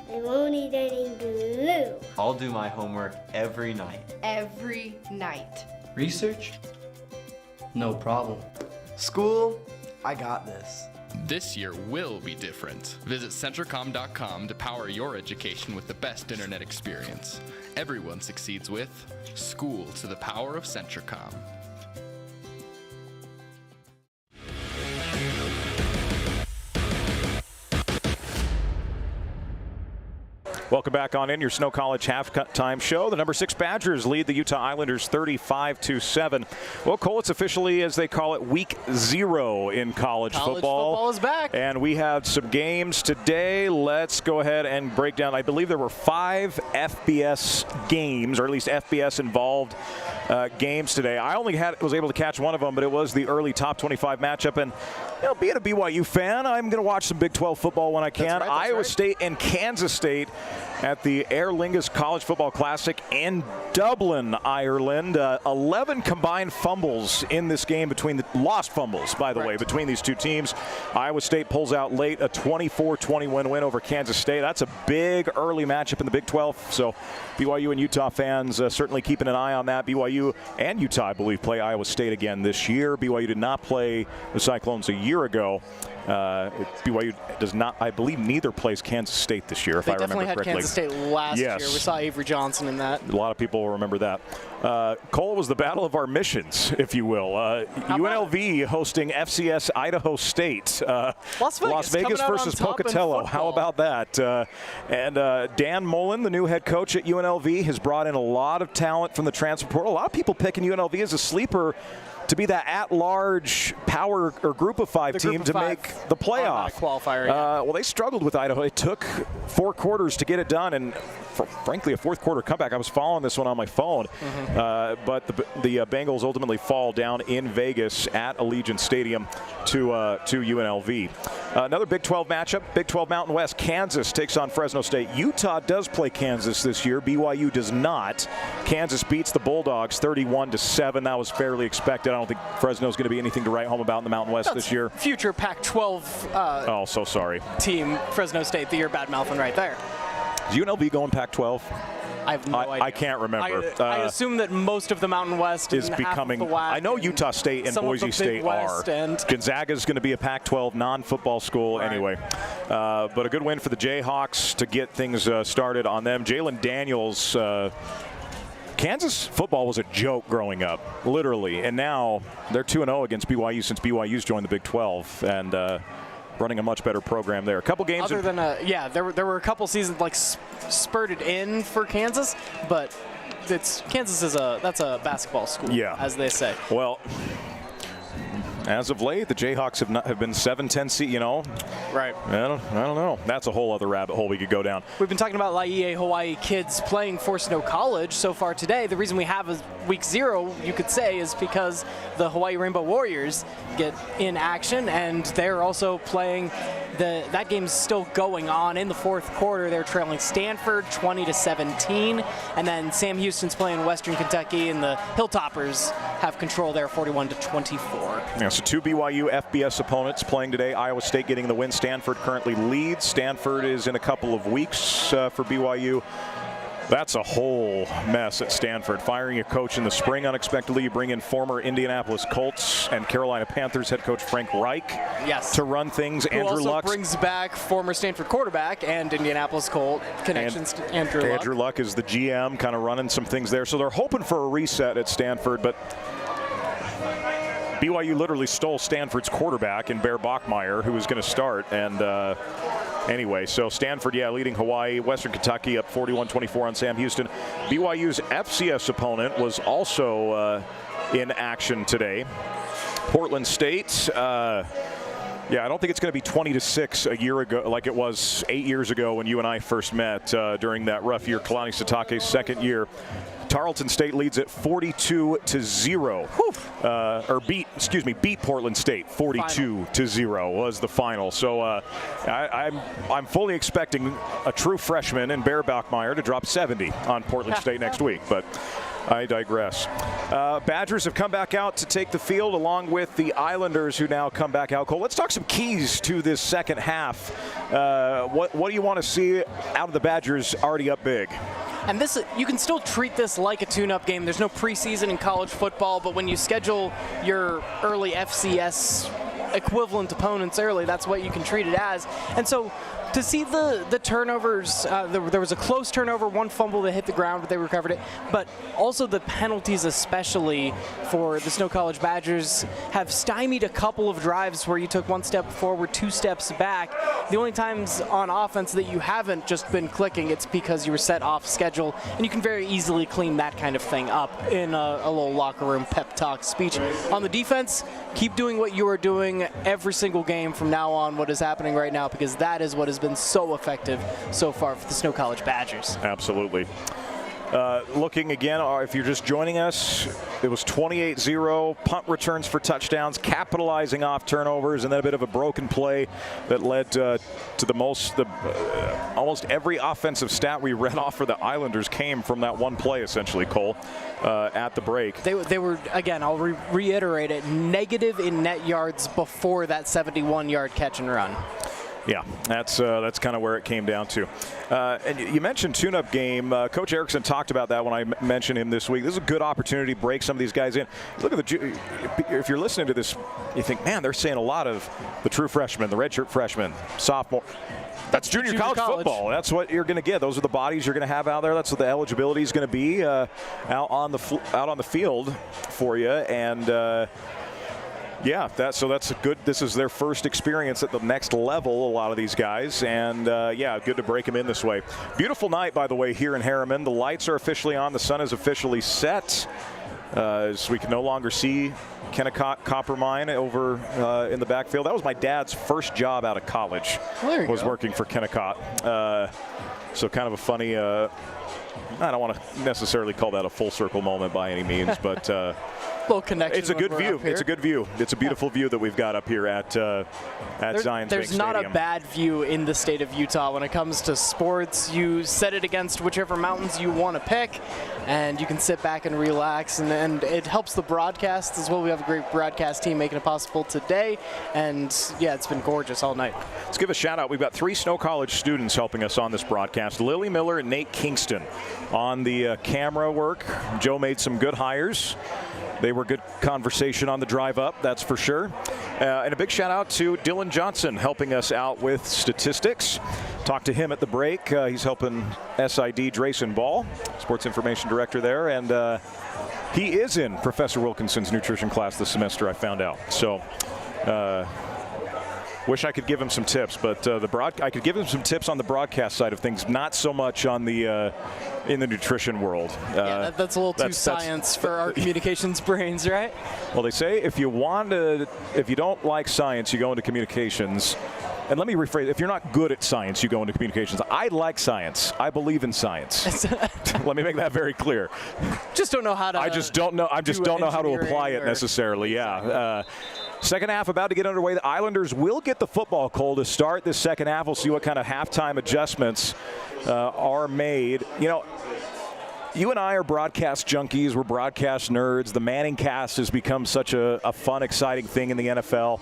I won't eat any glue. I'll do my homework every night. Every night. Research? No problem. School, I got this. This year will be different. Visit Centricom.com to power your education with the best internet experience. Everyone succeeds with School to the Power of Centricom. Welcome back on in your Snow College halftime show. The number 6 Badgers lead the Utah Islanders 35-7. Well, Cole, it's officially, as they call it, week 0 in college football. College football is back. And we have some games today. Let's go ahead and break down. I believe there were 5 FBS games, or at least FBS-involved games today. I only was able to catch one of them, but it was the early top 25 matchup. And being a BYU fan, I'm going to watch some Big 12 football when I can. That's Iowa right. State and Kansas State at the Aer Lingus College Football Classic in Dublin, Ireland. 11 combined fumbles in this game lost fumbles, by the way, between these two teams. Iowa State pulls out late, a 24-20 win over Kansas State. That's a big early matchup in the Big 12. So BYU and Utah fans certainly keeping an eye on that. BYU and Utah, I believe, play Iowa State again this year. BYU did not play the Cyclones a year ago. BYU does not, I believe, neither plays Kansas State this year, if I remember correctly. They definitely had Kansas State last year. Yes. We saw Avery Johnson in that. A lot of people will remember that. Cole, was the battle of our missions, if you will. UNLV hosting FCS Idaho State. Las Vegas versus Pocatello. How about that? And Dan Mullen, the new head coach at UNLV, has brought in a lot of talent from the transfer portal. A lot of people picking UNLV as a sleeper to be that at-large power or group of 5 team to make the playoff. Qualifier, well, they struggled with Idaho. It took 4 quarters to get it done, and frankly, a 4th quarter comeback. I was following this one on my phone, but the Bengals ultimately fall down in Vegas at Allegiant Stadium to UNLV. Another Big 12 matchup, Big 12 Mountain West. Kansas takes on Fresno State. Utah does play Kansas this year. BYU does not. Kansas beats the Bulldogs 31-7. That was fairly expected. I don't think Fresno's going to be anything to write home about in the Mountain West this year. Future Pac-12 oh, so sorry. team, Fresno State, that you're bad-mouthing right there. Is UNLV going Pac-12? I have no idea. I can't remember. I assume that most of the Mountain West is becoming. I know Utah State and Boise State are. Gonzaga is going to be a Pac-12 non-football school anyway. But a good win for the Jayhawks to get things started on them. Jalen Daniels. Kansas football was a joke growing up, literally, and now they're 2-0 against BYU since BYU's joined the Big 12, and running a much better program there. A couple games. Other than there were a couple seasons like spurted in for Kansas, but Kansas is that's a basketball school, as they say. Well, as of late, the Jayhawks have been 7-10, Right. I don't know. That's a whole other rabbit hole we could go down. We've been talking about Laie Hawaii kids playing for Snow College so far today. The reason we have a week 0, you could say, is because the Hawaii Rainbow Warriors get in action, and they're also playing. That game's still going on in the 4th quarter. They're trailing Stanford 20-17, and then Sam Houston's playing Western Kentucky, and the Hilltoppers have control there 41-24. Yeah, so 2 BYU FBS opponents playing today. Iowa State getting the win. Stanford currently leads. Stanford is in a couple of weeks for BYU. That's a whole mess at Stanford. Firing a coach in the spring unexpectedly. You bring in former Indianapolis Colts and Carolina Panthers head coach Frank Reich to run things. Who Andrew also Luck brings back former Stanford quarterback and Indianapolis Colt connections to Andrew Luck. Andrew Luck is the GM, kind of running some things there. So they're hoping for a reset at Stanford, but BYU literally stole Stanford's quarterback in Bear Bachmeier, who was going to start. And anyway, so Stanford, leading Hawaii. Western Kentucky up 41-24 on Sam Houston. BYU's FCS opponent was also in action today. Portland State. I don't think it's going to be 20-6 a year ago, like it was 8 years ago when you and I first met during that rough year, Kalani Sitake's second year. Tarleton State leads at 42-0. Beat Portland State 42-0 was the final. So I'm fully expecting a true freshman in Bear Bachmeier to drop 70 on Portland State next week, but I digress. Badgers have come back out to take the field along with the Islanders, who now come back out. Cole, let's talk some keys to this second half. What do you want to see out of the Badgers already up big? And this, you can still treat this like a tune-up game. There's no preseason in college football, but when you schedule your early FCS equivalent opponents early, that's what you can treat it as. And so to see the turnovers, there was a close turnover, one fumble that hit the ground, but they recovered it. But also the penalties, especially for the Snow College Badgers, have stymied a couple of drives where you took one step forward, 2 steps back. The only times on offense that you haven't just been clicking, it's because you were set off schedule, and you can very easily clean that kind of thing up in a little locker room pep talk speech. On the defense, keep doing what you are doing every single game from now on, what is happening right now, because that is what has been so effective so far for the Snow College Badgers. Absolutely. Looking again, if you're just joining us, it was 28-0, punt returns for touchdowns, capitalizing off turnovers, and then a bit of a broken play that led to almost every offensive stat we read off for the Islanders came from that one play, essentially, Cole, at the break. They were, again, I'll reiterate it, negative in net yards before that 71-yard catch and run. Yeah, that's kind of where it came down to. And you mentioned tune-up game. Coach Erickson talked about that when I mentioned him this week. This is a good opportunity to break some of these guys in. Look at if you're listening to this, you think, man, they're saying a lot of the true freshmen, the redshirt freshmen, sophomore. That's junior college football. That's what you're going to get. Those are the bodies you're going to have out there. That's what the eligibility is going to be out on the field for you. And yeah, that's a good. This is their first experience at the next level, a lot of these guys, and yeah, good to break them in this way. Beautiful night, by the way, here in Herriman. The lights are officially on. The sun is officially set, so we can no longer see Kennecott Copper Mine over in the backfield. That was my dad's first job out of college. Was working for Kennecott. So kind of a funny. I don't want to necessarily call that a full circle moment by any means, but. It's a good view. It's a good view. It's a beautiful view that we've got up here at Zions Bank There's not Stadium. a bad view in the state of Utah when it comes to sports. You set it against whichever mountains you want to pick, and you can sit back and relax, and it helps the broadcast as well. We have a great broadcast team making it possible today, and yeah, it's been gorgeous all night. Let's give a shout out. We've got 3 Snow College students helping us on this broadcast. Lily Miller and Nate Kingston on the camera work. Joe made some good hires. They were good conversation on the drive up, that's for sure. And a big shout out to Dylan Johnson helping us out with statistics. Talked to him at the break. He's helping SID Drayson Ball, sports information director there. And he is in Professor Wilkinson's nutrition class this semester, I found out. So wish I could give him some tips, but I could give him some tips on the broadcast side of things, not so much on the in the nutrition world. Yeah, that's a little too science for our communications brains, right? Well, they say if you don't like science, you go into communications. And let me rephrase, if you're not good at science, you go into communications. I like science. I believe in science. Let me make that very clear. Just don't know how to. I just don't know how to apply it necessarily. Yeah. Second half about to get underway. The Islanders will get the football, Cole, to start this second half. We'll see what kind of halftime adjustments are made. You know, you and I are broadcast junkies. We're broadcast nerds. The Manning cast has become such a fun, exciting thing in the NFL.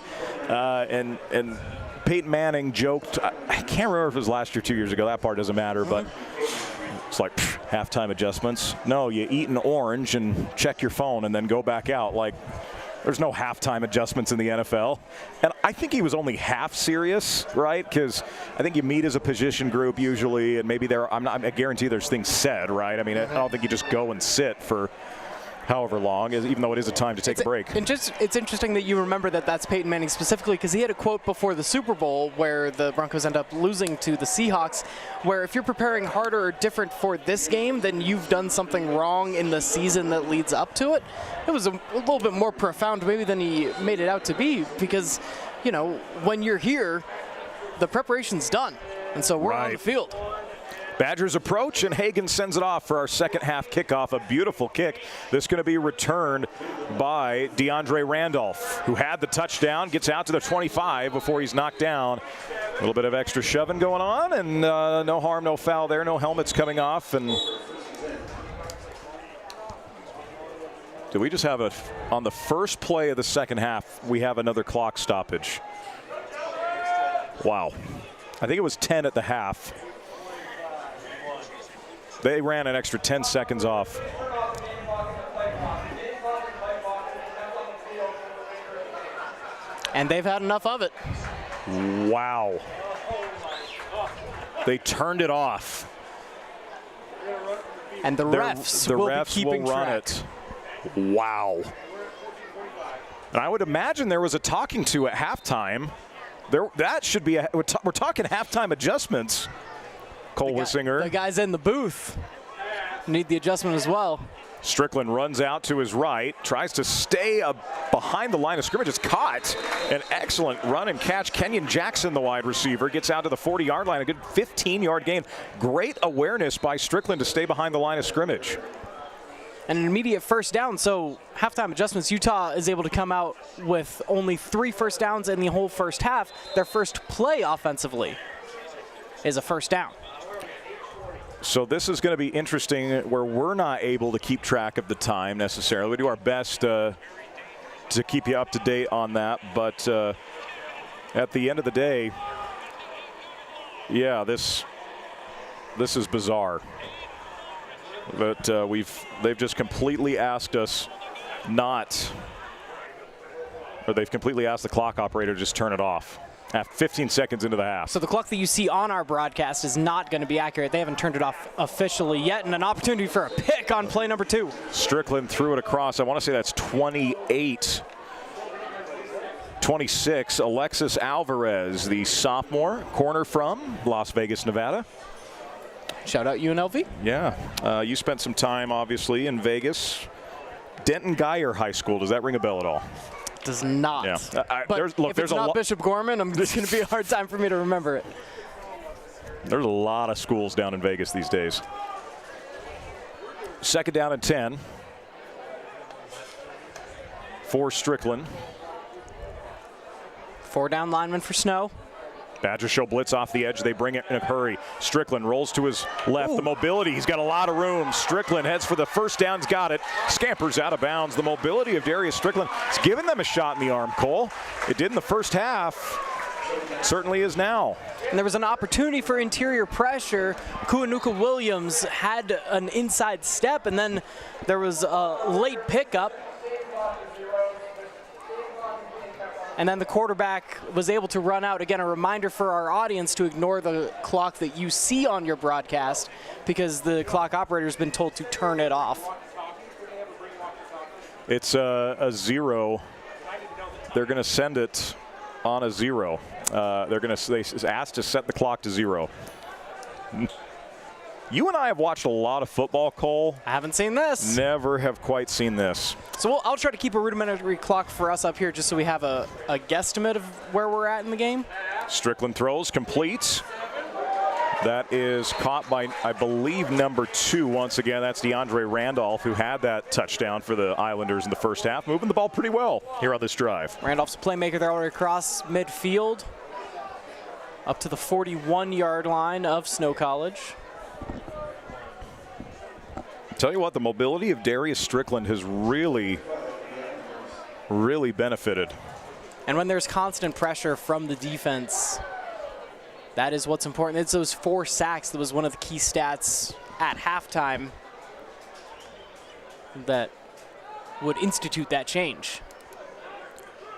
And Peyton Manning joked, I can't remember if it was last year, 2 years ago. That part doesn't matter, but it's like halftime adjustments. No, you eat an orange and check your phone and then go back out. Like, there's no halftime adjustments in the NFL. And I think he was only half serious, right? Because I think you meet as a position group usually, and maybe I guarantee there's things said, right? I mean, I don't think you just go and sit for however long, even though it is a time to take a break. And it's interesting that you remember that that's Peyton Manning specifically, because he had a quote before the Super Bowl where the Broncos end up losing to the Seahawks, where if you're preparing harder or different for this game, then you've done something wrong in the season that leads up to it. It was a little bit more profound maybe than he made it out to be, because, you know, when you're here, the preparation's done, and so we're on the field. Badgers approach, and Hagan sends it off for our second half kickoff. A beautiful kick. This is going to be returned by DeAndre Randolph, who had the touchdown, gets out to the 25 before he's knocked down. A little bit of extra shoving going on, and no harm, no foul there. No helmets coming off. And do we just have on the first play of the second half, we have another clock stoppage. Wow. I think it was 10 at the half. They ran an extra 10 seconds off. And they've had enough of it. Wow. They turned it off. And the refs will be keeping track. Wow. And I would imagine there was a talking to at halftime That should be we're talking halftime adjustments. Cole Wissinger. The guys in the booth need the adjustment as well. Strickland runs out to his right, tries to stay behind the line of scrimmage. It's caught. An excellent run and catch. Kenyon Jackson, the wide receiver, gets out to the 40-yard line. A good 15-yard gain. Great awareness by Strickland to stay behind the line of scrimmage. And an immediate first down. So halftime adjustments, Utah is able to come out with only 3 first downs in the whole first half. Their first play offensively is a first down. So this is going to be interesting where we're not able to keep track of the time necessarily. We do our best to keep you up to date on that. But at the end of the day, yeah, this is bizarre. But they've just completely asked us not, or they've completely asked the clock operator to just turn it off. 15 seconds into the half. So the clock that you see on our broadcast is not going to be accurate. They haven't turned it off officially yet, and an opportunity for a pick on play number 2. Strickland threw it across. I want to say that's 28. 26, Alexis Alvarez, the sophomore corner from Las Vegas, Nevada. Shout out UNLV. Yeah. You spent some time, obviously, in Vegas. Denton Geyer High School. Does that ring a bell at all? Does not. Yeah. But if it's not Bishop Gorman, it's going to be a hard time for me to remember it. There's a lot of schools down in Vegas these days. Second down and 10 for Strickland. 4 down lineman for Snow. Badgers show blitz off the edge. They bring it in a hurry. Strickland rolls to his left. Ooh. The mobility, he's got a lot of room. Strickland heads for the first down. He's got it. Scampers out of bounds. The mobility of Darius Strickland is giving them a shot in the arm, Cole. It did in the first half. Certainly is now. And there was an opportunity for interior pressure. Kuanuka Williams had an inside step, and then there was a late pickup. And then the quarterback was able to run out. Again, a reminder for our audience to ignore the clock that you see on your broadcast because the clock operator's been told to turn it off. It's a 0. They're going to send it on a 0. They asked to set the clock to 0. You and I have watched a lot of football, Cole. I haven't seen this. Never have quite seen this. So I'll try to keep a rudimentary clock for us up here just so we have a guesstimate of where we're at in the game. Strickland throws, complete. That is caught by, I believe, number 2 once again. That's DeAndre Randolph, who had that touchdown for the Islanders in the first half, moving the ball pretty well here on this drive. Randolph's a playmaker there already across midfield up to the 41-yard line of Snow College. Tell you what, the mobility of Darius Strickland has really benefited. And when there's constant pressure from the defense, that is what's important. It's those 4 sacks that was one of the key stats at halftime that would institute that change.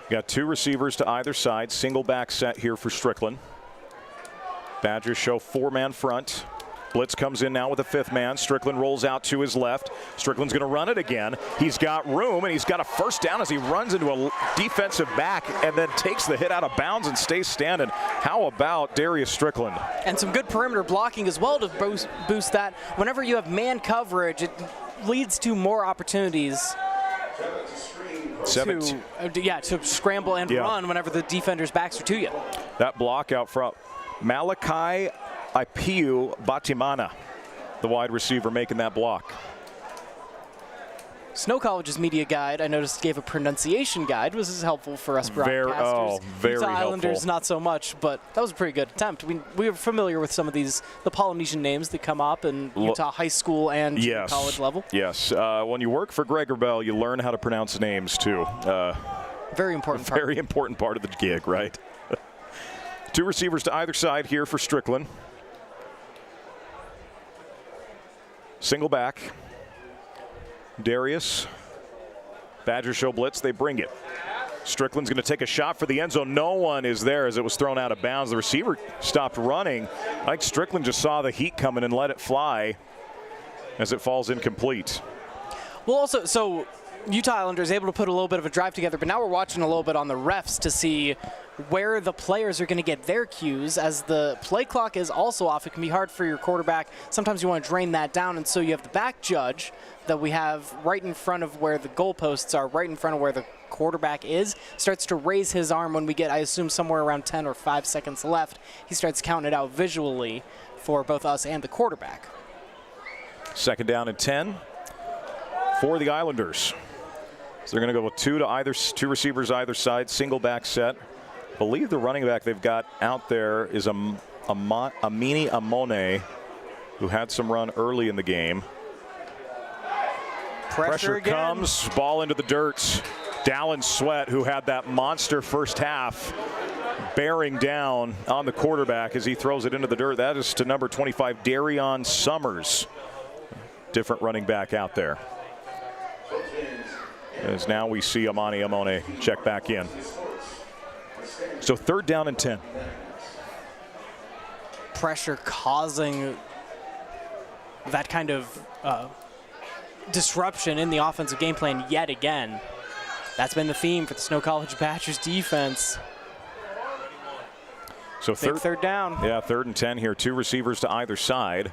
Got 2 receivers to either side, single back set here for Strickland. Badgers show 4-man front. Blitz comes in now with a 5th man. Strickland rolls out to his left. Strickland's going to run it again. He's got room, and he's got a first down as he runs into a defensive back and then takes the hit out of bounds and stays standing. How about Darius Strickland? And some good perimeter blocking as well to boost that. Whenever you have man coverage, it leads to more opportunities to scramble and run whenever the defender's backs are to you. That block out front. Malachi Ipiu Batimana, the wide receiver, making that block. Snow College's media guide, I noticed, gave a pronunciation guide. This is helpful for us broadcasters. Very Utah Islanders, helpful. Not so much, but that was a pretty good attempt. We are familiar with some of the Polynesian names that come up in Utah high school and college level. Yes. When you work for Gregor Bell, you learn how to pronounce names, too. Very important part. Very important part of the gig, right? 2 receivers to either side here for Strickland. Single back. Darius. Badger show blitz. They bring it. Strickland's going to take a shot for the end zone. No one is there as it was thrown out of bounds. The receiver stopped running. I think Strickland just saw the heat coming and let it fly as it falls incomplete. Well, also, so Utah Islanders able to put a little bit of a drive together, but now we're watching a little bit on the refs to see where the players are going to get their cues. As the play clock is also off, it can be hard for your quarterback. Sometimes you want to drain that down, and so you have the back judge that we have right in front of where the goalposts are, right in front of where the quarterback is, starts to raise his arm when we get, I assume, somewhere around 10 or 5 seconds left. He starts counting it out visually for both us and the quarterback. 2nd down and 10 for the Islanders. So they're going to go with two receivers either side, single back set. I believe the running back they've got out there is Amini Amone, who had some run early in the game. Pressure comes, ball into the dirt. Dallin Sweat, who had that monster first half, bearing down on the quarterback as he throws it into the dirt. That is to number 25, Darion Summers. Different running back out there. As now we see Amani Amone check back in. So 3rd down and 10. Pressure causing that kind of disruption in the offensive game plan yet again. That's been the theme for the Snow College Badgers defense. So 3rd down. Yeah, 3rd and 10 here. 2 receivers to either side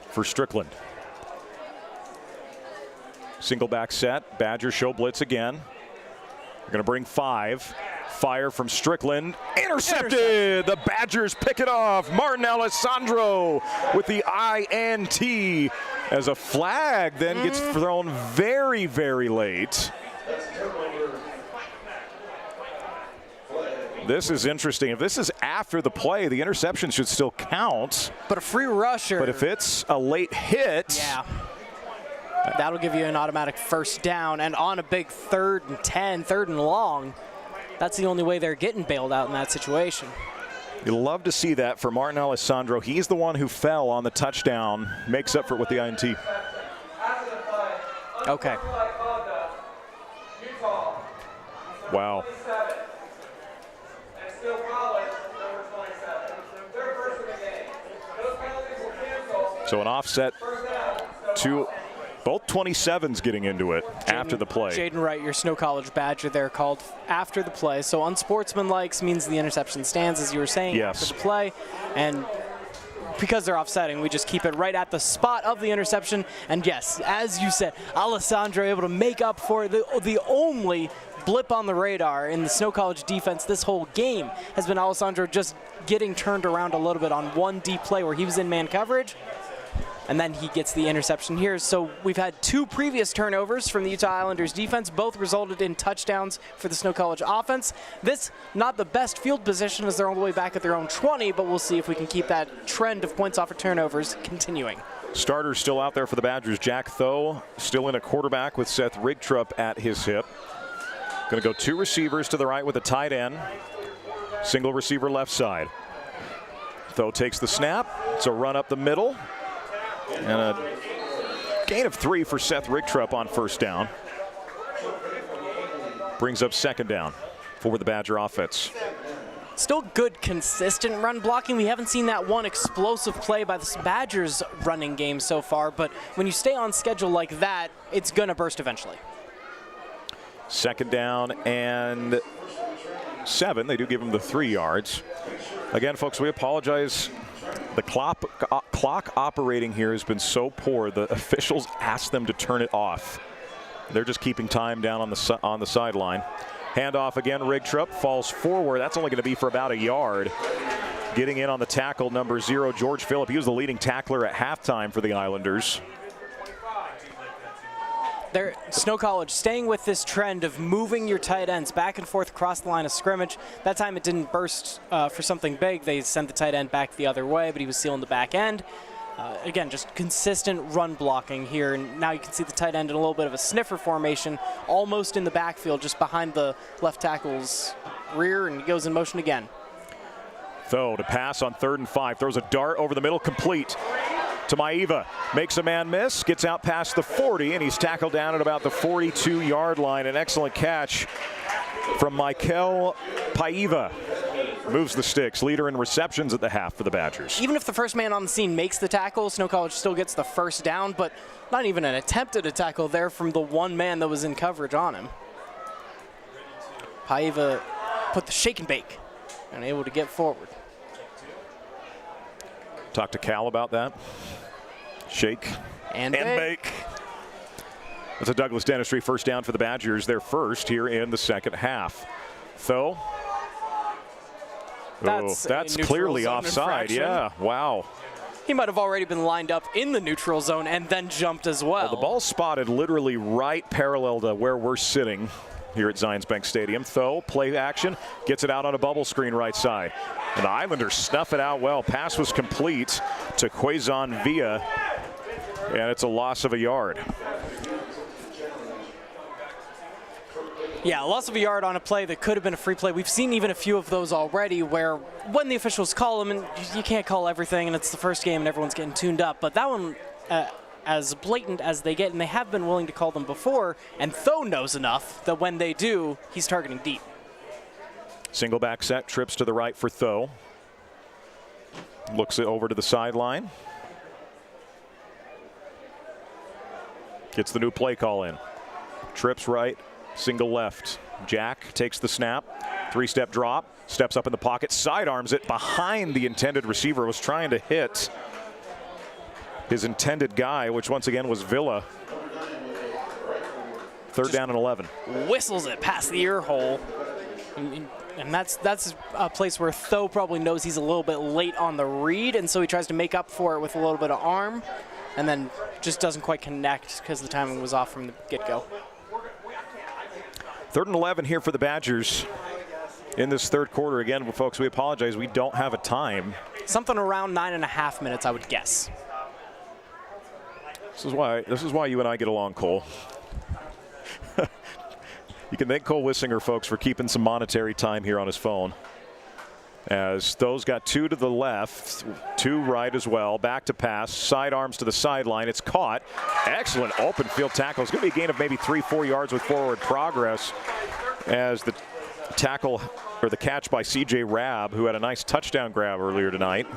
for Strickland. Single back set. Badgers show blitz again. They're going to bring 5. Fire from Strickland. Intercepted! The Badgers pick it off. Martin Alessandro with the INT as a flag then gets thrown very, very late. This is interesting. If this is after the play, the interception should still count. But a free rusher. But if it's a late hit. Yeah. That'll give you an automatic 1st down. And on a big 3rd and 10, 3rd and long, that's the only way they're getting bailed out in that situation. You'll love to see that for Martin Alessandro. He's the one who fell on the touchdown, makes up for it with the INT. Okay. Wow. So an offset to both 27s getting into it after the play. Jaden Wright, your Snow College Badger there, called after the play. So unsportsmanlike means the interception stands, as you were saying, after the play. And because they're offsetting, we just keep it right at the spot of the interception. And yes, as you said, Alessandro able to make up for the only blip on the radar in the Snow College defense this whole game has been Alessandro just getting turned around a little bit on one deep play where he was in man coverage. And then he gets the interception here. So we've had 2 previous turnovers from the Utah Islanders defense. Both resulted in touchdowns for the Snow College offense. This, not the best field position as they're all the way back at their own 20, but we'll see if we can keep that trend of points off of turnovers continuing. Starters still out there for the Badgers. Jack Tho still in a quarterback with Seth Rigtrup at his hip. Going to go 2 receivers to the right with a tight end. Single receiver left side. Tho takes the snap. It's a run up the middle. And a gain of 3 for Seth Rigtrup on 1st down. Brings up 2nd down for the Badger offense. Still good, consistent run blocking. We haven't seen that one explosive play by the Badgers running game so far, but when you stay on schedule like that, it's going to burst eventually. 2nd down and 7. They do give him the 3 yards. Again, folks, we apologize. The clock operating here has been so poor, the officials asked them to turn it off. They're just keeping time down on the sideline. Handoff again, Rigtrup falls forward. That's only going to be for about a yard. Getting in on the tackle, number 0, George Phillip. He was the leading tackler at halftime for the Islanders. Snow College staying with this trend of moving your tight ends back and forth across the line of scrimmage. That time it didn't burst for something big. They sent the tight end back the other way, but he was sealing the back end. Again, just consistent run blocking here. And now you can see the tight end in a little bit of a sniffer formation, almost in the backfield, just behind the left tackle's rear, and he goes in motion again. Tho to pass on 3rd and 5. Throws a dart over the middle, complete to Maiva. Makes a man miss, gets out past the 40, and he's tackled down at about the 42-yard line. An excellent catch from Michael Paiva. moves the sticks. Leader in receptions at the half for the Badgers. Even if the first man on the scene makes the tackle, Snow College still gets the first down, but not even an attempt at a tackle there from the one man that was in coverage on him. Paiva put the shake and bake and able to get forward. Talk to Cal about that. Shake and bake. That's a Douglas Dentistry first down for the Badgers. Their first here in the second half. Tho. That's clearly offside. Yeah, wow. He might have already been lined up in the neutral zone and then jumped as well. The ball spotted literally right parallel to where we're sitting here at Zions Bank Stadium. Tho, play action, gets it out on a bubble screen right side. And the Islanders snuff it out well. Pass was complete to Quezon Villa, and it's a loss of a yard. Yeah, a loss of a yard on a play that could have been a free play. We've seen even a few of those already where when the officials call them, and you can't call everything, and it's the first game and everyone's getting tuned up. But that one, as blatant as they get, and they have been willing to call them before, and Tho knows enough that when they do, he's targeting deep. Single back set, trips to the right for Tho. Looks it over to the sideline. Gets the new play call in. Trips right, single left. Jack takes the snap, three-step drop, steps up in the pocket, sidearms it behind the intended receiver. Was trying to hit his intended guy, which once again was Villa. Third down and 11. Whistles it past the ear hole. And that's a place where Tho probably knows he's a little bit late on the read, and so he tries to make up for it with a little bit of arm, and then just doesn't quite connect because the timing was off from the get-go. Third and 11 here for the Badgers in this third quarter. Again, folks, we apologize. We don't have a time. Something around 9.5 minutes, I would guess. This is why you and I get along, Cole. You can thank Cole Wissinger, folks, for keeping some monetary time here on his phone. As those got two to the left, two right as well. Back to pass, sidearms to the sideline. It's caught. Excellent open field tackle. It's going to be a gain of maybe 3-4 yards with forward progress as the tackle or the catch by C.J. Rabb, who had a nice touchdown grab earlier tonight.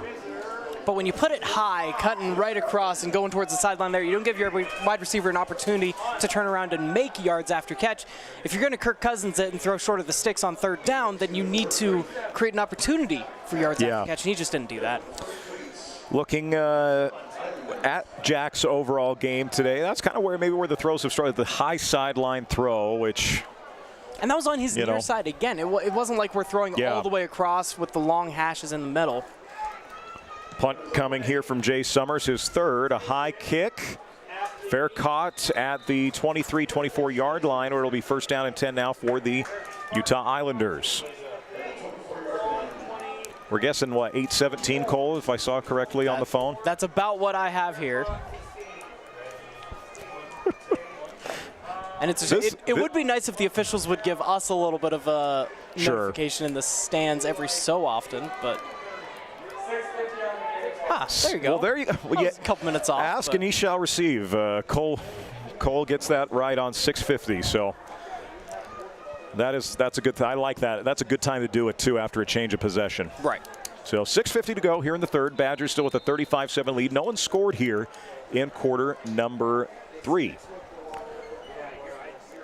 But when you put it high, cutting right across and going towards the sideline there, you don't give your wide receiver an opportunity to turn around and make yards after catch. If you're going to Kirk Cousins it and throw short of the sticks on third down, then you need to create an opportunity for yards after catch, and he just didn't do that. Looking at Jack's overall game today, that's kind of where the throws have started. The high sideline throw, which... And that was on his near side again. It wasn't like we're throwing all the way across with the long hashes in the middle. Punt coming here from Jay Summers, his third, a high kick. Fair caught at the 23-24 yard line, or it'll be first down and 10 now for the Utah Islanders. We're guessing, 8:17, Cole, if I saw correctly on the phone? That's about what I have here. And it would be nice if the officials would give us a little bit of a notification in the stands every so often, but... there you go. Well, there you go. A couple minutes off. Ask and he shall receive. Cole gets that right on 6:50. So that's a good thing. I like that. That's a good time to do it too after a change of possession. Right. So 6:50 to go here in the third. Badgers still with a 35-7 lead. No one scored here in quarter number 3.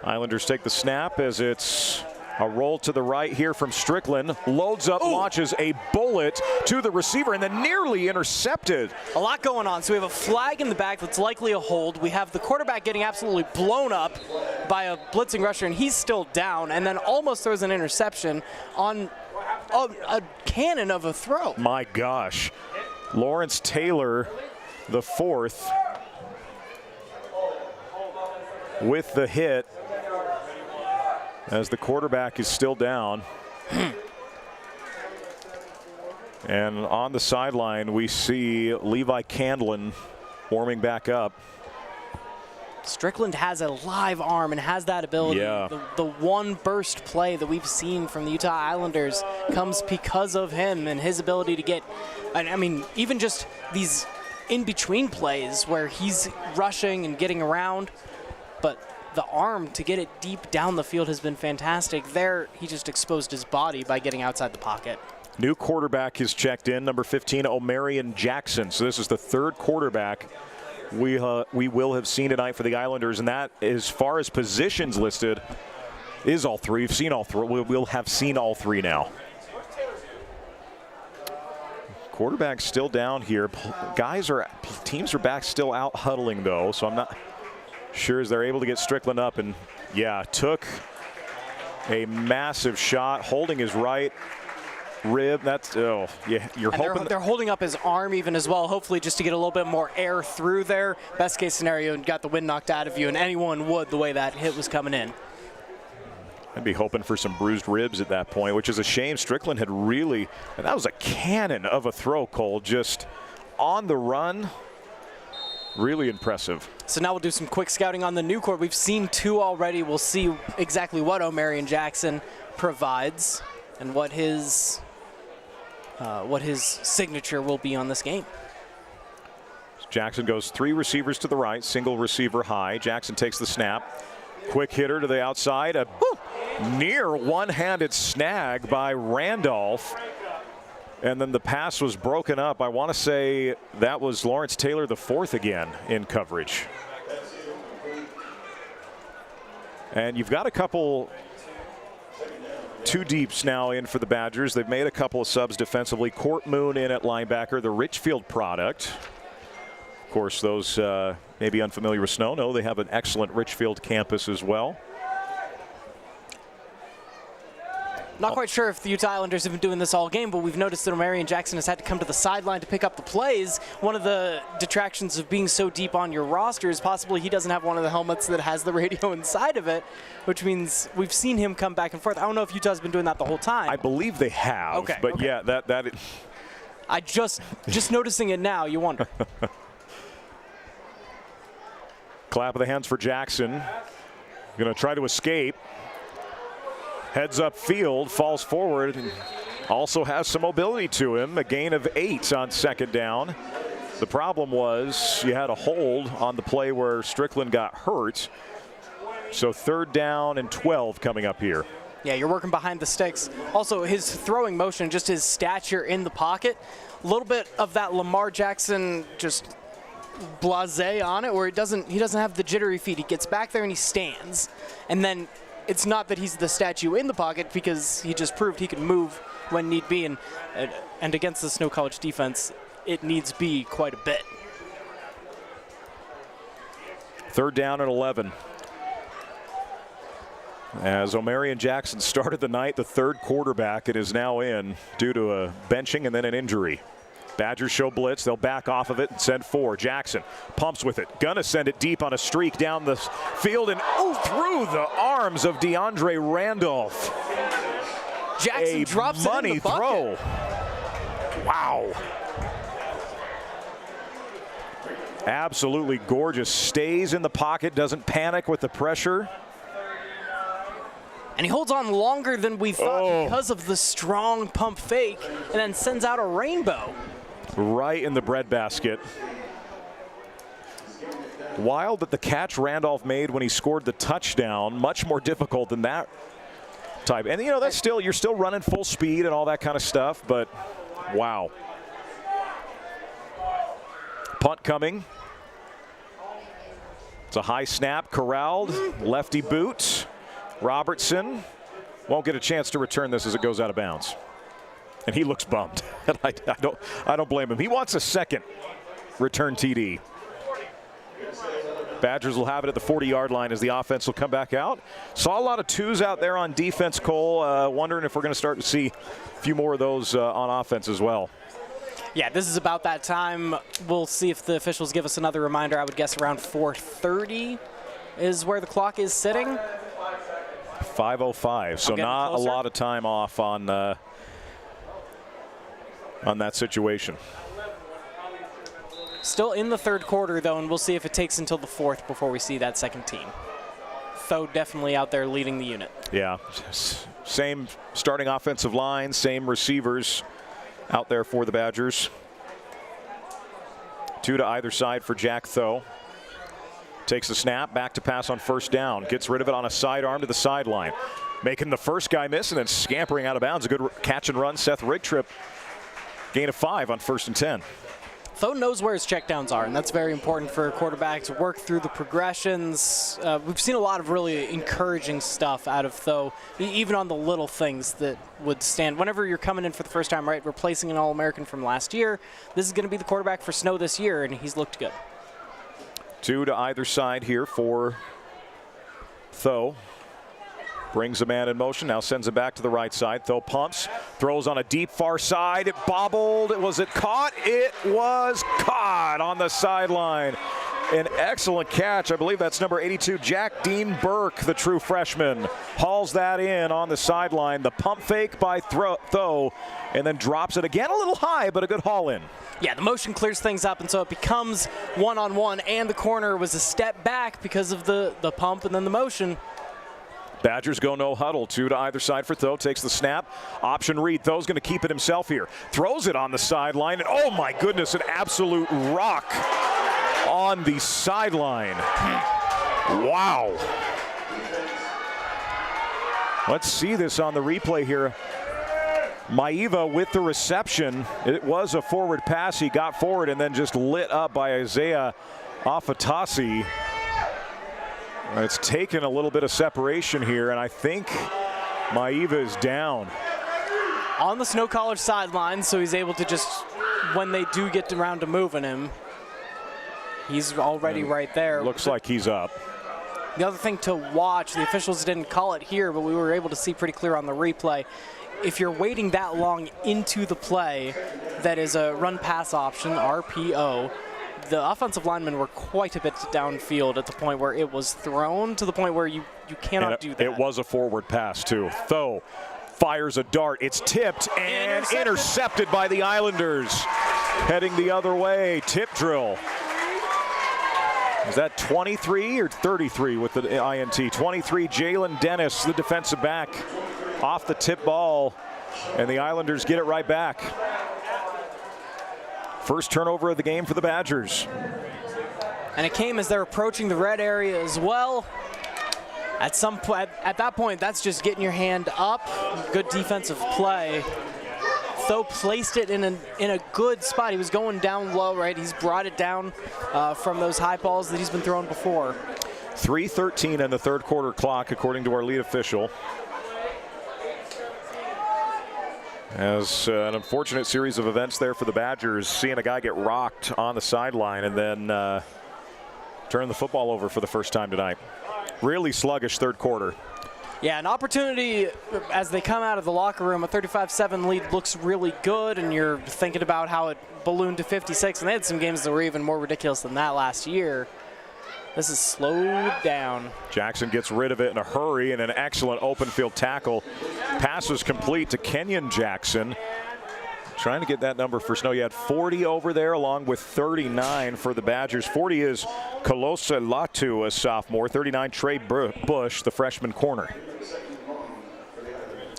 Islanders take the snap as it's a roll to the right here from Strickland. Loads up, launches a bullet to the receiver, and then nearly intercepted. A lot going on. So we have a flag in the back that's likely a hold. We have the quarterback getting absolutely blown up by a blitzing rusher, and he's still down, and then almost throws an interception on a cannon of a throw. My gosh. Lawrence Taylor, the fourth, with the hit, as the quarterback is still down. And on the sideline, we see Levi Candlin warming back up. Strickland has a live arm and has that ability. Yeah. The one burst play that we've seen from the Utah Islanders comes because of him and his ability to get, I mean, even just these in-between plays where he's rushing and getting around, but the arm to get it deep down the field has been fantastic. There, he just exposed his body by getting outside the pocket. New quarterback is checked in, number 15, Omarion Jackson. So this is the third quarterback we will have seen tonight for the Islanders, and that, as far as positions listed, is all three. We've seen all three. We'll have seen all three now. Quarterback's still down here. Teams are back still out huddling though, so I'm not sure as they're able to get Strickland up. And yeah, took a massive shot, holding his right rib. That's, oh yeah, you're hoping they're holding up his arm even as well, hopefully just to get a little bit more air through there. Best case scenario, and got the wind knocked out of you, and anyone would the way that hit was coming in. I'd be hoping for some bruised ribs at that point, which is a shame. Strickland had really, and that was a cannon of a throw, Cole, just on the run. Really impressive. So now we'll do some quick scouting on the new court. We've seen two already. We'll see exactly what Omarion Jackson provides and what his signature will be on this game. Jackson goes 3 receivers to the right, single receiver high. Jackson takes the snap. Quick hitter to the outside. A near one-handed snag by Randolph. And then the pass was broken up. I want to say that was Lawrence Taylor the fourth again in coverage. And you've got a couple two deeps now in for the Badgers. They've made a couple of subs defensively. Court Moon in at linebacker, the Richfield product. Of course, those maybe unfamiliar with Snow know they have an excellent Richfield campus as well. Not quite sure if the Utah Islanders have been doing this all game, but we've noticed that Omarion Jackson has had to come to the sideline to pick up the plays. One of the detractions of being so deep on your roster is possibly he doesn't have one of the helmets that has the radio inside of it, which means we've seen him come back and forth. I don't know if Utah's been doing that the whole time. I believe they have, okay, but okay. Yeah, that I just noticing it now, you wonder. Clap of the hands for Jackson. Going to try to escape. Heads up field, falls forward, and also has some mobility to him. A gain of 8 on second down. The problem was you had a hold on the play where Strickland got hurt. So 3rd down and 12 coming up here. Yeah, you're working behind the sticks. Also, his throwing motion, just his stature in the pocket, a little bit of that Lamar Jackson just blasé on it, where he doesn't have the jittery feet. He gets back there and he stands, and then it's not that he's the statue in the pocket, because he just proved he can move when need be, and against the Snow College defense, it needs be quite a bit. 3rd down and 11. As Omarion Jackson started the night, the 3rd quarterback, it is now in due to a benching and then an injury. Badgers show blitz. They'll back off of it and send 4. Jackson pumps with it. Gonna send it deep on a streak down the field and through the arms of DeAndre Randolph. Jackson drops it in the bucket. Money throw. Wow. Absolutely gorgeous. Stays in the pocket, doesn't panic with the pressure. And he holds on longer than we thought because of the strong pump fake, and then sends out a rainbow. Right in the breadbasket. Wild that the catch Randolph made when he scored the touchdown, much more difficult than that type. And you know, that's still, you're still running full speed and all that kind of stuff, but wow. Punt coming. It's a high snap, corralled, lefty boot. Robertson won't get a chance to return this as it goes out of bounds. And he looks bummed. I don't blame him. He wants a second return TD. Badgers will have it at the 40-yard line as the offense will come back out. Saw a lot of 2s out there on defense, Cole. Wondering if we're going to start to see a few more of those on offense as well. Yeah, this is about that time. We'll see if the officials give us another reminder. I would guess around 4:30 is where the clock is sitting. 5:05, so not a lot of time off on that situation. Still in the 3rd quarter, though, and we'll see if it takes until the 4th before we see that second team. Tho definitely out there leading the unit. Yeah, same starting offensive line, same receivers out there for the Badgers. 2 to either side for Jack Tho. Takes the snap, back to pass on 1st down. Gets rid of it on a sidearm to the sideline. making the first guy miss and then scampering out of bounds. A good catch and run. Seth Rigtrip, gain of 5 on 1st and 10. Tho knows where his checkdowns are, and that's very important for a quarterback to work through the progressions. We've seen a lot of really encouraging stuff out of Tho, even on the little things that would stand. Whenever you're coming in for the first time, right, replacing an All-American from last year, this is going to be the quarterback for Snow this year, and he's looked good. 2 to either side here for Tho. Brings a man in motion, now sends it back to the right side. Tho pumps, throws on a deep far side. It bobbled. Was it caught? It was caught on the sideline. An excellent catch. I believe that's number 82, Jack Dean Burke, the true freshman. Hauls that in on the sideline. The pump fake by Tho, and then drops it again a little high, but a good haul in. Yeah, the motion clears things up, and so it becomes one-on-one, and the corner was a step back because of the pump and then the motion. Badgers go no huddle. 2 to either side for Tho. Takes the snap. Option read. Tho's going to keep it himself here. Throws it on the sideline. And oh my goodness, an absolute rock on the sideline. Wow. Let's see this on the replay here. Maiva with the reception. It was a forward pass. He got forward and then just lit up by Isaiah Afatasi. It's taken a little bit of separation here, and I think Maiva is down. On the Snow College sideline, so he's able to just, when they do get around to moving him, he's already right there. Looks like he's up. The other thing to watch, the officials didn't call it here, but we were able to see pretty clear on the replay. If you're waiting that long into the play, that is a run-pass option, RPO. The offensive linemen were quite a bit downfield at the point where it was thrown, to the point where you cannot do that. It was a forward pass, too. Tho fires a dart. It's tipped and intercepted by the Islanders. Heading the other way. Tip drill. Is that 23 or 33 with the INT? 23, Jalen Dennis, the defensive back. Off the tip ball, and the Islanders get it right back. First turnover of the game for the Badgers. And it came as they're approaching the red area as well. At that point, that's just getting your hand up. Good defensive play. Tho placed it in a good spot. He was going down low, right? He's brought it down from those high balls that he's been throwing before. 3:13 in the third quarter clock, according to our lead official. As an unfortunate series of events there for the Badgers, seeing a guy get rocked on the sideline and then turn the football over for the first time tonight. Really sluggish third quarter. Yeah, an opportunity as they come out of the locker room. A 35-7 lead looks really good, and you're thinking about how it ballooned to 56, and they had some games that were even more ridiculous than that last year. This is slowed down. Jackson gets rid of it in a hurry, and an excellent open field tackle. Pass was complete to Kenyon Jackson. Trying to get that number for Snow. You had 40 over there along with 39 for the Badgers. 40 is Kolosa Latu, a sophomore. 39, Trey Bush, the freshman corner.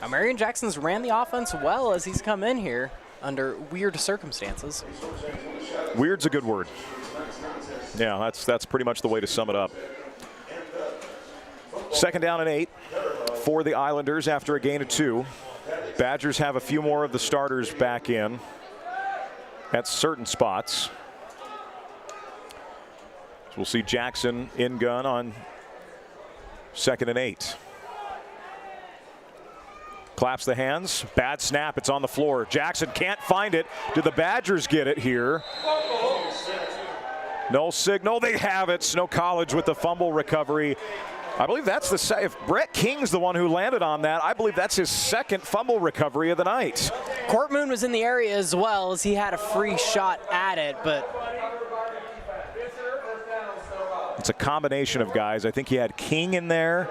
Marion Jackson's ran the offense well as he's come in here under weird circumstances. Weird's a good word. Yeah, that's pretty much the way to sum it up. Second down and 8 for the Islanders after a gain of 2. Badgers have a few more of the starters back in at certain spots. So we'll see Jackson in gun on 2nd and 8. Claps the hands. Bad snap. It's on the floor. Jackson can't find it. Do the Badgers get it here? No signal. They have it. Snow College with the fumble recovery. I believe that's if Brett King's the one who landed on that, I believe that's his second fumble recovery of the night. Court Moon was in the area as well, as he had a free shot at it, but it's a combination of guys. I think he had King in there.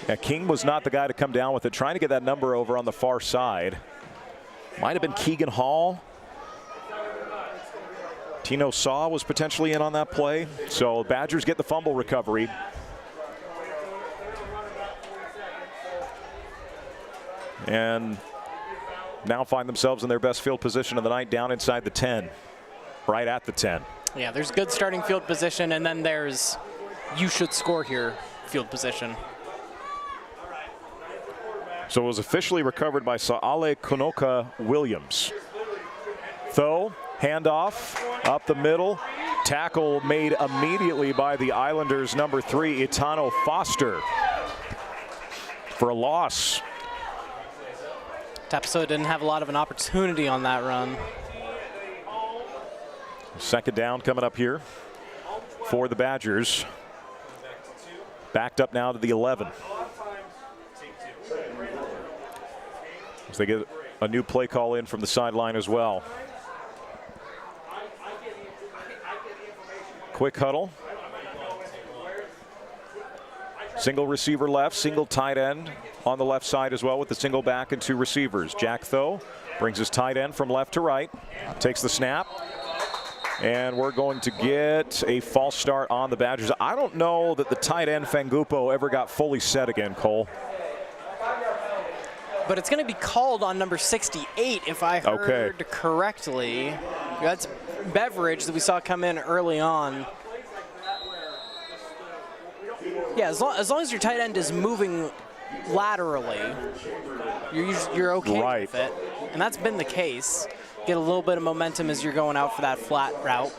Yeah, King was not the guy to come down with it. Trying to get that number over on the far side. Might have been Keegan Hall. Tino Saw was potentially in on that play. So Badgers get the fumble recovery. And now find themselves in their best field position of the night, down inside the 10, right at the 10. Yeah, there's good starting field position, and then there's you should score here field position. So it was officially recovered by Saale Kunoka Williams. Though, handoff up the middle. Tackle made immediately by the Islanders' number 3, Itano Foster, for a loss. Tapasoa didn't have a lot of an opportunity on that run. Second down coming up here for the Badgers. Backed up now to the 11. As they get a new play call in from the sideline as well. Quick huddle. Single receiver left, single tight end on the left side as well with the single back and 2 receivers. Jack Tho brings his tight end from left to right, takes the snap, and we're going to get a false start on the Badgers. I don't know that the tight end Fangupo ever got fully set again, Cole. But it's going to be called on number 68 if I heard correctly. That's Beveridge that we saw come in early on. Yeah, as long as your tight end is moving laterally, you're okay with it. And that's been the case. Get a little bit of momentum as you're going out for that flat route.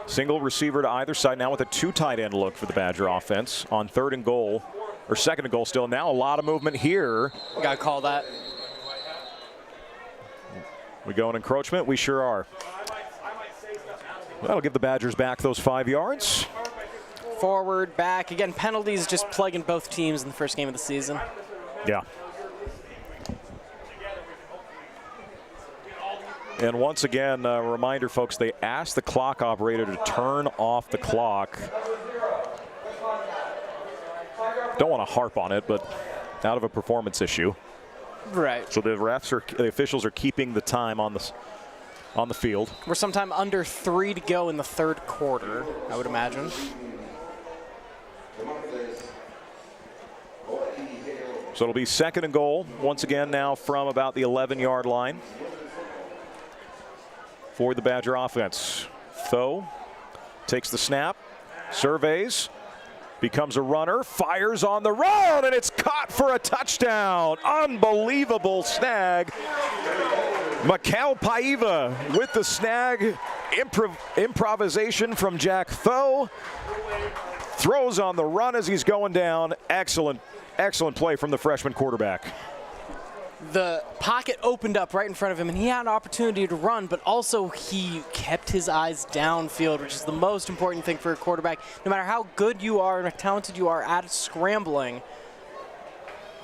Single receiver to either side now with a 2 tight end look for the Badger offense on 3rd and goal, or 2nd and goal still. Now a lot of movement here. Got to call that. We go in encroachment? We sure are. That'll give the Badgers back those 5 yards. Forward, back. Again, penalties just plaguing both teams in the first game of the season. Yeah. And once again, a reminder, folks, they asked the clock operator to turn off the clock. Don't want to harp on it, but out of a performance issue. Right. So the officials are keeping the time on the field. We're sometime under 3 to go in the 3rd quarter, I would imagine. So it'll be 2nd and goal once again now from about the 11-yard line for the Badger offense. Tho takes the snap, surveys, becomes a runner, fires on the run, and it's caught for a touchdown. Unbelievable snag. Mikal Paiva with the snag. Improvisation from Jack Tho. Throws on the run as he's going down. Excellent play from the freshman quarterback. The pocket opened up right in front of him, and he had an opportunity to run, but also he kept his eyes downfield, which is the most important thing for a quarterback. No matter how good you are and how talented you are at scrambling,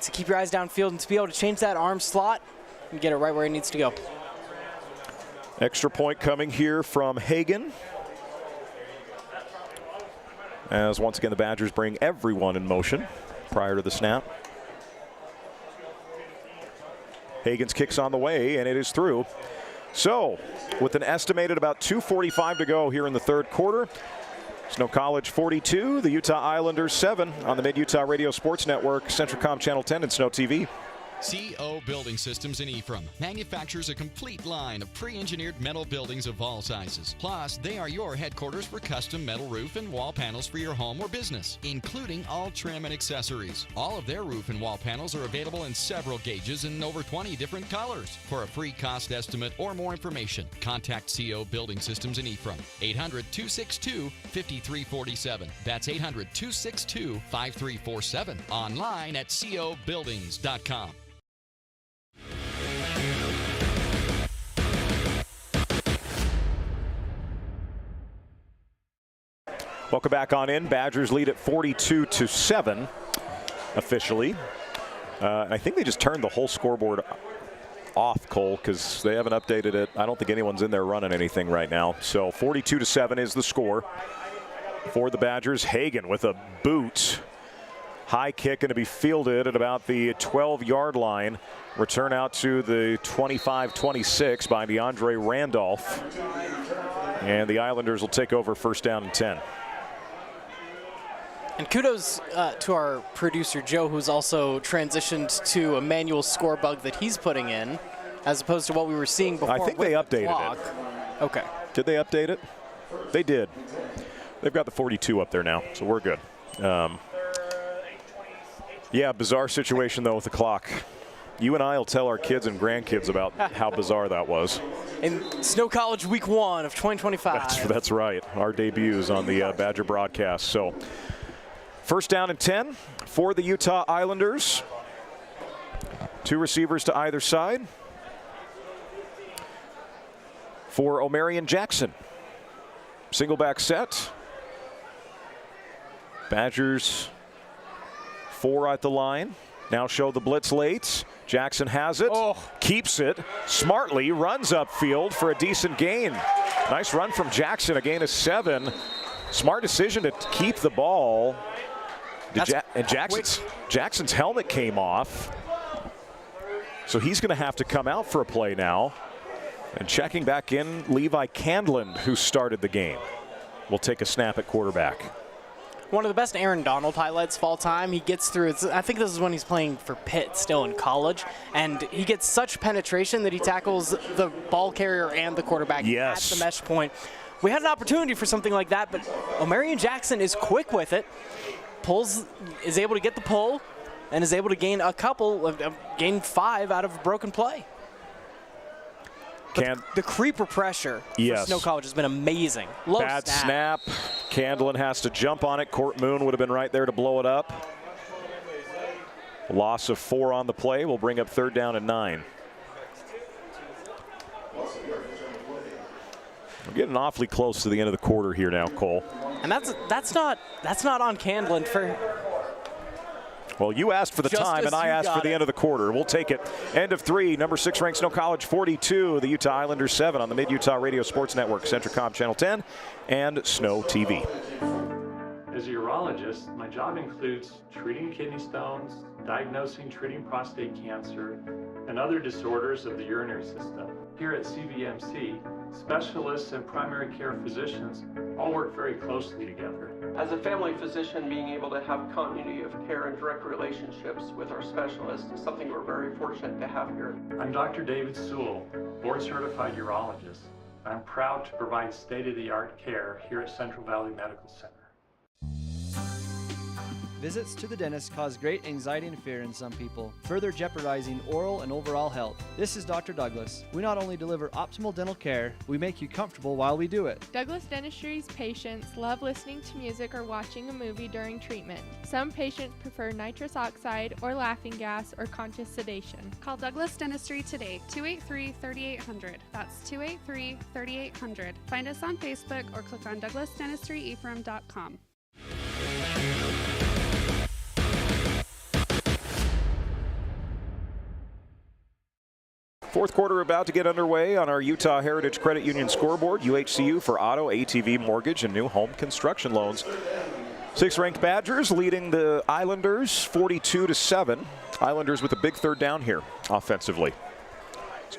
to keep your eyes downfield and to be able to change that arm slot and get it right where it needs to go. Extra point coming here from Hagan. As once again the Badgers bring everyone in motion prior to the snap. Hagan's kick's on the way, and it is through. So, with an estimated about 2:45 to go here in the 3rd quarter, Snow College 42, the Utah Islanders 7 on the Mid-Utah Radio Sports Network, CentralCom Channel 10 and Snow TV. CO Building Systems in Ephraim manufactures a complete line of pre-engineered metal buildings of all sizes. Plus, they are your headquarters for custom metal roof and wall panels for your home or business, including all trim and accessories. All of their roof and wall panels are available in several gauges and over 20 different colors. For a free cost estimate or more information, contact CO Building Systems in Ephraim, 800-262-5347. That's 800-262-5347. Online at cobuildings.com. Welcome back on in. Badgers lead at 42-7 officially. I think they just turned the whole scoreboard off, Cole, because they haven't updated it. I don't think anyone's in there running anything right now. So 42-7 is the score for the Badgers. Hagan with a boot. High kick going to be fielded at about the 12-yard line. Return out to the 25-26 by DeAndre Randolph. And the Islanders will take over 1st down and 10. And kudos to our producer, Joe, who's also transitioned to a manual score bug that he's putting in, as opposed to what we were seeing before. I think they updated it. Okay. Did they update it? They did. They've got the 42 up there now, so we're good. Yeah, bizarre situation, though, with the clock. You and I will tell our kids and grandkids about how bizarre that was. In Snow College Week 1 of 2025. That's right. Our debuts on the Badger broadcast. So, first down and 10 for the Utah Islanders. 2 receivers to either side. For O'Marion Jackson. Single back set. Badgers 4 at the line. Now show the blitz late. Jackson has it, keeps it smartly, runs upfield for a decent gain. Nice run from Jackson, a gain of 7. Smart decision to keep the ball. And Jackson's helmet came off. So he's going to have to come out for a play now. And checking back in, Levi Candland, who started the game, will take a snap at quarterback. One of the best Aaron Donald highlights of all time. He gets through, I think this is when he's playing for Pitt still in college, and he gets such penetration that he tackles the ball carrier and the quarterback at the mesh point. We had an opportunity for something like that, but O'Marion Jackson is quick with it, is able to get the pull, and is able to gain gain 5 out of a broken play. The creeper pressure for Snow College has been amazing. Bad snap. Candland has to jump on it. Court Moon would have been right there to blow it up. Loss of 4 on the play will bring up 3rd down and 9. We're getting awfully close to the end of the quarter here now, Cole. And that's not on Candland for. Well, you asked for the time, and I asked for the end of the quarter. We'll take it. End of 3. Number 6 ranked Snow College 42. The Utah Islanders 7 on the Mid-Utah Radio Sports Network, Centricom Channel 10, and SnowTV. As a urologist, my job includes treating kidney stones, diagnosing, treating prostate cancer, and other disorders of the urinary system. Here at CVMC, specialists and primary care physicians all work very closely together. As a family physician, being able to have continuity of care and direct relationships with our specialists is something we're very fortunate to have here. I'm Dr. David Sewell, board-certified urologist. I'm proud to provide state-of-the-art care here at Central Valley Medical Center. Visits to the dentist cause great anxiety and fear in some people, further jeopardizing oral and overall health. This is Dr. Douglas. We not only deliver optimal dental care, we make you comfortable while we do it. Douglas Dentistry's patients love listening to music or watching a movie during treatment. Some patients prefer nitrous oxide or laughing gas or conscious sedation. Call Douglas Dentistry today, 283-3800. That's 283-3800. Find us on Facebook or click on douglasdentistryefrom.com. Fourth quarter about to get underway on our Utah Heritage Credit Union scoreboard. UHCU for auto, ATV, mortgage, and new home construction loans. 6th ranked Badgers leading the Islanders 42-7. Islanders with a big 3rd down here offensively.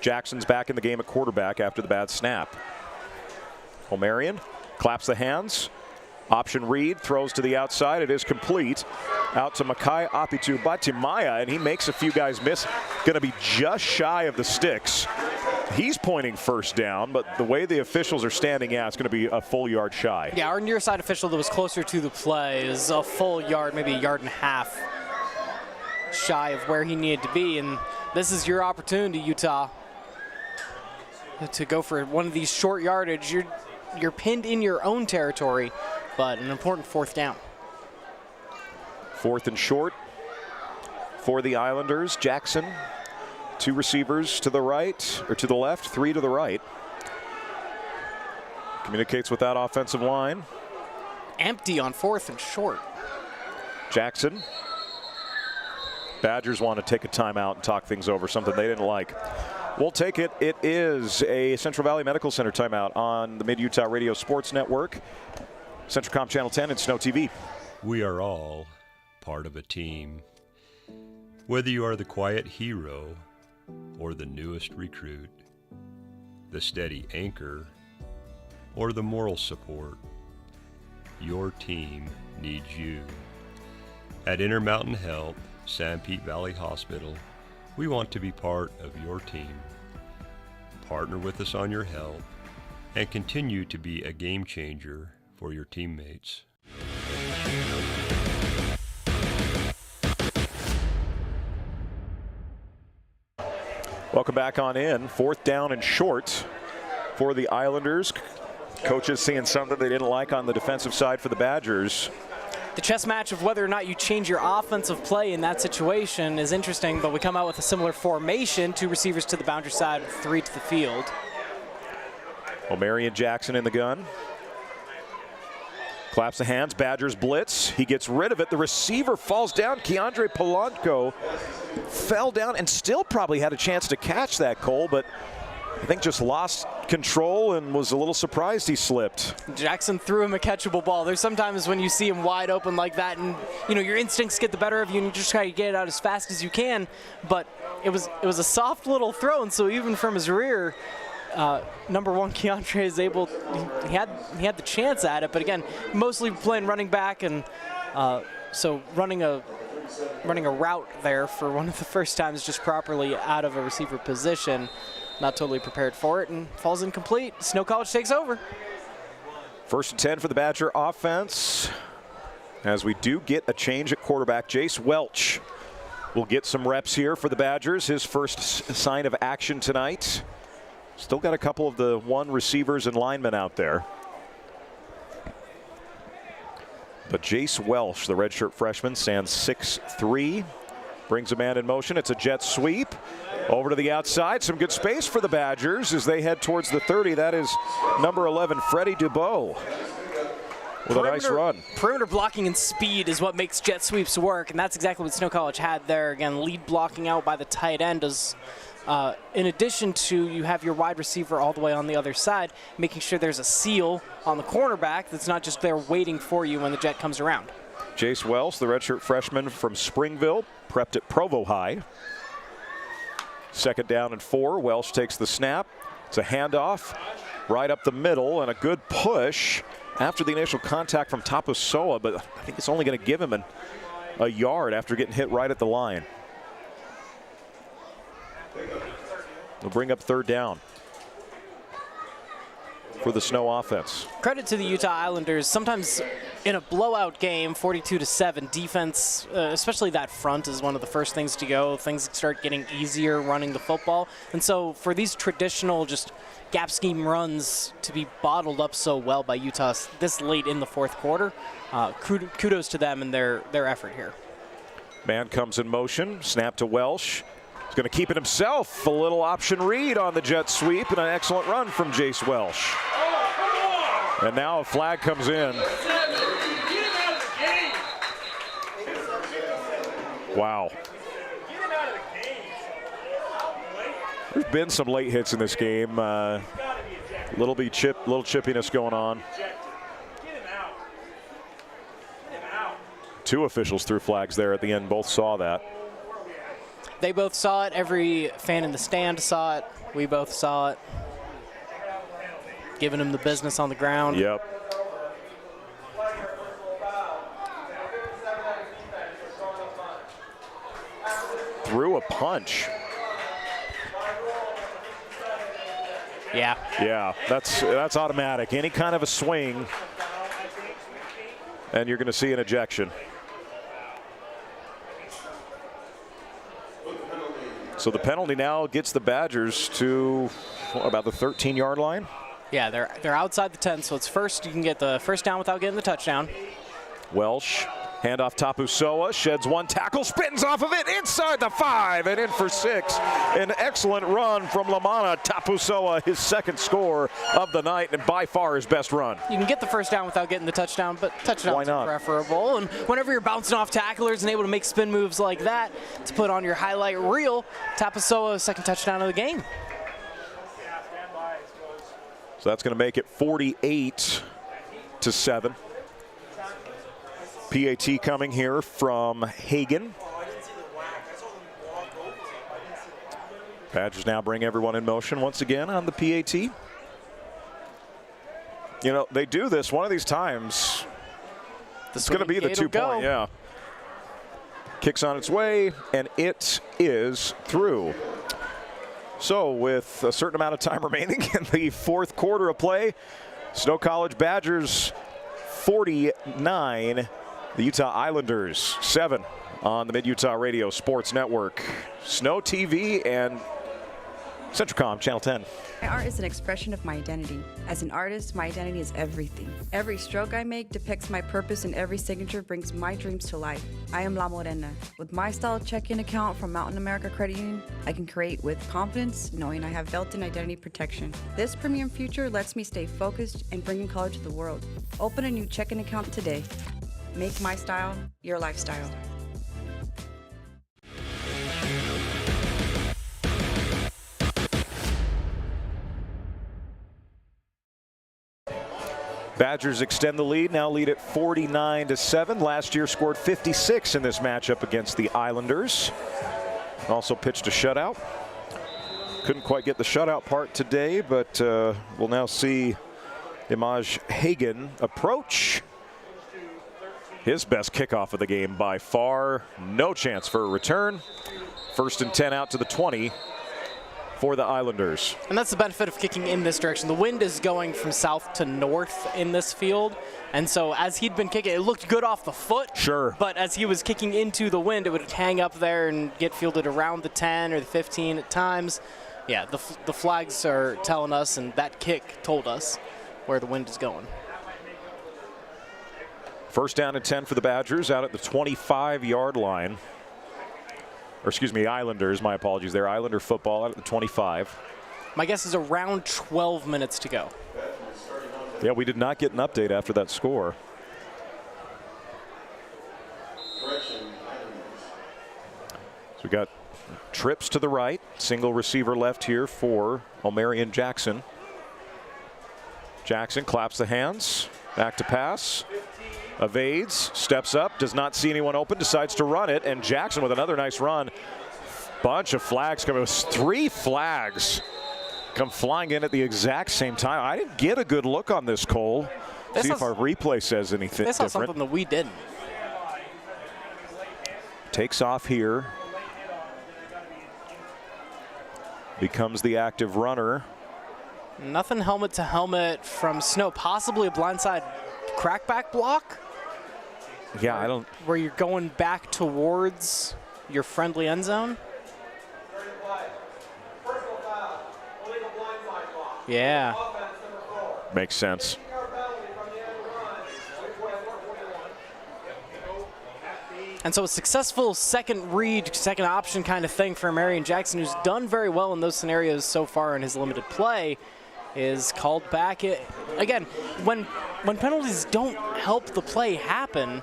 Jackson's back in the game at quarterback after the bad snap. O'Marion claps the hands. Option read, throws to the outside. It is complete. Out to Makai Apitu Batimaya, and he makes a few guys miss. Going to be just shy of the sticks. He's pointing 1st down, but the way the officials are standing, it's going to be a full yard shy. Yeah, our near side official that was closer to the play is a full yard, maybe a yard and a half shy of where he needed to be, and this is your opportunity, Utah, to go for one of these short yardage. You're pinned in your own territory, but an important 4th down. 4th and short for the Islanders. Jackson, 2 receivers to the right, or to the left, 3 to the right. Communicates with that offensive line. Empty on 4th and short. Jackson. Badgers want to take a timeout and talk things over, something they didn't like. We'll take it. It is a Central Valley Medical Center timeout on the Mid-Utah Radio Sports Network, Centricom Channel 10, and SnowTV. We are all part of a team. Whether you are the quiet hero or the newest recruit, the steady anchor or the moral support, your team needs you. At Intermountain Health, Sanpete Valley Hospital, we want to be part of your team. Partner with us on your health and continue to be a game changer for your teammates. Welcome back on in. 4th down and short for the Islanders. Coaches seeing something they didn't like on the defensive side for the Badgers. The chess match of whether or not you change your offensive play in that situation is interesting, but we come out with a similar formation. 2 receivers to the boundary side, 3 to the field. O'Marion Jackson in the gun. Claps the hands, Badgers blitz. He gets rid of it. The receiver falls down. Keandre Polanco fell down and still probably had a chance to catch that, Cole, but I think just lost control and was a little surprised he slipped. Jackson threw him a catchable ball. There's sometimes when you see him wide open like that and, you know, your instincts get the better of you and you just try to get it out as fast as you can, but it was a soft little throw, and so even from his rear, number 1 Keandre is able, he had the chance at it, but again, mostly playing running back, and so running a route there for one of the first times just properly out of a receiver position. Not totally prepared for it, and falls incomplete. Snow College takes over. 1st and 10 for the Badger offense, as we do get a change at quarterback. Jace Welch will get some reps here for the Badgers. His first sign of action tonight. Still got a couple of the 1 receivers and linemen out there. But Jace Welch, the redshirt freshman, stands 6'3", brings a man in motion. It's a jet sweep. Over to the outside, some good space for the Badgers as they head towards the 30. That is number 11, Freddie Dubois, with a nice run. Perimeter blocking and speed is what makes jet sweeps work, and that's exactly what Snow College had there. Again, lead blocking out by the tight end is, in addition to you have your wide receiver all the way on the other side, making sure there's a seal on the cornerback that's not just there waiting for you when the jet comes around. Jace Wells, the redshirt freshman from Springville, prepped at Provo High. 2nd down and 4. Welsh takes the snap. It's a handoff right up the middle and a good push after the initial contact from Tapusoa, but I think it's only going to give him a yard after getting hit right at the line. We'll bring up 3rd down for the Snow offense. Credit to the Utah Islanders. Sometimes in a blowout game, 42-7, defense, especially that front, is one of the first things to go. Things start getting easier running the football. And so for these traditional just gap scheme runs to be bottled up so well by Utah this late in the 4th quarter, kudos to them and their effort here. Man comes in motion, snap to Welsh. He's going to keep it himself. A little option read on the jet sweep and an excellent run from Jace Welsh. And now a flag comes in. Wow. There's been some late hits in this game. Little chippiness going on. 2 officials threw flags there at the end. Both saw that. They both saw it. Every fan in the stand saw it. We both saw it. Giving him the business on the ground. Yep. Threw a punch. Yeah. Yeah, that's automatic. Any kind of a swing, and you're going to see an ejection. So the penalty now gets the Badgers to about the 13-yard line. Yeah, they're outside the 10, so it's first. You can get the first down without getting the touchdown. Welsh, handoff Tapusoa, sheds 1 tackle, spins off of it, inside the 5 and in for 6. An excellent run from Lamana Tapusoa, his 2nd score of the night and by far his best run. You can get the first down without getting the touchdown, but touchdowns are preferable. And whenever you're bouncing off tacklers and able to make spin moves like that to put on your highlight reel, Tapusoa's 2nd touchdown of the game. So that's going to make it 48-7. PAT coming here from Hagen. Badgers now bring everyone in motion once again on the PAT. You know, they do this one of these times. It's going to be the 2-point, yeah. Kicks on its way, and it is through. So with a certain amount of time remaining in the 4th quarter of play, Snow College Badgers 49, the Utah Islanders 7 on the Mid-Utah Radio Sports Network. SnowTV and Centricom, Channel 10. My art is an expression of my identity. As an artist, my identity is everything. Every stroke I make depicts my purpose, and every signature brings my dreams to life. I am La Morena. With my style check-in account from Mountain America Credit Union, I can create with confidence, knowing I have built-in identity protection. This premium future lets me stay focused and bringing color to the world. Open a new checking account today. Make my style your lifestyle. Badgers extend the lead, now lead at 49-7. Last year scored 56 in this matchup against the Islanders. Also pitched a shutout. Couldn't quite get the shutout part today, but we'll now see Imaj Hagan approach. His best kickoff of the game by far. No chance for a return. 1st and 10 out to the 20 for the Islanders. And that's the benefit of kicking in this direction. The wind is going from south to north in this field. And so as he'd been kicking, it looked good off the foot. Sure. But as he was kicking into the wind, it would hang up there and get fielded around the 10 or the 15 at times. Yeah, the flags are telling us, and that kick told us where the wind is going. 1st down and 10 for the Badgers out at the 25-yard line. Or excuse me, Islanders, my apologies there. Islander football out at the 25. My guess is around 12 minutes to go. Yeah, we did not get an update after that score. So we got trips to the right. Single receiver left here for Omarion Jackson. Jackson claps the hands. Back to pass. Evades, steps up, does not see anyone open, decides to run it, and Jackson with another nice run. Bunch of flags coming. It was 3 flags come flying in at the exact same time. I didn't get a good look on this, Cole. See if our replay says anything different. They saw something that we didn't. Takes off here. Becomes the active runner. Nothing helmet to helmet from Snow. Possibly a blindside crackback block. Yeah, I don't. Where you're going back towards your friendly end zone. Yeah. Makes sense. And so a successful second read, second option kind of thing for Marion Jackson, who's done very well in those scenarios so far in his limited play, is called back. Again, when penalties don't help the play happen,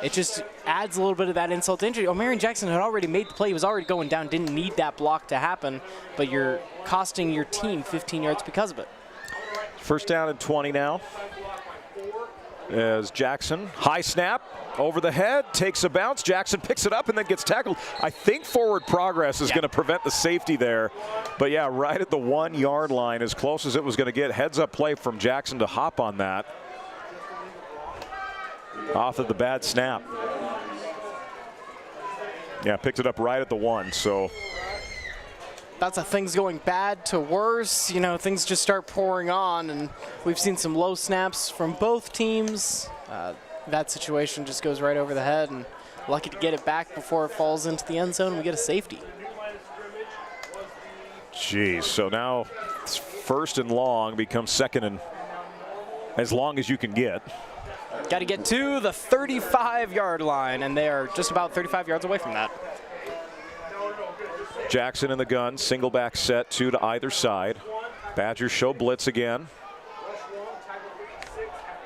it just adds a little bit of that insult to injury. Omarion Jackson had already made the play. He was already going down, didn't need that block to happen, but you're costing your team 15 yards because of it. 1st down and 20 now. As Jackson, high snap, over the head, takes a bounce. Jackson picks it up and then gets tackled. I think forward progress is going to prevent the safety there. But yeah, right at the 1-yard line, as close as it was going to get. Heads up play from Jackson to hop on that. Off of the bad snap. Yeah, picked it up right at the 1, so. That's a things going bad to worse. You know, things just start pouring on, and we've seen some low snaps from both teams. That situation just goes right over the head, and lucky to get it back before it falls into the end zone, and we get a safety. Jeez, so now it's 1st and long becomes 2nd and as long as you can get. Got to get to the 35-yard line, and they are just about 35 yards away from that. Jackson in the gun, single back set, 2 to either side. Badgers show blitz again.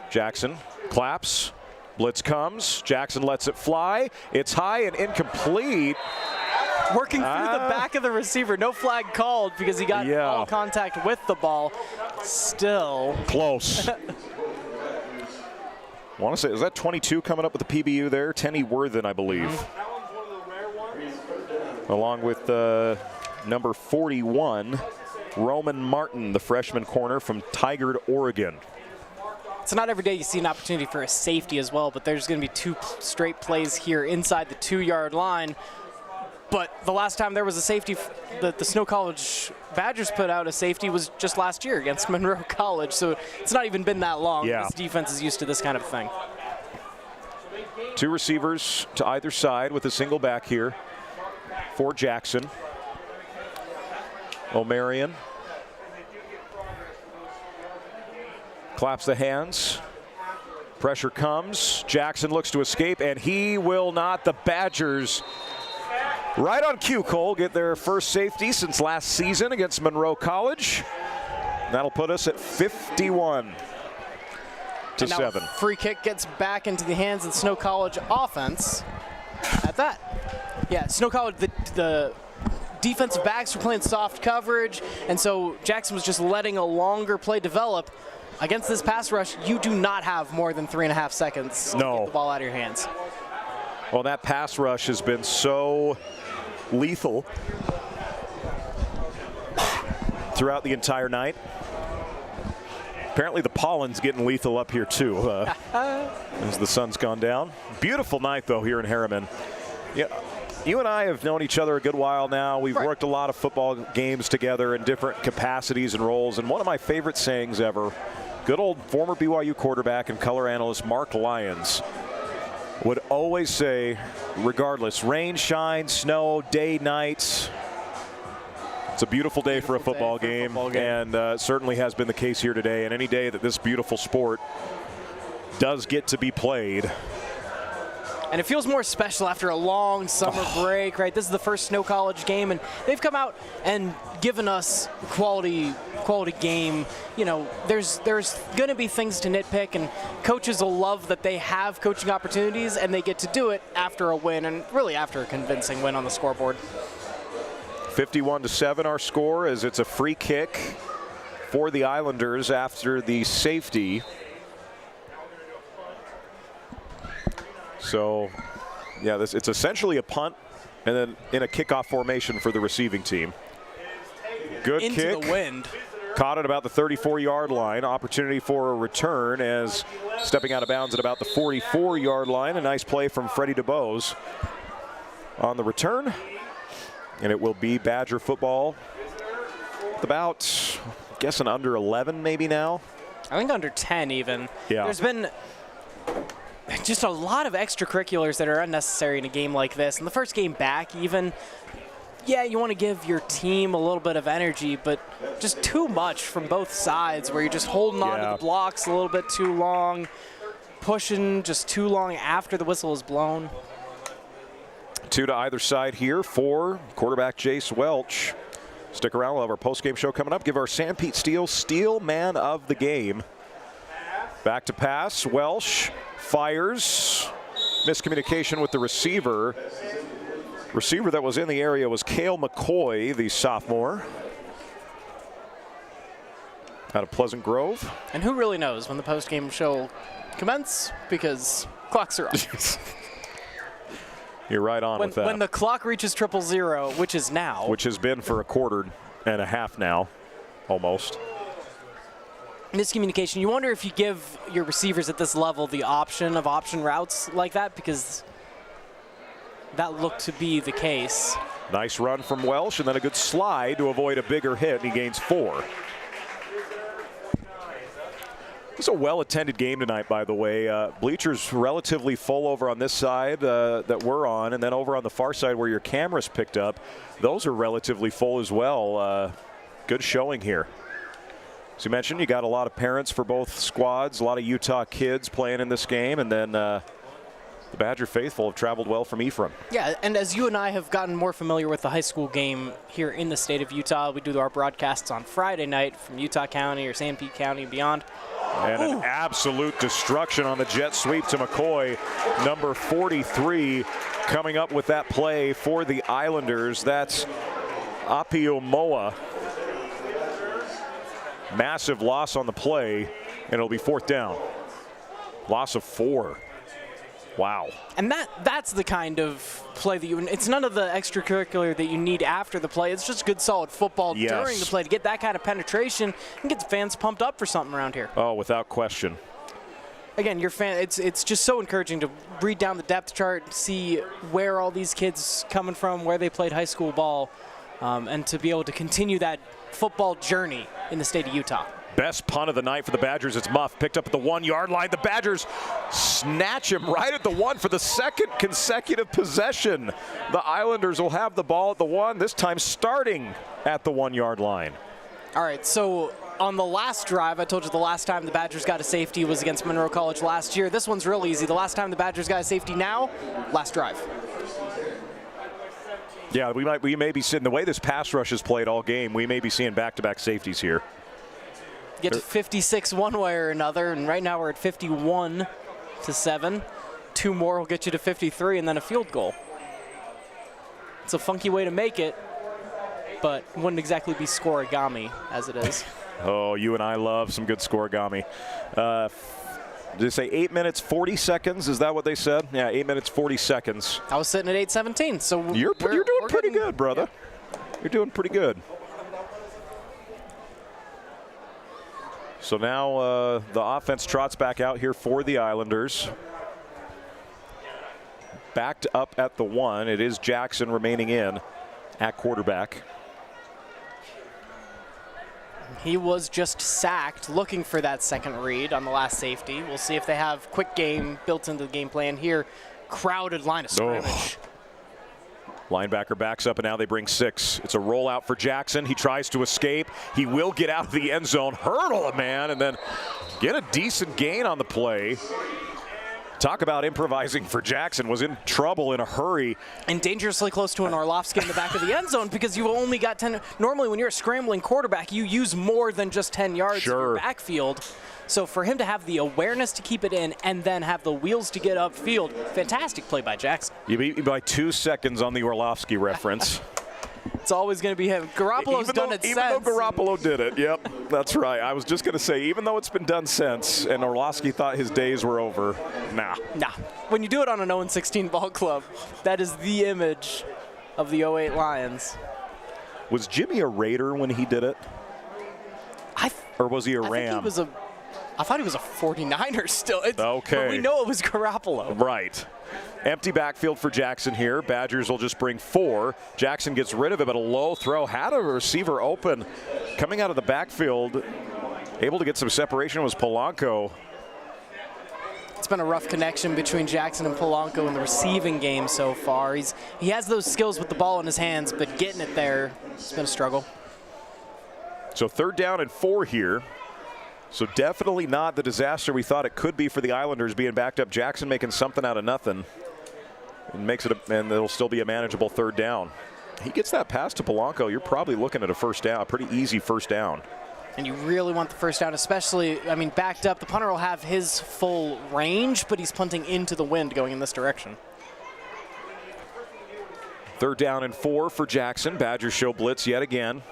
Jackson claps, blitz comes, Jackson lets it fly. It's high and incomplete. Working through the back of the receiver, no flag called because he got all contact with the ball. Still. Close. Want to say, is that 22 coming up with the PBU there? Tenny Worthen, I believe. Along with number 41, Roman Martin, the freshman corner from Tigard, Oregon. It's not every day you see an opportunity for a safety as well, but there's going to be 2 straight plays here inside the 2-yard line. But the last time there was a safety that the Snow College Badgers put out a safety was just last year against Monroe College. So it's not even been that long. Yeah. This defense is used to this kind of thing. 2 receivers to either side with a single back here for Jackson. O'Marion claps the hands. Pressure comes. Jackson looks to escape, and he will not. The Badgers, right on cue, Cole, get their first safety since last season against Monroe College. That'll put us at 51 to 7. Free kick gets back into the hands of the Snow College offense. At that, yeah, Snow College, the defensive backs were playing soft coverage, and so Jackson was just letting a longer play develop. Against this pass rush, you do not have more than 3.5 seconds to get the ball out of your hands. Well, that pass rush has been so lethal throughout the entire night. Apparently the pollen's getting lethal up here too as the sun's gone down. Beautiful night though here in Herriman. Yeah, you and I have known each other a good while now. We've worked a lot of football games together in different capacities and roles, and one of my favorite sayings ever, good old former BYU quarterback and color analyst Mark Lyons would always say, regardless, rain, shine, snow, day, night, it's a beautiful day for a football game, and certainly has been the case here today. And any day that this beautiful sport does get to be played. And it feels more special after a long summer break, right? This is the first Snow College game, and they've come out and given us quality game. You know, there's going to be things to nitpick, and coaches will love that they have coaching opportunities, and they get to do it after a win, and really after a convincing win on the scoreboard. 51 to 7 our score, as it's a free kick for the Islanders after the safety. So, yeah, it's essentially a punt and then in a kickoff formation for the receiving team. Good into kick. The wind. Caught at about the 34-yard line. Opportunity for a return as stepping out of bounds at about the 44-yard line. A nice play from Freddie DeBose on the return. And it will be Badger football about, I guess, an under 11 maybe now. I think under 10 even. Yeah. There's been just a lot of extracurriculars that are unnecessary in a game like this. And the first game back even, yeah, you want to give your team a little bit of energy, but just too much from both sides where you're just holding on to the blocks a little bit too long, pushing just too long after the whistle is blown. 2 to either side here for quarterback Jace Welch. Stick around, we'll have our post-game show coming up. Give our Sam Pete Steel man of the game. Back to pass, Welch fires. Miscommunication with the receiver. Receiver that was in the area was Cale McCoy, the sophomore, out of Pleasant Grove. And who really knows when the post-game show will commence, because clocks are off. You're right on with that. When the clock reaches 000, which is now. Which has been for a quarter and a half now, almost. Miscommunication. You wonder if you give your receivers at this level the option of option routes like that, because that looked to be the case. Nice run from Welsh, and then a good slide to avoid a bigger hit, and he gains 4. It's a well-attended game tonight, by the way. Bleachers relatively full over on this side that we're on, and then over on the far side where your camera's picked up, those are relatively full as well. Good showing here. As you mentioned, you got a lot of parents for both squads, a lot of Utah kids playing in this game, and then the Badger faithful have traveled well from Ephraim. Yeah, and as you and I have gotten more familiar with the high school game here in the state of Utah, we do our broadcasts on Friday night from Utah County or San Pete County and beyond. And an absolute destruction on the jet sweep to McCoy, number 43, coming up with that play for the Islanders. That's Apiomoa. Massive loss on the play, and it'll be 4th down. Loss of 4. Wow. And that's the kind of play that it's none of the extracurricular that you need after the play. It's just good, solid football during the play to get that kind of penetration and get the fans pumped up for something around here. Oh, without question. Again, it's just so encouraging to read down the depth chart, see where all these kids coming from, where they played high school ball, and to be able to continue that football journey in the state of Utah. Best punt of the night for the Badgers. It's Muff, picked up at the 1-yard line. The Badgers snatch him right at the 1 for the second consecutive possession. The Islanders will have the ball at the 1, this time starting at the 1-yard line. All right, so on the last drive, I told you the last time the Badgers got a safety was against Monroe College last year. This one's real easy. The last time the Badgers got a safety now, last drive. Yeah, we may be seeing, the way this pass rush is played all game, we may be seeing back-to-back safeties here. Get to 56 one way or another, and right now we're at 51-7. 2 more will get you to 53, and then a field goal. It's a funky way to make it, but wouldn't exactly be scoregami as it is. Oh, you and I love some good scoregami. Did they say 8 minutes, 40 seconds? Is that what they said? Yeah, 8 minutes, 40 seconds. I was sitting at 8:17, so you're doing pretty good, brother. Yeah. You're doing pretty good. So now the offense trots back out here for the Islanders. Backed up at the 1. It is Jackson remaining in at quarterback. He was just sacked, looking for that second read on the last safety. We'll see if they have quick game built into the game plan here. Crowded line of scrimmage. Oh. Linebacker backs up, and now they bring 6. It's a rollout for Jackson. He tries to escape. He will get out of the end zone, hurdle a man, and then get a decent gain on the play. Talk about improvising for Jackson. Was in trouble in a hurry. And dangerously close to an Orlovsky in the back of the end zone because you've only got 10. Normally when you're a scrambling quarterback, you use more than just 10 yards in your backfield. So for him to have the awareness to keep it in and then have the wheels to get upfield, fantastic play by Jackson. You beat me by 2 seconds on the Orlovsky reference. It's always going to be him. Garoppolo's done it since. Even though Garoppolo did it, yep, that's right. I was just going to say, even though it's been done since, and Orlovsky thought his days were over, nah. When you do it on an 0-16 ball club, that is the image of the 08 Lions. Was Jimmy a Raider when he did it? Or was he a Ram? I thought he was a 49er still. Okay. But we know it was Garoppolo. Right. Empty backfield for Jackson here. Badgers will just bring 4. Jackson gets rid of it, but a low throw. Had a receiver open. Coming out of the backfield, able to get some separation was Polanco. It's been a rough connection between Jackson and Polanco in the receiving game so far. He has those skills with the ball in his hands, but getting it there, it's been a struggle. So 3rd down and 4 here. So definitely not the disaster we thought it could be for the Islanders being backed up. Jackson making something out of nothing. And makes it, and it'll still be a manageable 3rd down. He gets that pass to Polanco, you're probably looking at a first down, a pretty easy first down. And you really want the first down, especially, I mean, backed up. The punter will have his full range, but he's punting into the wind going in this direction. 3rd down and 4 for Jackson. Badgers show blitz yet again.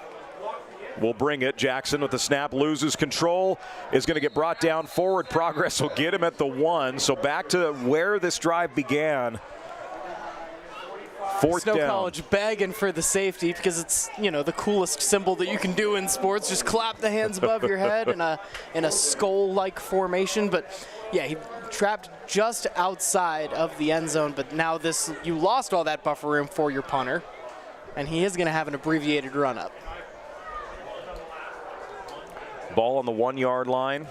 Will bring it. Jackson with the snap loses control, is going to get brought down forward. Progress will get him at the 1. So back to where this drive began. 4th down. Snow College begging for the safety because it's, you know, the coolest symbol that you can do in sports. Just clap the hands above your head in a skull-like formation. But yeah, he trapped just outside of the end zone. But now you lost all that buffer room for your punter, and he is going to have an abbreviated run-up. Ball on the 1-yard line.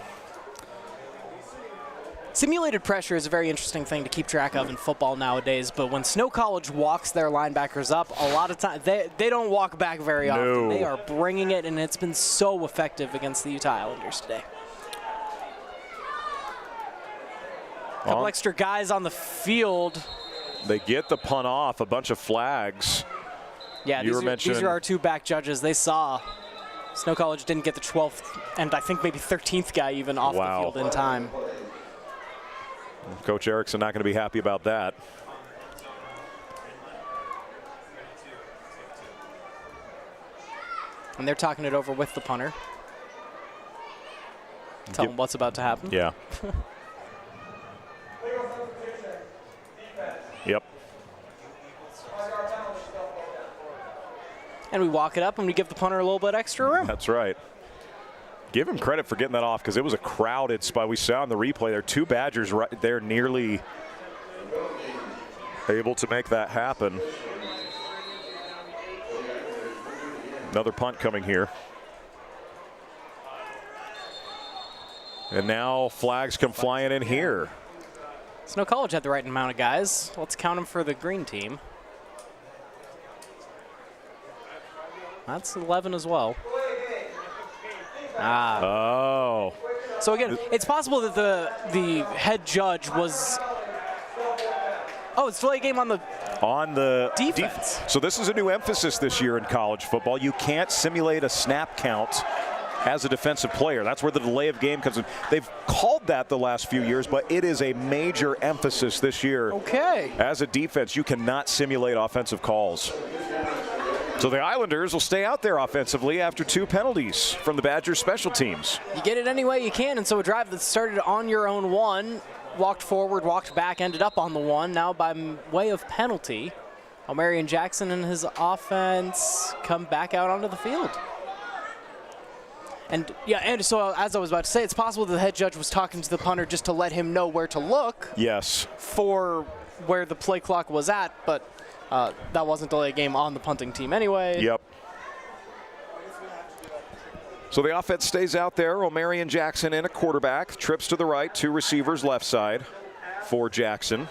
Simulated pressure is a very interesting thing to keep track of in football nowadays, but when Snow College walks their linebackers up, a lot of times they don't walk back very often. They are bringing it, and it's been so effective against the Utah Islanders today. A couple extra guys on the field. They get the punt off, a bunch of flags. Yeah, these are our 2 back judges. They saw Snow College didn't get the 12th and I think maybe 13th guy even off the field in time. Coach Erickson not going to be happy about that. And they're talking it over with the punter. Tell him what's about to happen. Yeah. Yep. And we walk it up and we give the punter a little bit extra room. That's right. Give him credit for getting that off because it was a crowded spot. We saw in the replay there, 2 Badgers right there nearly able to make that happen. Another punt coming here. And now flags come flying in here. Snow College had the right amount of guys. Let's count them for the green team. That's 11 as well. Oh. So again, it's possible that the head judge was. Oh, it's delay game on the defense. So this is a new emphasis this year in college football. You can't simulate a snap count as a defensive player. That's where the delay of game comes in. They've called that the last few years, but it is a major emphasis this year. Okay. As a defense, you cannot simulate offensive calls. So the Islanders will stay out there offensively after 2 penalties from the Badgers special teams. You get it any way you can, and so a drive that started on your own 1, walked forward, walked back, ended up on the 1, now by way of penalty. O'Marion Jackson and his offense come back out onto the field. And yeah, and so as I was about to say, it's possible the head judge was talking to the punter just to let him know where to look. Yes. For where the play clock was at, but that wasn't delay game on the punting team anyway. Yep. So the offense stays out there. O'Marion Jackson in a quarterback. Trips to the right, 2 receivers left side for Jackson.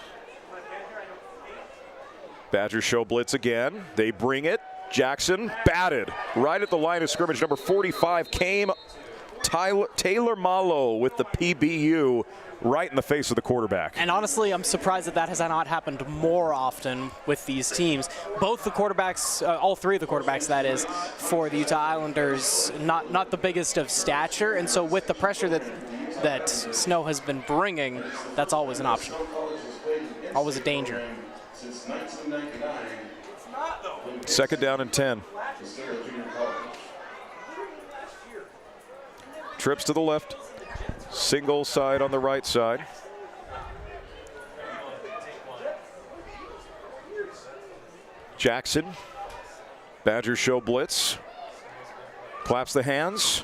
Badgers show blitz again. They bring it. Jackson batted right at the line of scrimmage. Number 45 came. Taylor Malo with the PBU right in the face of the quarterback. And honestly, I'm surprised that has not happened more often with these teams. Both the quarterbacks, all 3 of the quarterbacks, that is, for the Utah Islanders, not the biggest of stature. And so with the pressure that Snow has been bringing, that's always an option. Always a danger. Since 1999. Second down and 10. Trips to the left. Single side on the right side. Jackson. Badgers show blitz. Claps the hands.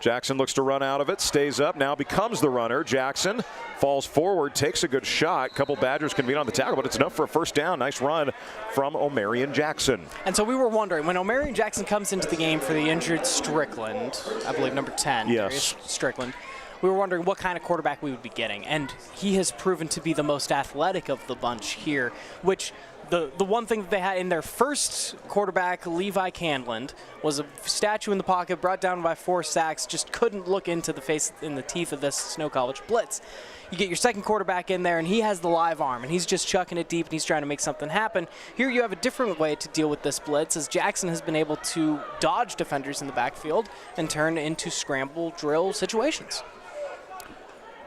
Jackson looks to run out of it, stays up, now becomes the runner. Jackson falls forward, takes a good shot. Couple Badgers can beat on the tackle, but it's enough for a first down. Nice run from O'Marion Jackson. And so we were wondering, when O'Marion Jackson comes into the game for the injured Strickland, I believe number 10, yes, Strickland, we were wondering what kind of quarterback we would be getting. And he has proven to be the most athletic of the bunch here, which the one thing that they had in their first quarterback, Levi Candland, was a statue in the pocket, brought down by 4 sacks, just couldn't look into the face in the teeth of this Snow College blitz. You get your second quarterback in there, and he has the live arm, and he's just chucking it deep, and he's trying to make something happen. Here you have a different way to deal with this blitz, as Jackson has been able to dodge defenders in the backfield and turn into scramble drill situations.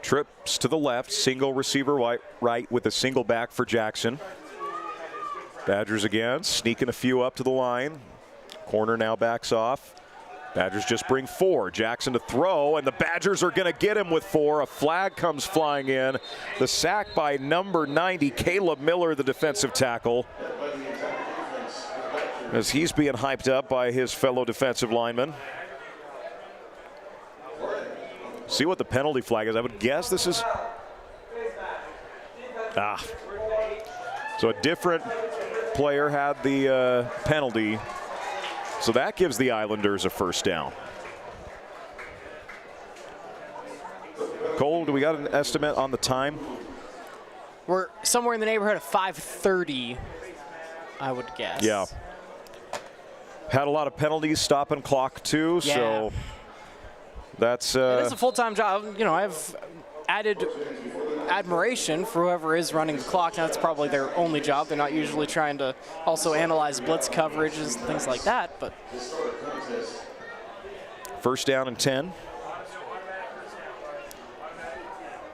Trips to the left, single receiver right with a single back for Jackson. Badgers again, sneaking a few up to the line. Corner now backs off. Badgers just bring 4. Jackson to throw, and the Badgers are going to get him with 4. A flag comes flying in. The sack by number 90, Caleb Miller, the defensive tackle, as he's being hyped up by his fellow defensive lineman. See what the penalty flag is. I would guess this is... So a different player had the penalty. So that gives the Islanders a first down. Cole, do we got an estimate on the time? We're somewhere in the neighborhood of 5:30, I would guess. Yeah. Had a lot of penalties, stopping clock too, yeah. So that's... It is a full-time job. You know, I've added admiration for whoever is running the clock. Now, it's probably their only job. They're not usually trying to also analyze blitz coverages and things like that, but... First down and 10.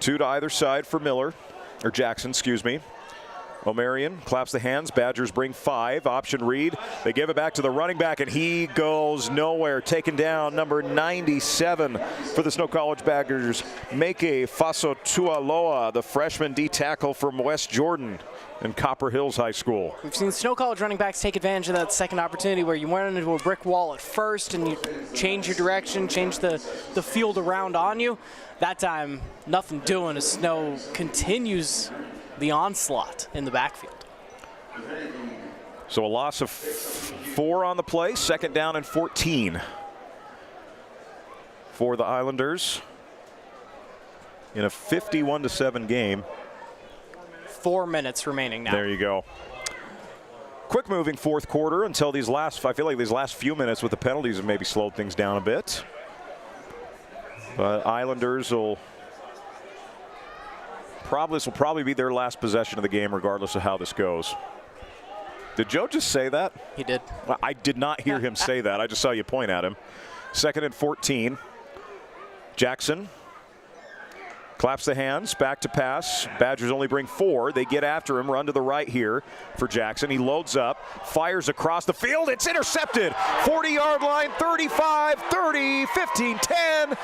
2 to either side for Miller, or Jackson, excuse me. O'Marion claps the hands. Badgers bring 5. Option read. They give it back to the running back, and he goes nowhere. Taken down, number 97 for the Snow College Badgers, Meke Fasotualoa, the freshman D tackle from West Jordan in Copper Hills High School. We've seen Snow College running backs take advantage of that second opportunity where you went into a brick wall at first and you change your direction, change the field around on you. That time, nothing doing as Snow continues the onslaught in the backfield. So a loss of 4 on the play. Second down and 14 for the Islanders. in a 51-7 game. 4 minutes remaining now. There you go. Quick moving fourth quarter until these last, I feel like these last few minutes with the penalties have maybe slowed things down a bit. But Islanders will probably be their last possession of the game regardless of how this goes. Did Joe just say that? He did. I did not hear him say that. I just saw you point at him. 2nd and 14. Jackson claps the hands, back to pass. Badgers only bring 4. They get after him, run to the right here for Jackson. He loads up, fires across the field. It's intercepted. 40-yard line, 35, 30, 15, 10.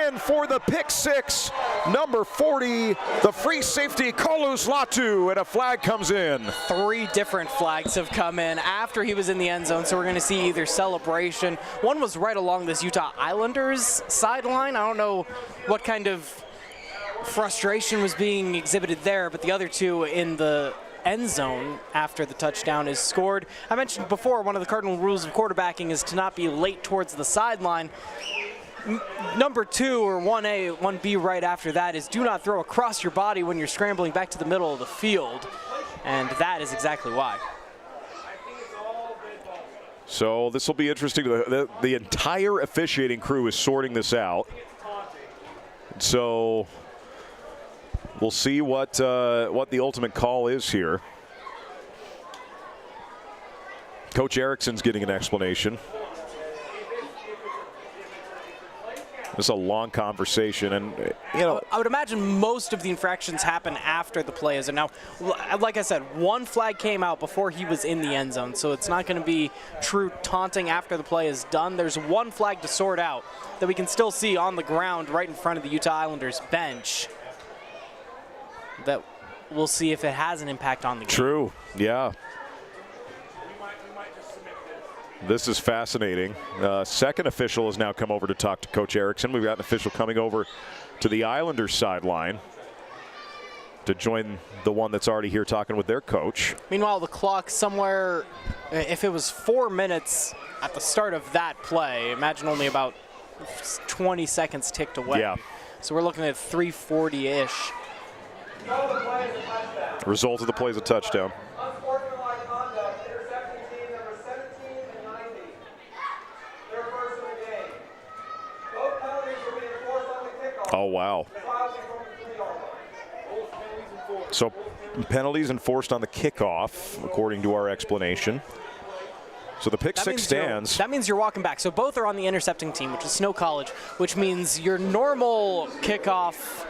In for the pick 6. Number 40, the free safety, Kolus Latu, and a flag comes in. 3 different flags have come in after he was in the end zone, so we're going to see either celebration. One was right along this Utah Islanders sideline. I don't know what kind of frustration was being exhibited there, but the other 2 in the end zone after the touchdown is scored. I mentioned before, one of the cardinal rules of quarterbacking is to not be late towards the sideline. Number 2 or 1A, 1B right after that is do not throw across your body when you're scrambling back to the middle of the field, and that is exactly why. So this will be interesting. The entire officiating crew is sorting this out. So we'll see what the ultimate call is here. Coach Erickson's getting an explanation. This is a long conversation, and I would imagine most of the infractions happen after the play is. And now, like I said, 1 flag came out before he was in the end zone, so it's not going to be true taunting after the play is done. There's 1 flag to sort out that we can still see on the ground right in front of the Utah Islanders bench. That we'll see if it has an impact on the game. True, yeah. This is fascinating. Second official has now come over to talk to Coach Erickson. We've got an official coming over to the Islanders sideline to join the one that's already here talking with their coach. Meanwhile, the clock somewhere, if it was 4 minutes at the start of that play, imagine only about 20 seconds ticked away. Yeah. So we're looking at 3:40-ish. Result of the play is a touchdown. Oh, wow. So penalties enforced on the kickoff, according to our explanation. So the pick 6 stands. That means you're walking back. So both are on the intercepting team, which is Snow College, which means your normal kickoff.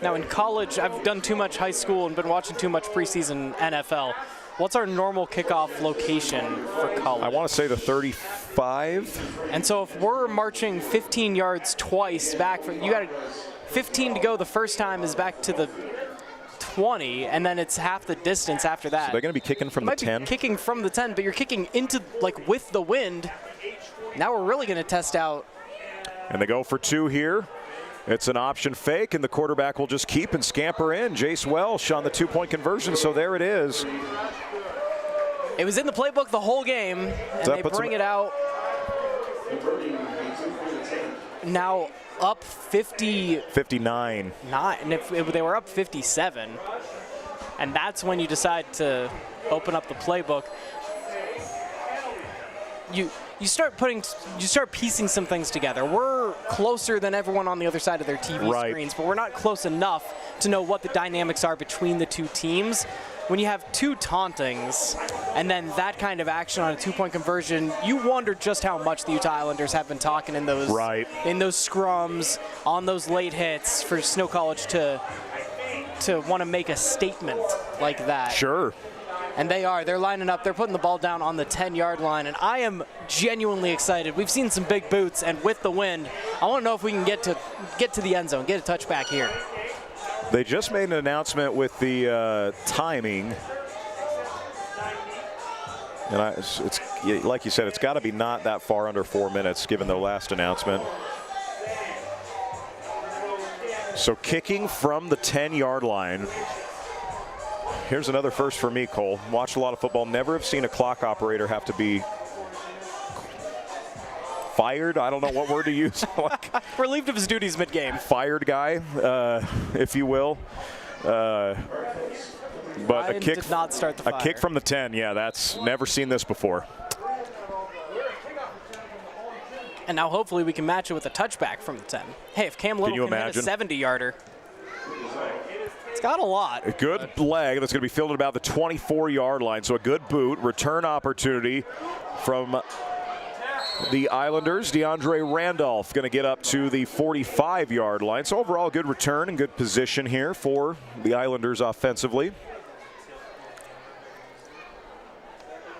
Now in college, I've done too much high school and been watching too much preseason NFL. What's our normal kickoff location for college? I want to say the 35. And so if we're marching 15 yards twice back, you got 15 to go the first time is back to the 20, and then it's half the distance after that. So they're going to be kicking from the 10? Kicking from the 10, but you're kicking into, like, with the wind. Now we're really going to test out. And they go for 2 here. It's an option fake, and the quarterback will just keep and scamper in. Jace Welsh on the 2-point conversion, so there it is. It was in the playbook the whole game, and they bring it out. Now up 59. And if they were up 57, and that's when you decide to open up the playbook. You start piecing some things together. We're closer than everyone on the other side of their TV screens, but we're not close enough to know what the dynamics are between the 2 teams. When you have 2 tauntings and then that kind of action on a 2-point conversion, you wonder just how much the Utah Islanders have been talking in those scrums, on those late hits for Snow College to want to make a statement like that. Sure. And they're lining up, they're putting the ball down on the 10-yard line, and I am genuinely excited. We've seen some big boots, and with the wind, I want to know if we can get to the end zone, get a touchback here. They just made an announcement with the timing. And it's like you said, it's got to be not that far under 4 minutes, given the last announcement. So kicking from the 10-yard line. Here's another first for me, Cole. Watched a lot of football. Never have seen a clock operator have to be fired. I don't know what word to use. Relieved of his duties mid-game. Fired guy, if you will. But Ryan did not start the fire. A kick from the 10. Yeah, that's never seen this before. And now hopefully we can match it with a touchback from the 10. Hey, if Cam Little can hit a 70-yarder, it's got a lot. A good leg that's going to be fielded about the 24-yard line. So a good boot, return opportunity from the Islanders. DeAndre Randolph going to get up to the 45-yard line. So overall, good return and good position here for the Islanders offensively.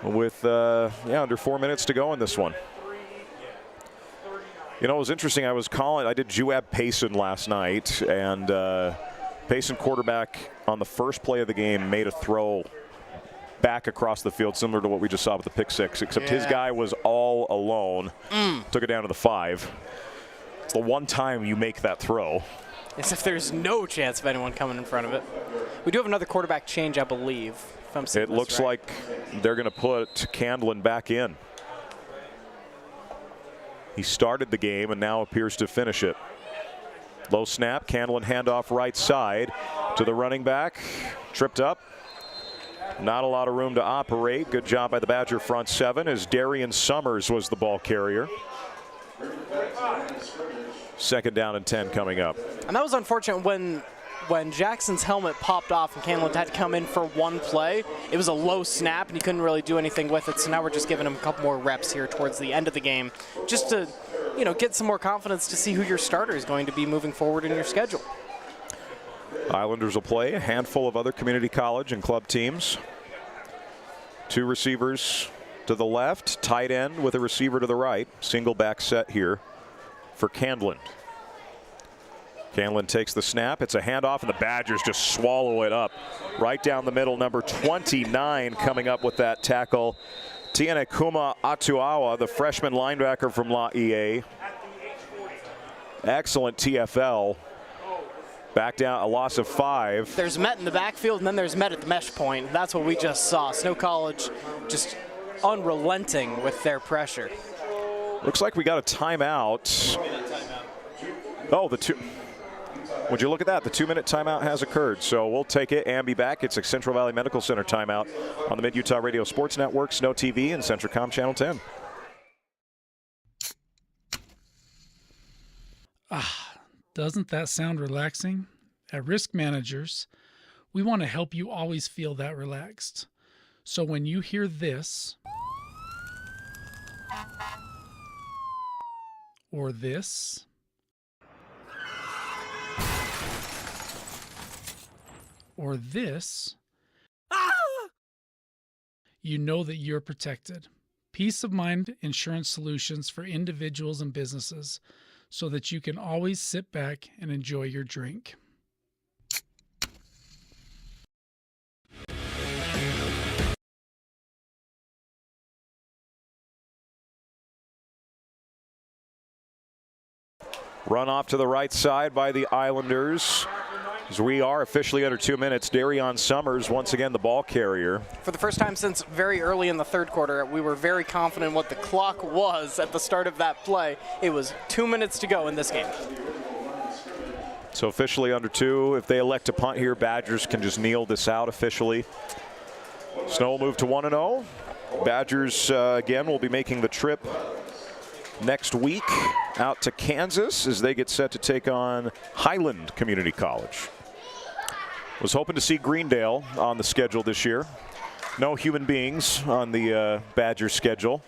With under 4 minutes to go in this one. You know, it was interesting. I did Juab Payson last night, and Payson, quarterback, on the first play of the game, made a throw back across the field, similar to what we just saw with the pick six, except his guy was all alone. Took it down to the 5. It's the one time you make that throw. As if there's no chance of anyone coming in front of it. We do have another quarterback change, I believe, if I'm seeing It looks like they're going to put Candlin back in. He started the game and now appears to finish it. Low snap, Candlin handoff right side to the running back. Tripped up. Not a lot of room to operate. Good job by the Badger front 7 as Darian Summers was the ball carrier. 2nd down and 10 coming up. And that was unfortunate when Jackson's helmet popped off and Candlin had to come in for one play. It was a low snap and he couldn't really do anything with it. So now we're just giving him a couple more reps here towards the end of the game, just to, get some more confidence to see who your starter is going to be moving forward in your schedule. Islanders will play a handful of other community college and club teams. 2 receivers to the left, tight end with a receiver to the right. Single back set here for Candlin. Candlin takes the snap. It's a handoff, and the Badgers just swallow it up. Right down the middle, number 29 coming up with that tackle. Tianekuma Atuawa, the freshman linebacker from La EA. Excellent TFL. Back down, a loss of 5. There's Met in the backfield, and then there's Met at the mesh point. That's what we just saw. Snow College just unrelenting with their pressure. Looks like we got a timeout. Oh, would you look at that? The 2-minute timeout has occurred, so we'll take it and be back. It's a Central Valley Medical Center timeout on the Mid-Utah Radio Sports Network, SnowTV, and Centricom Channel 10. Doesn't that sound relaxing? At Risk Managers, we want to help you always feel that relaxed. So when you hear this, or this, or this, you know that you're protected. Peace of mind insurance solutions for individuals and businesses so that you can always sit back and enjoy your drink. Run off to the right side by the Islanders. As we are officially under 2 minutes, Darian Summers, once again the ball carrier. For the first time since very early in the third quarter, we were very confident what the clock was at the start of that play. It was 2 minutes to go in this game. So officially under 2. If they elect to punt here, Badgers can just kneel this out officially. Snow will move to 1-0. Badgers, again, will be making the trip next week out to Kansas as they get set to take on Highland Community College. Was hoping to see Greendale on the schedule this year. No human beings on the Badgers schedule.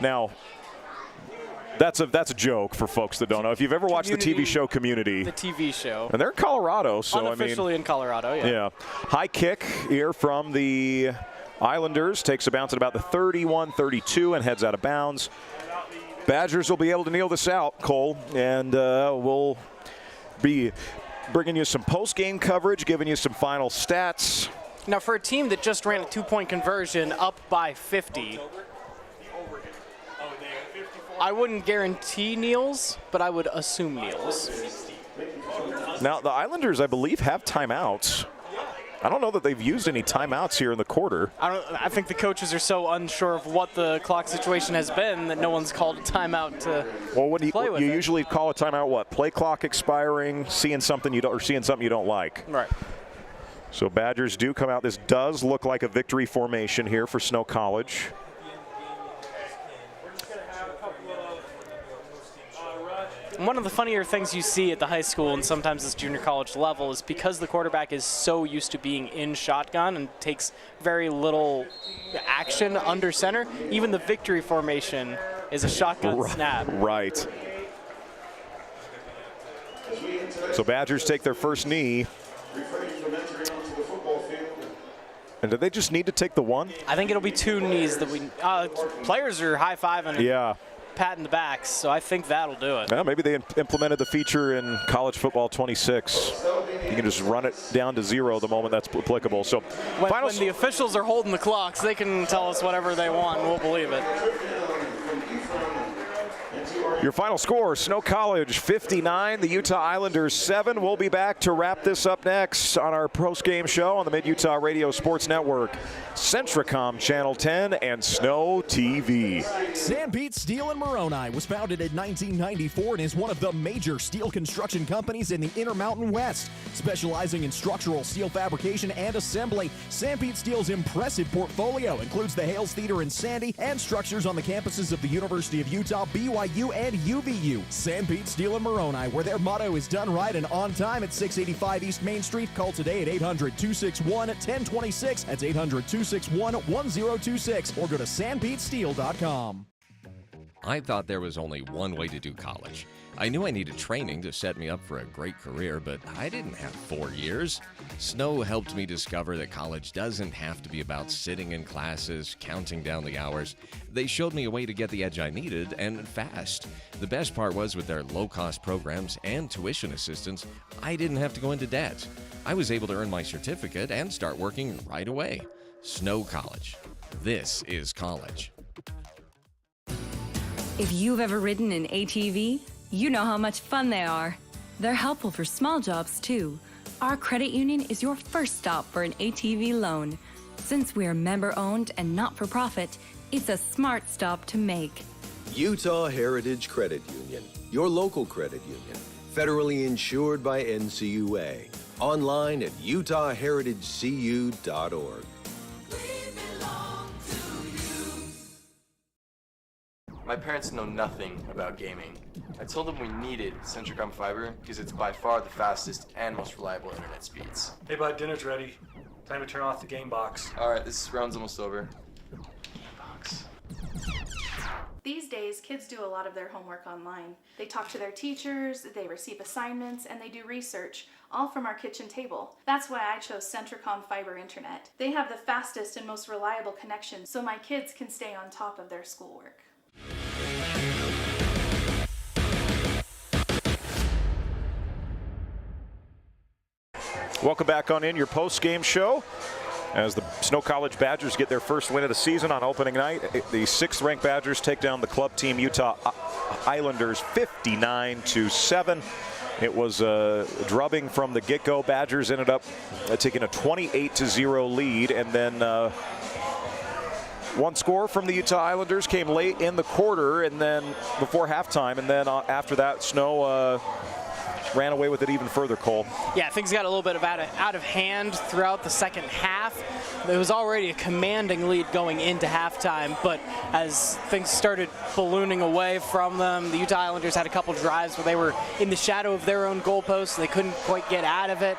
Now, that's a joke for folks that don't know. If you've ever watched the TV show Community. The TV show. And they're in Colorado, so unofficially in Colorado, yeah. Yeah. High kick here from the Islanders. Takes a bounce at about the 31-32 and heads out of bounds. Badgers will be able to kneel this out, Cole, and we'll be bringing you some post-game coverage, giving you some final stats. Now, for a team that just ran a 2-point conversion up by 50, I wouldn't guarantee kneels, but I would assume kneels. Now, the Islanders, I believe, have timeouts. I don't know that they've used any timeouts here in the quarter. I think the coaches are so unsure of what the clock situation has been that no one's called a timeout to play with you it. usually call a timeout what? Play clock expiring, seeing something you don't like. Right. So Badgers do come out. This does look like a victory formation here for Snow College. One of the funnier things you see at the high school and sometimes this junior college level is because the quarterback is so used to being in shotgun and takes very little action under center, even the victory formation is a shotgun snap. Right. So Badgers take their first knee. And do they just need to take the one? I think it'll be 2 knees that players are high-fiving. Yeah. Patting the backs, so I think that'll do it. Well, maybe they implemented the feature in college football 26. You can just run it down to 0 the moment that's applicable. So when the officials are holding the clocks, they can tell us whatever they want, and we'll believe it. Your final score, Snow College 59, the Utah Islanders 7. We'll be back to wrap this up next on our post-game show on the Mid-Utah Radio Sports Network, Centricom Channel 10, and SnowTV. Sanpete Steel in Moroni was founded in 1994 and is one of the major steel construction companies in the Intermountain West. Specializing in structural steel fabrication and assembly, Sanpete Steel's impressive portfolio includes the Hales Theater in Sandy and structures on the campuses of the University of Utah, BYU, and UVU. Sanpete Steel in Moroni, where their motto is done right and on time at 685 East Main Street. Call today at 800-261-1026. That's 800-261-1026. Or go to sanpetesteel.com. I thought there was only one way to do college. I knew I needed training to set me up for a great career, but I didn't have 4 years. Snow helped me discover that college doesn't have to be about sitting in classes, counting down the hours. They showed me a way to get the edge I needed, and fast. The best part was with their low-cost programs and tuition assistance, I didn't have to go into debt. I was able to earn my certificate and start working right away. Snow College. This is college. If you've ever ridden an ATV, you know how much fun they are. They're helpful for small jobs, too. Our credit union is your first stop for an ATV loan. Since we're member-owned and not-for-profit, it's a smart stop to make. Utah Heritage Credit Union, your local credit union, federally insured by NCUA. Online at utahheritagecu.org. My parents know nothing about gaming. I told them we needed Centricom Fiber because it's by far the fastest and most reliable internet speeds. Hey bud, dinner's ready. Time to turn off the game box. Alright, this round's almost over. These days, kids do a lot of their homework online. They talk to their teachers, they receive assignments, and they do research, all from our kitchen table. That's why I chose Centricom Fiber Internet. They have the fastest and most reliable connection, so my kids can stay on top of their schoolwork. Welcome back on in your post-game show as the Snow College Badgers get their first win of the season on opening night. The 6th-ranked Badgers take down the club team Utah Islanders 59-7. It was a drubbing from the get-go. Badgers ended up taking a 28-0 lead, and then one score from the Utah Islanders came late in the quarter and then before halftime, and then after that, Snow ran away with it even further, Cole. Yeah, things got a little bit out of hand throughout the second half. There was already a commanding lead going into halftime, but as things started ballooning away from them, the Utah Islanders had a couple drives where they were in the shadow of their own goalposts. They couldn't quite get out of it.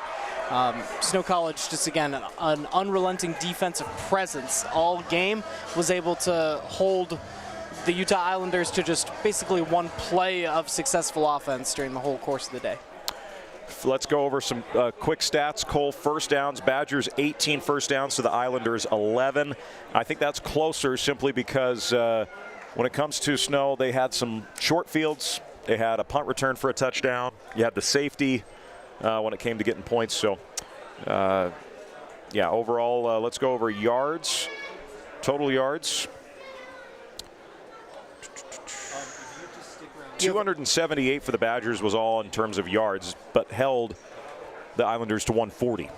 Snow College, just again, an unrelenting defensive presence all game, was able to hold the Utah Islanders to just basically one play of successful offense during the whole course of the day. Let's go over some quick stats. Cole, first downs, Badgers 18 first downs to the Islanders 11. I think that's closer simply because when it comes to Snow, they had some short fields. They had a punt return for a touchdown. You had the safety when it came to getting points. So, yeah, overall, let's go over yards, total yards. 278 for the Badgers was all in terms of yards, but held the Islanders to 140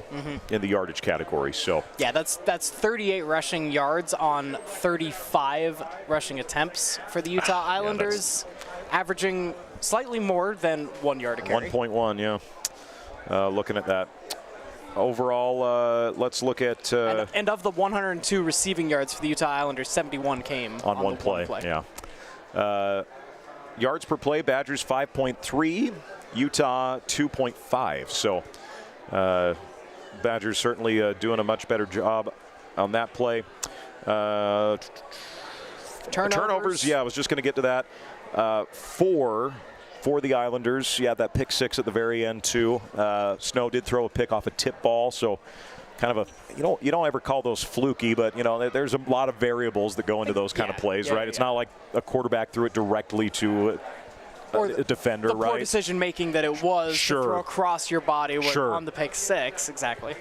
in the yardage category. So yeah, that's 38 rushing yards on 35 rushing attempts for the Utah Islanders, averaging slightly more than 1 yard a carry. 1.1, yeah. Looking at that. Overall, let's look at... and of the 102 receiving yards for the Utah Islanders, 71 came on one play. Yeah. Yards per play, Badgers 5.3, Utah 2.5. So Badgers certainly doing a much better job on that play. Turnovers, yeah, I was just going to get to that. 4 for the Islanders. Yeah, that pick 6 at the very end too. Snow did throw a pick off a tip ball, so kind of a, you don't ever call those fluky, but there's a lot of variables that go into those kind of plays, right? It's not like a quarterback threw it directly to a defender, the right? Poor decision making that it was to throw across your body on the pick 6, exactly.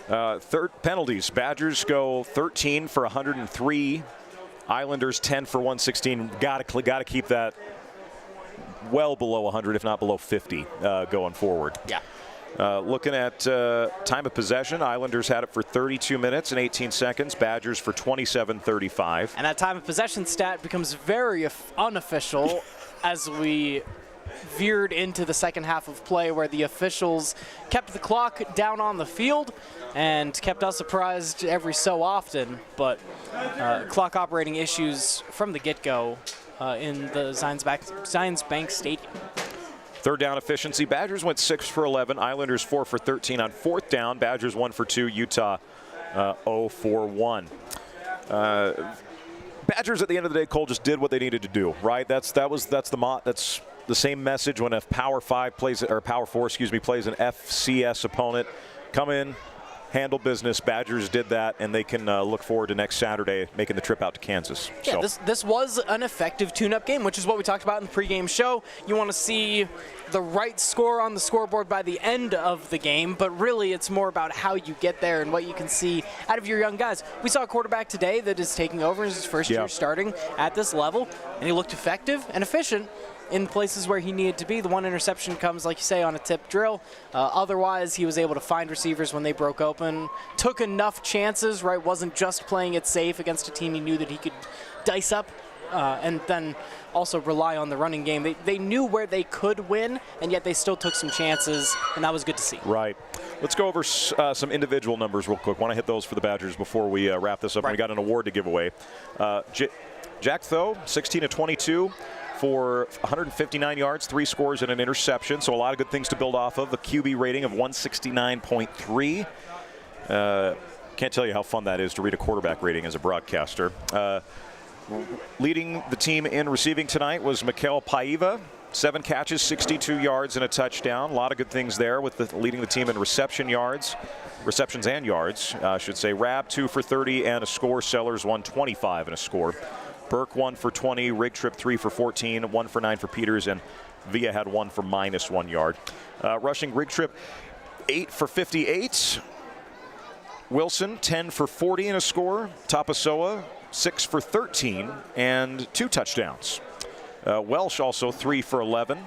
Third penalties. Badgers go 13 for 103. Islanders 10 for 116. Got to keep that well below 100, if not below 50, going forward. Yeah. Looking at time of possession, Islanders had it for 32 minutes and 18 seconds. Badgers for 27:35. And that time of possession stat becomes very unofficial as we veered into the second half of play, where the officials kept the clock down on the field and kept us surprised every so often. But clock operating issues from the get-go in the Zions Bank Stadium. Third down efficiency, Badgers went 6 for 11. Islanders 4 for 13 on fourth down. Badgers 1 for 2. Utah 0 for 1. Badgers at the end of the day, Cole, just did what they needed to do, right? That's the same message when a Power 4 plays an FCS opponent. Come in, handle business. Badgers did that, and they can look forward to next Saturday making the trip out to Kansas. Yeah, this was an effective tune-up game, which is what we talked about in the pregame show. You want to see the right score on the scoreboard by the end of the game, but really it's more about how you get there and what you can see out of your young guys. We saw a quarterback today that is taking over in his first year starting at this level, and he looked effective and efficient in places where he needed to be. The one interception comes, like you say, on a tip drill. Otherwise, he was able to find receivers when they broke open. Took enough chances, right? Wasn't just playing it safe against a team he knew that he could dice up and then also rely on the running game. They knew where they could win, and yet they still took some chances, and that was good to see. Right. Let's go over some individual numbers real quick. Want to hit those for the Badgers before we wrap this up. Right. We got an award to give away. Jack Tho, 16 of 22. For 159 yards, 3 scores, and an interception. So a lot of good things to build off of. A QB rating of 169.3. Can't tell you how fun that is to read a quarterback rating as a broadcaster. Leading the team in receiving tonight was Mikael Paiva. 7 catches, 62 yards, and a touchdown. A lot of good things there with leading the team in receptions and yards, I should say. Rab 2 for 30 and a score. Sellers 125 and a score. Burke 1 for 20, Rigtrip 3 for 14, 1 for 9 for Peters, and Villa had 1 for -1 yard. Rushing, Rigtrip 8 for 58. Wilson 10 for 40 and a score. Tapasoa 6 for 13 and 2 touchdowns. Welsh also 3 for 11.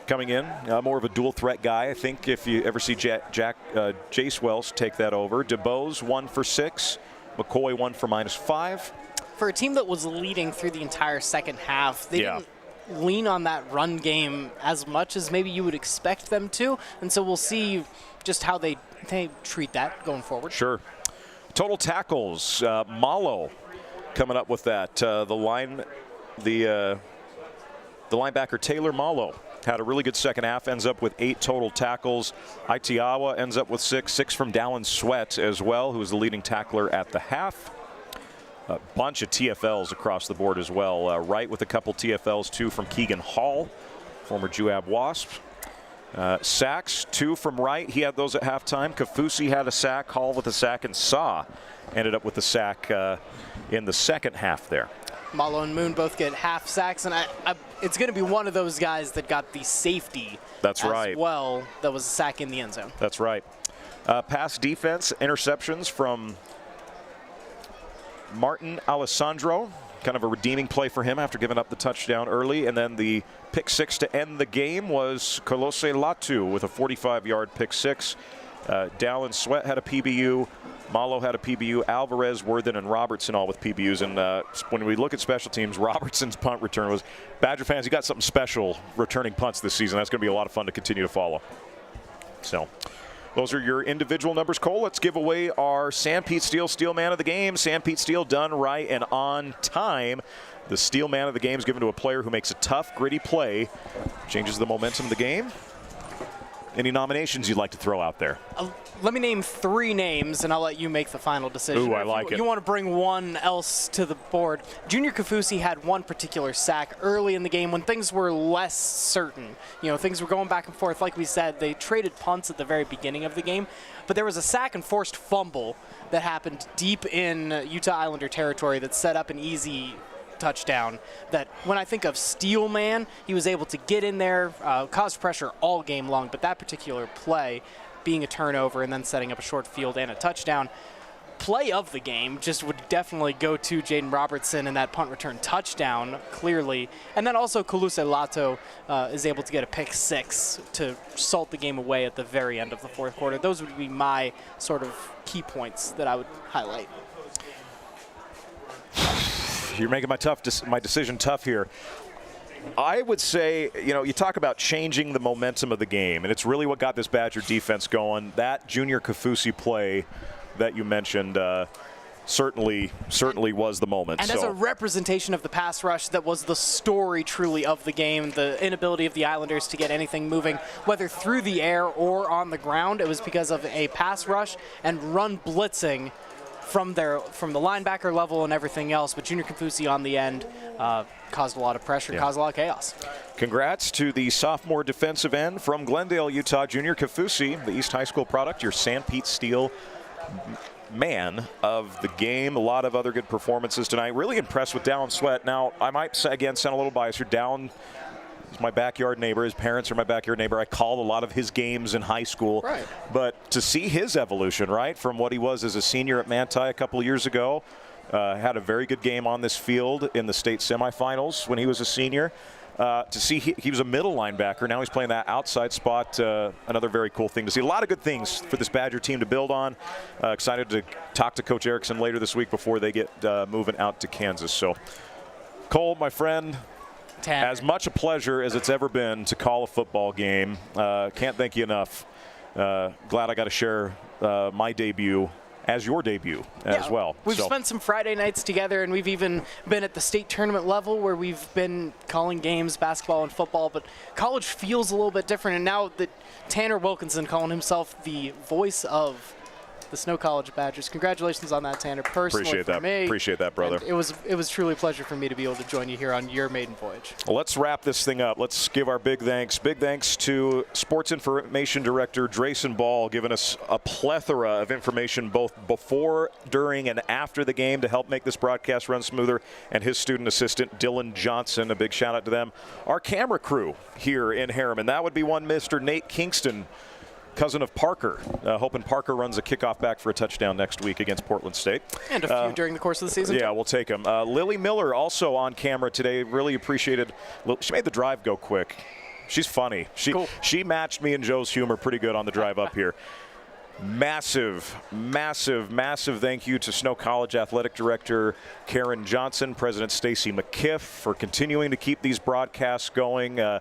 Coming in, more of a dual threat guy. I think if you ever see Jace Welsh take that over. DeBose 1 for 6. McCoy 1 for -5. For a team that was leading through the entire second half, they didn't lean on that run game as much as maybe you would expect them to, and so we'll see just how they treat that going forward. Sure. Total tackles, Malo coming up with that. The linebacker Taylor Malo had a really good second half, ends up with 8 total tackles. Itiawa ends up with 6 from Dallin Sweat as well, who was the leading tackler at the half. A bunch of TFLs across the board as well. Wright with a couple TFLs, 2 from Keegan Hall, former Juab Wasp. Sacks, 2 from Wright. He had those at halftime. Kafusi had a sack, Hall with a sack, and Saw ended up with the sack in the second half there. Malo and Moon both get half sacks, and it's going to be one of those guys that got the safety as well that was a sack in the end zone. That's right. Pass defense, interceptions from Martin Alessandro. Kind of a redeeming play for him after giving up the touchdown early. And then the pick six to end the game was Kolose Latu with a 45-yard pick six. Dallin Sweat had a PBU. Malo had a PBU. Alvarez, Worthen, and Robertson all with PBUs. And when we look at special teams, Robertson's punt return was, Badger fans, you got something special returning punts this season. That's going to be a lot of fun to continue to follow. So those are your individual numbers. Cole, let's give away our Sam Pete Steel Man of the Game. Sam Pete Steel, done right and on time. The Steel Man of the Game is given to a player who makes a tough, gritty play, changes the momentum of the game. Any nominations you'd like to throw out there? Let me name 3 names, and I'll let you make the final decision. Ooh, I like it. You want to bring one else to the board. Junior Kafusi had one particular sack early in the game when things were less certain. You know, things were going back and forth. Like we said, they traded punts at the very beginning of the game, but there was a sack and forced fumble that happened deep in Utah Islander territory that set up an easy touchdown. That when I think of Steel Man, he was able to get in there, cause pressure all game long, but that particular play being a turnover and then setting up a short field and a touchdown. Play of the game just would definitely go to Jaden Robertson and that punt return touchdown, clearly. And then also Kolose Latu is able to get a pick six to salt the game away at the very end of the fourth quarter. Those would be my sort of key points that I would highlight. You're making my decision tough here. I would say, you talk about changing the momentum of the game, and it's really what got this Badger defense going. That Junior Kafusi play that you mentioned certainly was the moment. And as a representation of the pass rush, that was the story truly of the game, the inability of the Islanders to get anything moving, whether through the air or on the ground. It was because of a pass rush and run blitzing from the linebacker level and everything else. But Junior Kafusi on the end caused a lot of pressure, caused a lot of chaos. Congrats to the sophomore defensive end from Glendale, Utah, Junior Kafusi, the East High School product, your Sam Pete Steel man of the game. A lot of other good performances tonight. Really impressed with Dallin Sweat. Now, I might, again, sound a little biased here. Dallin is my backyard neighbor. His parents are my backyard neighbor. I called a lot of his games in high school. Right. But to see his evolution, right, from what he was as a senior at Manti a couple of years ago, had a very good game on this field in the state semifinals when he was a senior. To see he was a middle linebacker. Now he's playing that outside spot. Another very cool thing to see. A lot of good things for this Badger team to build on. Excited to talk to Coach Erickson later this week before they get moving out to Kansas. So, Cole, my friend, as much a pleasure as it's ever been to call a football game. Can't thank you enough. Glad I got to share my debut as your debut as well. We've spent some Friday nights together, and we've even been at the state tournament level where we've been calling games, basketball and football, but college feels a little bit different. And now that Tanner Wilkinson calling himself the voice of the Snow College Badgers. Congratulations on that, Tanner. Personally, Appreciate that, brother. And it was truly a pleasure for me to be able to join you here on your maiden voyage. Well, let's wrap this thing up. Let's give our big thanks. Big thanks to Sports Information Director Drayson Ball, giving us a plethora of information both before, during, and after the game to help make this broadcast run smoother, and his student assistant, Dylan Johnson. A big shout out to them. Our camera crew here in Herriman. That would be one Mr. Nate Kingston, cousin of Parker, hoping Parker runs a kickoff back for a touchdown next week against Portland State. And a few during the course of the season. Yeah, we'll take them. Lily Miller also on camera today. Really appreciated. She made the drive go quick. She's funny. She matched me and Joe's humor pretty good on the drive up here. Massive thank you to Snow College Athletic Director Karen Johnson, President Stacy McKiff for continuing to keep these broadcasts going. And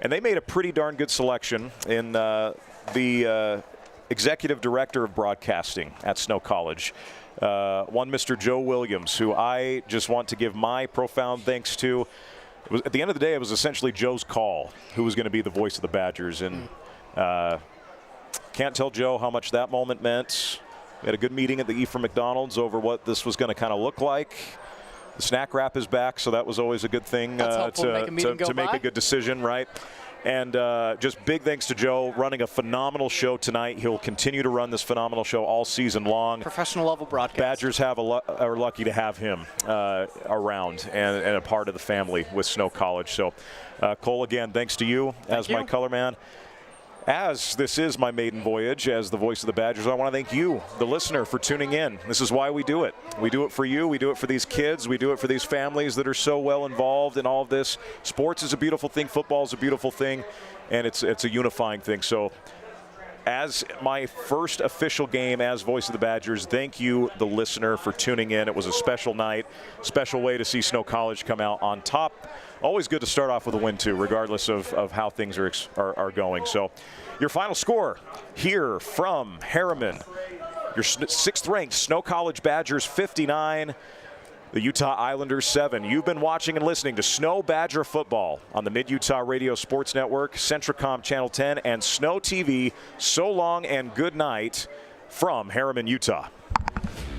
they made a pretty darn good selection in the executive director of broadcasting at Snow College, one Mr. Joe Williams, who I just want to give my profound thanks to. At the end of the day, it was essentially Joe's call who was going to be the voice of the Badgers. And can't tell Joe how much that moment meant. We had a good meeting at the Ephraim McDonald's over what this was going to kind of look like. The snack wrap is back, so that was always a good thing to make a good decision, right? And just big thanks to Joe running a phenomenal show tonight. He'll continue to run this phenomenal show all season long. Professional level broadcast. Badgers are lucky to have him around and a part of the family with Snow College. So, Cole, again, thanks to you as my color man. As this is my maiden voyage as the voice of the Badgers, I want to thank you, the listener, for tuning in. This is why we do it. We do it for you. We do it for these kids. We do it for these families that are so well involved in all of this. Sports is a beautiful thing. Football is a beautiful thing, and it's a unifying thing. So as my first official game as voice of the Badgers, thank you, the listener, for tuning in. It was a special night, special way to see Snow College come out on top. Always good to start off with a win, too, regardless of how things are going. So your final score here from Herriman, your 6th-ranked Snow College Badgers 59, the Utah Islanders 7. You've been watching and listening to Snow Badger Football on the Mid-Utah Radio Sports Network, Centricom Channel 10, and SnowTV. So long and good night from Herriman, Utah.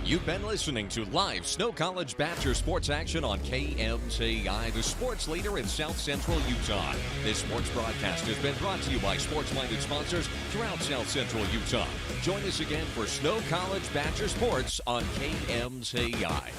You've been listening to live Snow College Badger sports action on KMTI, the sports leader in South Central Utah. This sports broadcast has been brought to you by sports-minded sponsors throughout South Central Utah. Join us again for Snow College Badger Sports on KMTI.